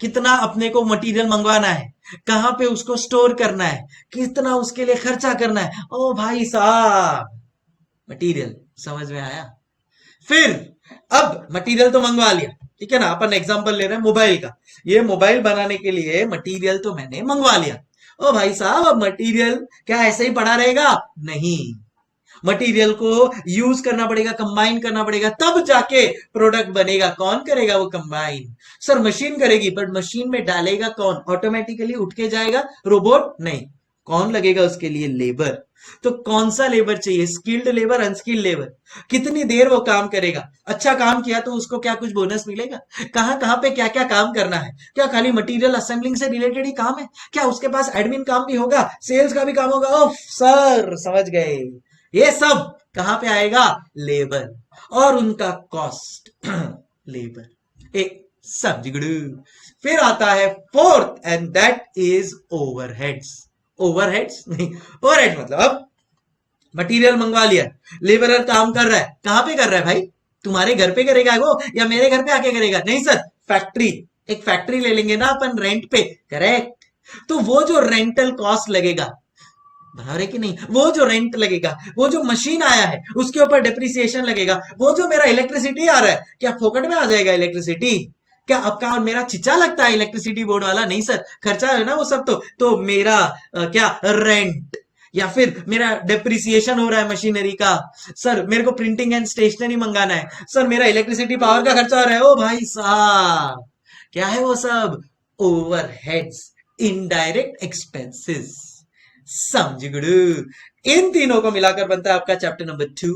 कितना अपने को मटेरियल मंगवाना है, कहां पे उसको स्टोर करना है, कितना उसके लिए खर्चा करना है। ओ भाई साहब, मटेरियल समझ में आया? फिर अब मटेरियल तो मंगवा लिया, ठीक है ना, अपन एग्जांपल ले रहे हैं मोबाइल का, ये मोबाइल बनाने के लिए मटेरियल तो मैंने मंगवा लिया। ओ भाई साहब, अब मटेरियल क्या ऐसे ही पड़ा रहेगा? नहीं, मटेरियल को यूज करना पड़ेगा, कंबाइन करना पड़ेगा, तब जाके प्रोडक्ट बनेगा। कौन करेगा वो कंबाइन? सर मशीन करेगी, बट मशीन में डालेगा कौन? ऑटोमेटिकली उठ के जाएगा रोबोट? नहीं, कौन लगेगा उसके लिए? लेबर। तो कौन सा लेबर चाहिए? Skilled labour, unskilled labour? कितनी देर वो काम करेगा? अच्छा काम किया तो उसको क्या कुछ बोनस मिलेगा? कहां कहां पे क्या क्या काम करना है? क्या खाली मटेरियल असेंबलिंग से रिलेटेड ही काम है? क्या उसके पास एडमिन काम भी होगा, सेल्स का भी काम होगा? ओह सर, समझ गए, ये सब कहां पे आएगा? लेबर, और उनका कॉस्ट लेबर। एक सब्जिगड़ू। फिर आता है fourth, and that is overheads. Overheads नहीं, ओवरहेड मतलब अब मटेरियल मंगवा लिया, लेबरर काम कर रहा है, कहां पे कर रहा है भाई? तुम्हारे घर पे करेगा वो या मेरे घर पे आके करेगा? नहीं सर, फैक्ट्री, एक फैक्ट्री ले लेंगे ना अपन रेंट पे, करेक्ट। तो वो जो रेंटल कॉस्ट लगेगा, बना रहे कि नहीं, वो जो रेंट लगेगा, वो जो मशीन आया है उसके ऊपर डेप्रिसिएशन लगेगा, वो जो मेरा इलेक्ट्रिसिटी आ रहा है, क्या फोकट में आ जाएगा इलेक्ट्रिसिटी? क्या आपका और मेरा चिच्चा लगता है इलेक्ट्रिसिटी बोर्ड वाला? नहीं सर, खर्चा है ना वो सब। तो मेरा क्या रेंट, या फिर मेरा डेप्रिसिएशन हो रहा है मशीनरी का। सर मेरे को प्रिंटिंग एंड स्टेशनरी मंगाना है, सर मेरा इलेक्ट्रिसिटी पावर का खर्चा हो रहा है। ओ भाई साहब, क्या है वो सब? Overheads, indirect expenses. समझ गुरु। इन तीनों को मिलाकर बनता है आपका chapter number 2,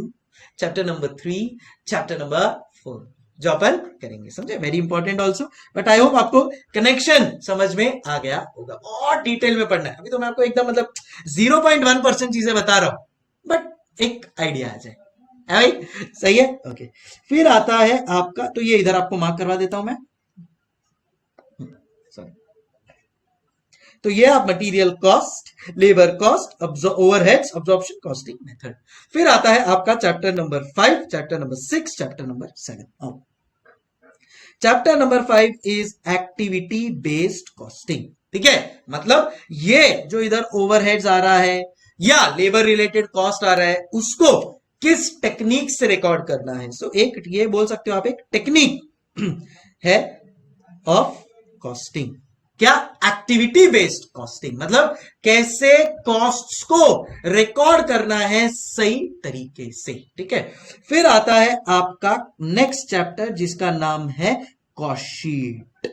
chapter number 3, chapter number 4, जो अपन करेंगे। समझे? Very important also, but I hope आपको कनेक्शन समझ में आ गया होगा। और डिटेल में पढ़ना है, अभी तो मैं आपको एकदम मतलब 0.1% चीजें बता रहा हूं, बट एक आइडिया आ जाए, है भाई? सही है, ओके। फिर आता है आपका, तो ये इधर आपको मार्क करवा देता हूं मैं, सॉरी। तो ये आप material cost, labour cost, overheads, absorption costing method. फिर आता है आपका chapter number 5, chapter number 6, chapter number 7। Chapter number 5 is activity based costing. ठीक है, मतलब ये जो इधर ओवरहेड्स आ रहा है या लेबर रिलेटेड कॉस्ट आ रहा है, उसको किस टेक्निक से रिकॉर्ड करना है। सो एक ये बोल सकते हो आप, एक टेक्निक है ऑफ कॉस्टिंग। क्या? एक्टिविटी बेस्ड कॉस्टिंग, मतलब कैसे कॉस्ट्स को रिकॉर्ड करना है सही तरीके से। ठीक है, फिर आता है आपका नेक्स्ट चैप्टर जिसका नाम है कॉस्ट शीट।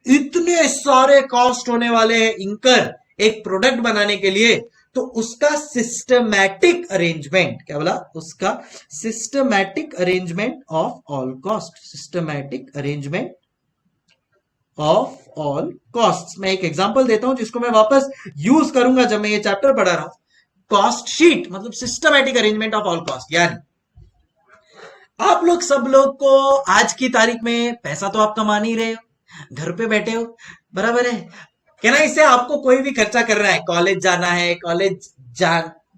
इतने सारे कॉस्ट होने वाले हैं इंकर एक प्रोडक्ट बनाने के लिए, तो उसका सिस्टमैटिक अरेंजमेंट, क्या बोला? उसका systematic arrangement of all cost, systematic arrangement of all cost. मैं एक एग्जांपल देता हूं जिसको मैं वापस यूज करूंगा जब मैं ये चैप्टर पढ़ा रहा हूं। कॉस्ट शीट मतलब systematic arrangement of all cost, यानी आप लोग सब लोग को आज की तारीख में पैसा तो आप कमा नहीं रहे हो, घर पे बैठे हो, बराबर है क्या ना? इससे आपको कोई भी खर्चा करना है, कॉलेज जाना है,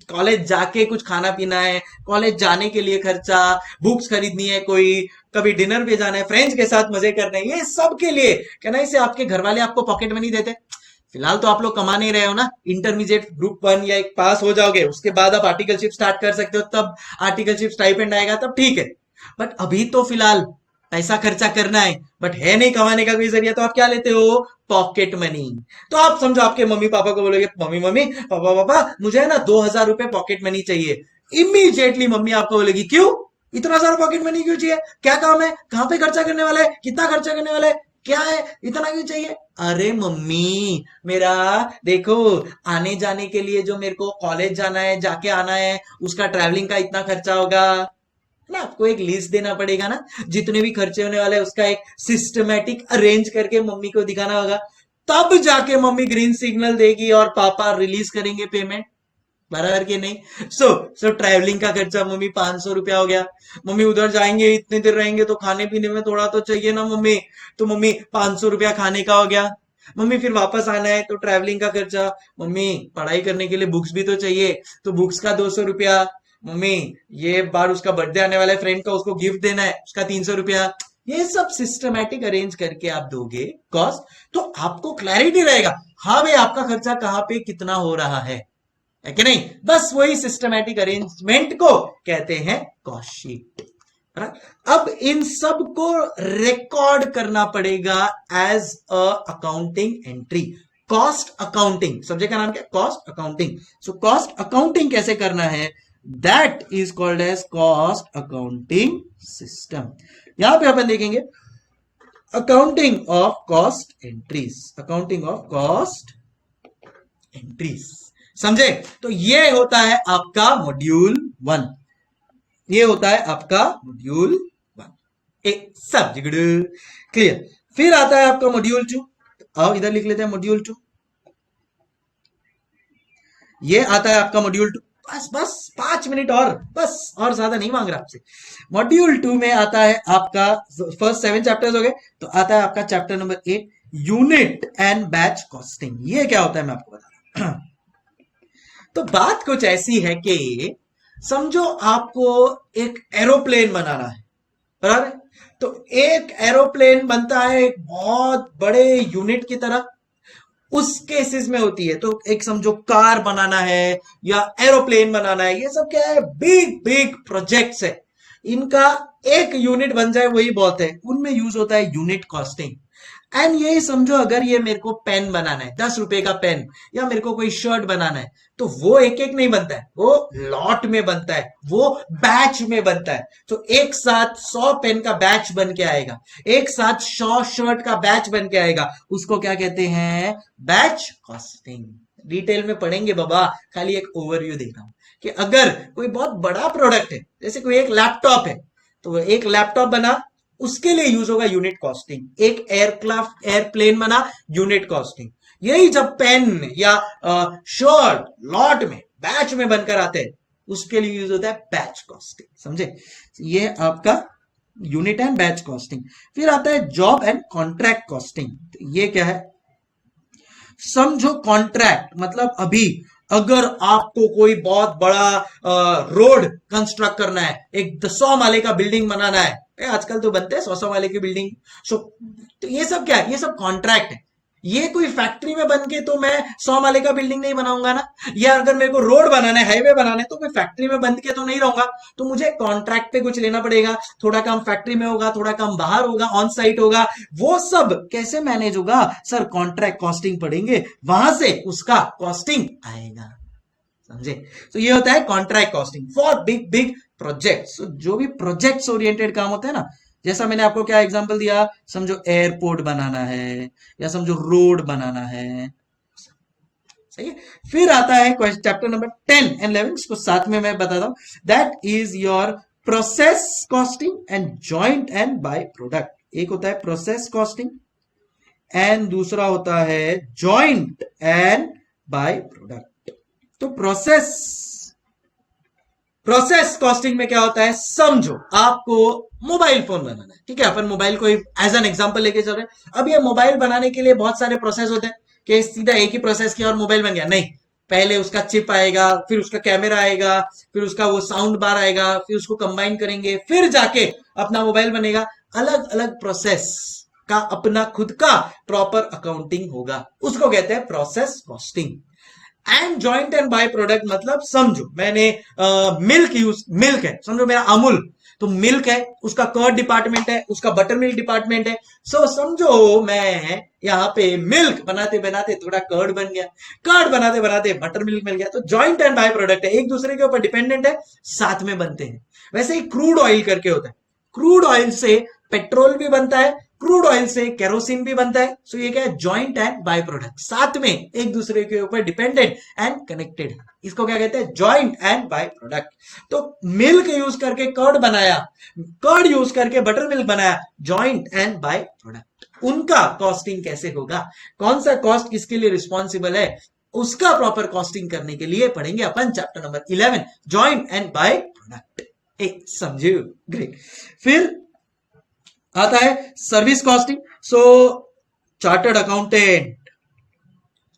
कॉलेज जाके कुछ खाना पीना है, कॉलेज जाने के लिए खर्चा, बुक्स खरीदनी है, कोई कभी डिनर पे जाना है, फ्रेंड्स के साथ मजे करने हैं, ये सब के लिए क्या ना, इसे आपके घर वाले आपको पॉकेट मनी देते। फिलहाल तो आप लोग कमा नहीं रहे हो ना, इंटरमीडिएट ग्रुप 1 या एक पास हो जाओगे, उसके बाद आप आर्टिकलशिप स्टार्ट कर सकते हो, तब आर्टिकलशिप स्टाइपेंड आएगा, तब ठीक है। बट अभी तो फिलहाल पैसा खर्चा करना है, बट है नहीं कमाने का कोई जरिया, तो आप क्या लेते हो? Pocket money. तो आप समझो आपके मम्मी पापा को बोलोगे, मम्मी पापा पापा मुझे है ना 2000 रुपए पॉकेट मनी चाहिए। इमीडिएटली मम्मी आपको बोलेगी, क्यों इतना सारा पॉकेट मनी क्यों चाहिए? क्या काम है? कहां पे खर्चा करने वाला है? कितना खर्चा करने वाला है? क्या है इतना क्यों चाहिए? अरे मम्मी, मेरा देखो आने जाने के लिए जो मेरे को कॉलेज जाना है, जाके आना है, उसका ट्रैवलिंग का इतना खर्चा होगा ना, आपको एक लिस्ट देना पड़ेगा ना, जितने भी खर्चे होने वाले हैं उसका एक सिस्टमैटिक अरेंज करके मम्मी को दिखाना होगा, तब जाके मम्मी ग्रीन सिग्नल देगी और पापा रिलीज करेंगे पेमेंट, बराबर के नहीं? सो ट्रैवलिंग का खर्चा मम्मी 500 रुपया हो गया। मम्मी उधर जाएंगे, इतने देर रहेंगे, तो खाने पीने में थोड़ा तो चाहिए ना मम्मी, तो मम्मी 500 रुपया खाने का हो गया। मम्मी फिर वापस आना है तो ट्रैवलिंग का खर्चा, मम्मी पढ़ाई करने के लिए बुक्स भी तो चाहिए, तो बुक्स का 200 रुपया, मम्मी ये बार उसका बर्थडे आने वाला है फ्रेंड का, उसको गिफ्ट देना है, उसका 300 रुपया। ये सब सिस्टमैटिक अरेंज करके आप दोगे कॉस्ट, तो आपको क्लैरिटी रहेगा, हाँ भाई आपका खर्चा कहाँ पे कितना हो रहा है कि नहीं? बस वही सिस्टमैटिक अरेंजमेंट को कहते हैं कॉस्ट शीट। अब इन सब को रिकॉर्ड करना पड़ेगा as a accounting entry. Cost accounting, subject का नाम क्या? Cost accounting. So cost accounting कैसे करना है? That is called as cost accounting system. यहां पे अपन देखेंगे accounting of cost entries, accounting of cost entries, समझे? तो ये होता है आपका मॉड्यूल 1, ये होता है आपका मॉड्यूल 1, एक सब क्लियर। फिर आता है आपका मॉड्यूल 2, आओ इधर लिख लेते हैं मॉड्यूल 2। ये आता है आपका मॉड्यूल 2, बस 5 मिनट और ज्यादा नहीं मांग रहा आपसे। मॉड्यूल 2 में आता है आपका, फर्स्ट 7 चैप्टर्स हो गए, तो आता है आपका chapter number 8, unit and batch costing. ये क्या होता है मैं आपको बता रहा हूं। तो बात कुछ ऐसी है कि समझो आपको एक एरोप्लेन बनाना है, बराबर? तो एक एरोप्लेन बनता है एक बहुत बड़े यूनिट की तरह, उस केसेस में होती है। तो एक समझो कार बनाना है या एरोप्लेन बनाना है, ये सब क्या है? बिग बिग प्रोजेक्ट्स है, इनका एक यूनिट बन जाए वही बहुत है, उनमें यूज होता है यूनिट कॉस्टिंग। एंड यही समझो अगर ये मेरे को पेन बनाना है, 10 रुपए का पेन, या मेरे को कोई शर्ट बनाना है, तो वो एक एक नहीं बनता है, वो लॉट में बनता है, वो बैच में बनता है। तो एक साथ 100 पेन का बैच बन के आएगा, एक साथ 100 शर्ट का बैच बन के आएगा, उसको क्या कहते हैं? Batch costing. डिटेल में पढ़ेंगे बाबा, खाली एक ओवरव्यू दे रहा हूं कि अगर कोई बहुत बड़ा प्रोडक्ट है, जैसे कोई एक लैपटॉप है, तो एक लैपटॉप बना, उसके लिए यूज होगा यूनिट कॉस्टिंग। एक एयरक्राफ्ट एयरप्लेन बना, यूनिट कॉस्टिंग। यही जब पेन या शर्ट लॉट में बैच में बनकर आते हैं, उसके लिए यूज होता है बैच कॉस्टिंग, समझे? ये आपका यूनिट एंड बैच कॉस्टिंग। फिर आता है जॉब एंड कॉन्ट्रैक्ट कॉस्टिंग। ये क्या है? समझो कॉन्ट्रैक्ट मतलब अभी अगर आपको कोई बहुत बड़ा रोड कंस्ट्रक्ट करना है, एक 100 माले का बिल्डिंग बनाना है, आजकल तो बनते हैं 100 माले की बिल्डिंग। सो तो ये सब क्या है, ये सब कॉन्ट्रैक्ट है। ये कोई फैक्ट्री में बन के तो मैं 100 माले का बिल्डिंग नहीं बनाऊंगा ना, या अगर मेरे को रोड बनाना है, हाईवे बनाना है, तो मैं फैक्ट्री में बंद के तो नहीं रहूंगा। तो मुझे कॉन्ट्रैक्ट पे कुछ लेना पड़ेगा, थोड़ा काम फैक्ट्री में होगा, थोड़ा काम बाहर होगा, ऑन साइट होगा। वो सब कैसे मैनेज होगा सर, कॉन्ट्रैक्ट कॉस्टिंग पढ़ेंगे, वहां से उसका कॉस्टिंग आएगा, समझे। तो ये होता है contract costing for big big projects. जो भी प्रोजेक्ट्स ओरिएंटेड काम होता है ना, जैसा मैंने आपको क्या एग्जांपल दिया, समझो एयरपोर्ट बनाना है या समझो रोड बनाना है, सही है। फिर आता है चैप्टर नंबर 10 एंड 11, इसको साथ में मैं बताता हूं। That is your process costing and joint and by product. एक होता है प्रोसेस कॉस्टिंग एंड दूसरा होता है जॉइंट एंड बाय प्रोडक्ट। तो प्रोसेस कॉस्टिंग में क्या होता है, समझो आपको मोबाइल फोन बनाना है, ठीक है, अपन मोबाइल को एज एन एग्जांपल लेके चल रहे हैं। अब ये मोबाइल बनाने के लिए बहुत सारे प्रोसेस होते हैं कि सीधा एक ही प्रोसेस किया और मोबाइल बन गया, नहीं। पहले उसका चिप आएगा, फिर उसका कैमरा आएगा, फिर उसका वो साउंड बार आएगा, फिर उसको कंबाइन करेंगे, फिर जाके अपना मोबाइल बनेगा। अलग अलग प्रोसेस का अपना खुद का प्रॉपर अकाउंटिंग होगा, उसको कहते हैं process costing. And joint and by product मतलब समझो मैंने मिल्क है, समझो मेरा अमूल, तो मिल्क है, उसका कर्ड डिपार्टमेंट है, उसका बटर मिल्क डिपार्टमेंट है। सो समझो मैं यहाँ पे मिल्क बनाते बनाते थोड़ा कर्ड बन गया, कर्ड बनाते बनाते बटर मिल्क मिल गया। तो जॉइंट एंड बाय प्रोडक्ट है, एक दूसरे के ऊपर डिपेंडेंट है, साथ में बनते हैं। वैसे ही क्रूड ऑयल करके होता है, क्रूड ऑयल से पेट्रोल भी बनता है, क्रूड ऑयल से केरोसिन भी बनता है। सो ये क्या है, जॉइंट एंड बाय प्रोडक्ट, साथ में एक दूसरे के ऊपर डिपेंडेंट एंड कनेक्टेड। इसको क्या कहते हैं, जॉइंट एंड बाय प्रोडक्ट। तो मिल्क यूज करके कर्ड बनाया, कर्ड यूज करके बटर मिल्क बनाया, जॉइंट एंड बाय प्रोडक्ट। उनका कॉस्टिंग कैसे होगा, कौन सा कॉस्ट किसके लिए रिस्पॉन्सिबल है, उसका प्रॉपर कॉस्टिंग करने के लिए पढ़ेंगे अपन chapter number 11 joint and by product. समझे, ग्रेट। फिर आता है service costing. So chartered accountant,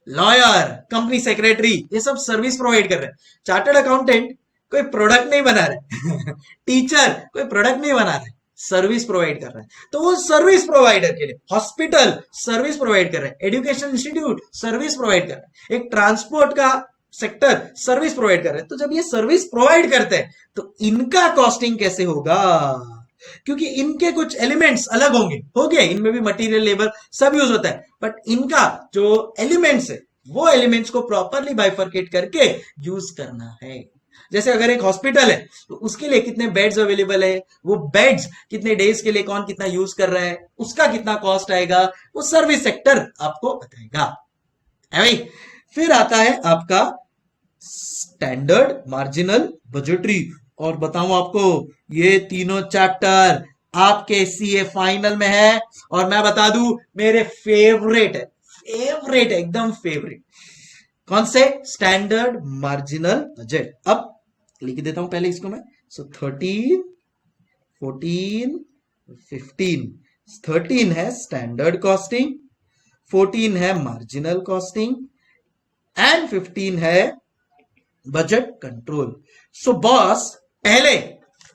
lawyer, company secretary, ये सब सर्विस प्रोवाइड कर रहे हैं। चार्टर्ड अकाउंटेंट कोई प्रोडक्ट नहीं बना रहे टीचर कोई प्रोडक्ट नहीं बना रहे, सर्विस प्रोवाइड कर रहा है। तो वो सर्विस प्रोवाइडर के लिए हॉस्पिटल सर्विस प्रोवाइड कर रहे हैं, एजुकेशन इंस्टीट्यूट सर्विस प्रोवाइड कर रहे हैं, एक ट्रांसपोर्ट का सेक्टर सर्विस प्रोवाइड कर रहे हैं। तो जब ये सर्विस प्रोवाइड करते हैं तो इनका कॉस्टिंग कैसे होगा, क्योंकि इनके कुछ एलिमेंट्स अलग होंगे, हो गया, इनमें भी मटेरियल लेबर सब यूज होता है, बट इनका जो एलिमेंट्स है वो एलिमेंट्स को प्रॉपरली बाइफरकेट करके यूज करना है। जैसे अगर एक हॉस्पिटल है तो उसके लिए कितने बेड्स अवेलेबल है, वो बेड्स कितने डेज के लिए कौन कितना यूज कर रहा है, उसका कितना कॉस्ट आएगा, वो सर्विस सेक्टर आपको बताएगा, है भाई। फिर आता है आपका स्टैंडर्ड, मार्जिनल, बजटरी। और बताऊं आपको, ये तीनों चैप्टर आपके सीए फाइनल में है, और मैं बता दूं मेरे फेवरेट है, फेवरेट है, एकदम फेवरेट। कौन से, स्टैंडर्ड, मार्जिनल, बजट। अब लिख देता हूं पहले इसको मैं। सो 13, 14, 15। 13 है स्टैंडर्ड कॉस्टिंग, 14 है मार्जिनल कॉस्टिंग एंड 15 है बजट कंट्रोल। सो बॉस, पहले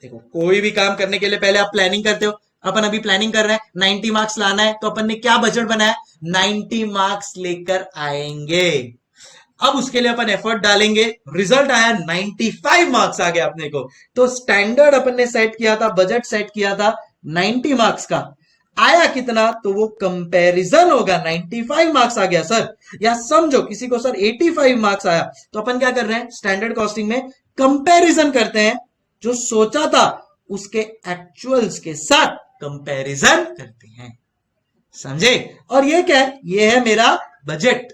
देखो, कोई भी काम करने के लिए पहले आप प्लानिंग करते हो। अपन अभी प्लानिंग कर रहे हैं, 90 मार्क्स लाना है, तो अपन ने क्या बजट बनाया, 90 मार्क्स लेकर आएंगे। अब उसके लिए अपन एफर्ट डालेंगे, रिजल्ट आया 95 मार्क्स आ गया अपने को। तो स्टैंडर्ड अपन ने सेट किया था, बजट सेट किया था 90 मार्क्स का, आया कितना, तो वो कंपैरिजन होगा, 95 मार्क्स आ गया सर। या समझो किसी को सर 85 मार्क्स आया, तो अपन क्या कर रहे हैं, स्टैंडर्ड कॉस्टिंग में कंपैरिजन करते हैं, जो सोचा था उसके एक्चुअल्स के साथ कंपैरिजन करते हैं, समझे। और ये क्या है, ये है मेरा बजट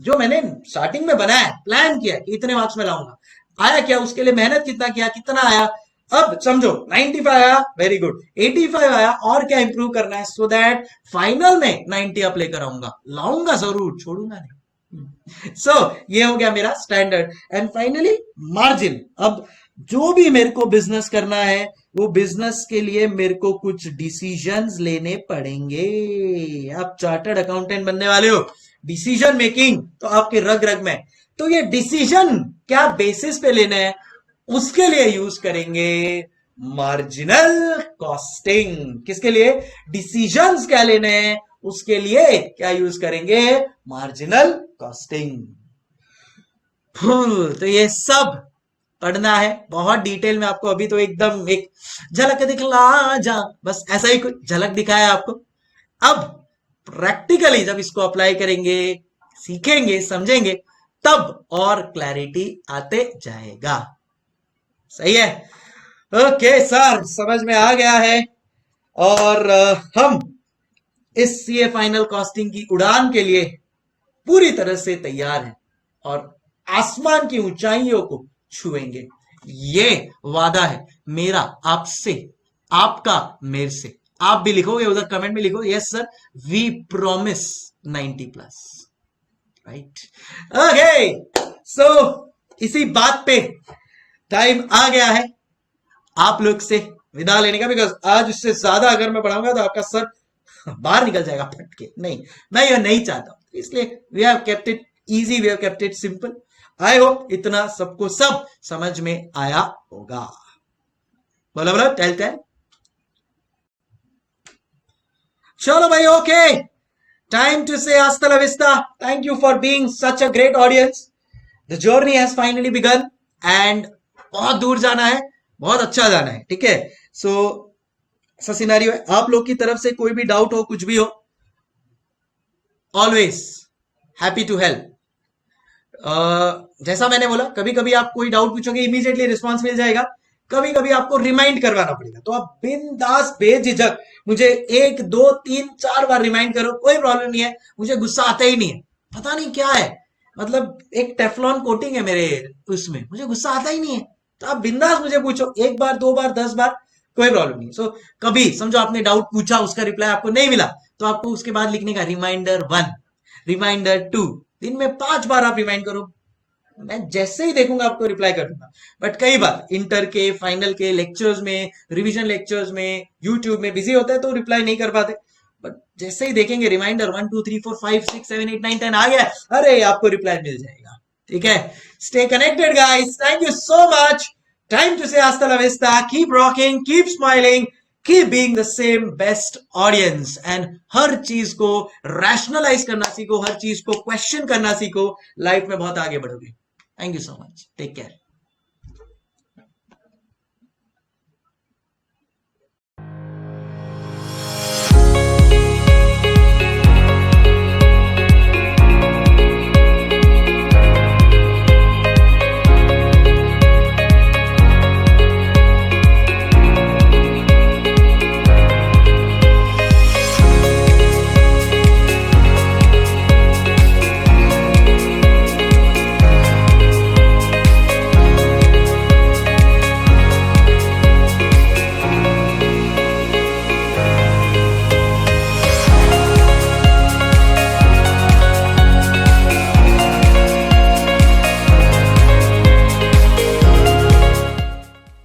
जो मैंने स्टार्टिंग में बनाया, प्लान किया कि इतने मार्क्स में लाऊंगा। आया क्या, उसके लिए मेहनत कितना किया, कितना आया। अब समझो 95 आया, वेरी गुड, 85 आया, और क्या इंप्रूव करना है, सो दैट फाइनल में 90 अप लेकर आऊंगा, लाऊंगा जरूर, छोड़ूंगा नहीं। सो ये हो गया मेरा स्टैंडर्ड। And finally margin. अब जो भी मेरे को बिजनेस करना है, वो बिजनेस के लिए मेरे को कुछ डिसीजंस लेने पड़ेंगे। आप चार्टर्ड अकाउंटेंट बनने वाले हो, डिसीजन मेकिंग तो आपके रग रग में। तो ये डिसीजन क्या बेसिस पे लेना है, उसके लिए यूज करेंगे मार्जिनल कॉस्टिंग। किसके लिए? डिसीजंस क्या लेने हैं उसके लिए क्या यूज करेंगे? Marginal costing. तो ये सब पढ़ना है बहुत डिटेल में आपको। अभी तो एकदम एक झलक दिखला जा, बस ऐसा ही कुछ झलक दिखाया आपको। अब प्रैक्टिकली जब इसको अप्लाई करेंगे, सीखेंगे, समझेंगे, तब और क्लैरिटी आते जाएगा। सही है? ओके सर, समझ में आ गया है। और हम इस सीए फाइनल कॉस्टिंग की उड़ान के लिए पूरी तरह से तैयार हैं और आसमान की ऊंचाइयों को छुएंगे। ये वादा है मेरा आपसे, आपका मेरे से। आप भी लिखोगे उधर कमेंट में, लिखो yes sir we promise 90+, right? Okay, so इसी बात पे टाइम आ गया है आप लोग से विदा लेने का, बिकॉज आज इससे ज्यादा अगर मैं पढ़ाऊंगा तो आपका सर बाहर निकल जाएगा फट के। नहीं, मैं यह नहीं चाहता, इसलिए we have kept it easy, we have kept it simple. I hope इतना सबको सब समझ में आया होगा। बोलो बोलो, टेल टेल। चलो भाई, okay, time to say hasta la vista. Thank you for being such a great audience. The journey has finally begun and बहुत दूर जाना है, बहुत अच्छा जाना है, ठीक है? सो ऐसा सिनेरियो है, आप लोग की तरफ से कोई भी डाउट हो, कुछ भी हो, ऑलवेज हैप्पी टू हेल्प। जैसा मैंने बोला, कभी कभी आप कोई डाउट पूछोगे, इमीडिएटली रिस्पॉन्स मिल जाएगा, कभी कभी आपको रिमाइंड करवाना पड़ेगा, तो आप बिंदास बेझिझक मुझे 1 2 3 4 बार रिमाइंड करो, कोई प्रॉब्लम नहीं है। मुझे गुस्सा आता ही नहीं है, पता नहीं क्या है, मतलब एक टेफलॉन कोटिंग है मेरे उसमें, मुझे गुस्सा आता ही नहीं है। तो आप बिंदास मुझे पूछो, 1 बार 2 बार 10 बार, कोई प्रॉब्लम नहीं। सो कभी समझो आपने डाउट पूछा, उसका रिप्लाई आपको नहीं मिला, तो आपको उसके बाद लिखने का रिमाइंडर 1, रिमाइंडर 2, दिन में 5 बार आप रिमाइंड करो, मैं जैसे ही देखूंगा आपको रिप्लाई कर दूंगा। बट कई बार इंटर के, फाइनल के लेक्चर्स में, रिवीजन लेक्चर्स में, यूट्यूब में बिजी होता है तो रिप्लाई नहीं कर पाते। बट जैसे ही देखेंगे रिमाइंडर 1 2 3 4 5 6 7 8 9 10 आ गया, अरे आपको रिप्लाई मिल जाएगा, ठीक है? Stay connected guys, thank you so much. Time to say hasta la vista, keep rocking, keep smiling, keep being the same best audience, and हर चीज को रैशनलाइज करना सीखो, हर चीज को क्वेश्चन करना सीखो, लाइफ में बहुत आगे बढ़ोगे। Thank you so much. Take care.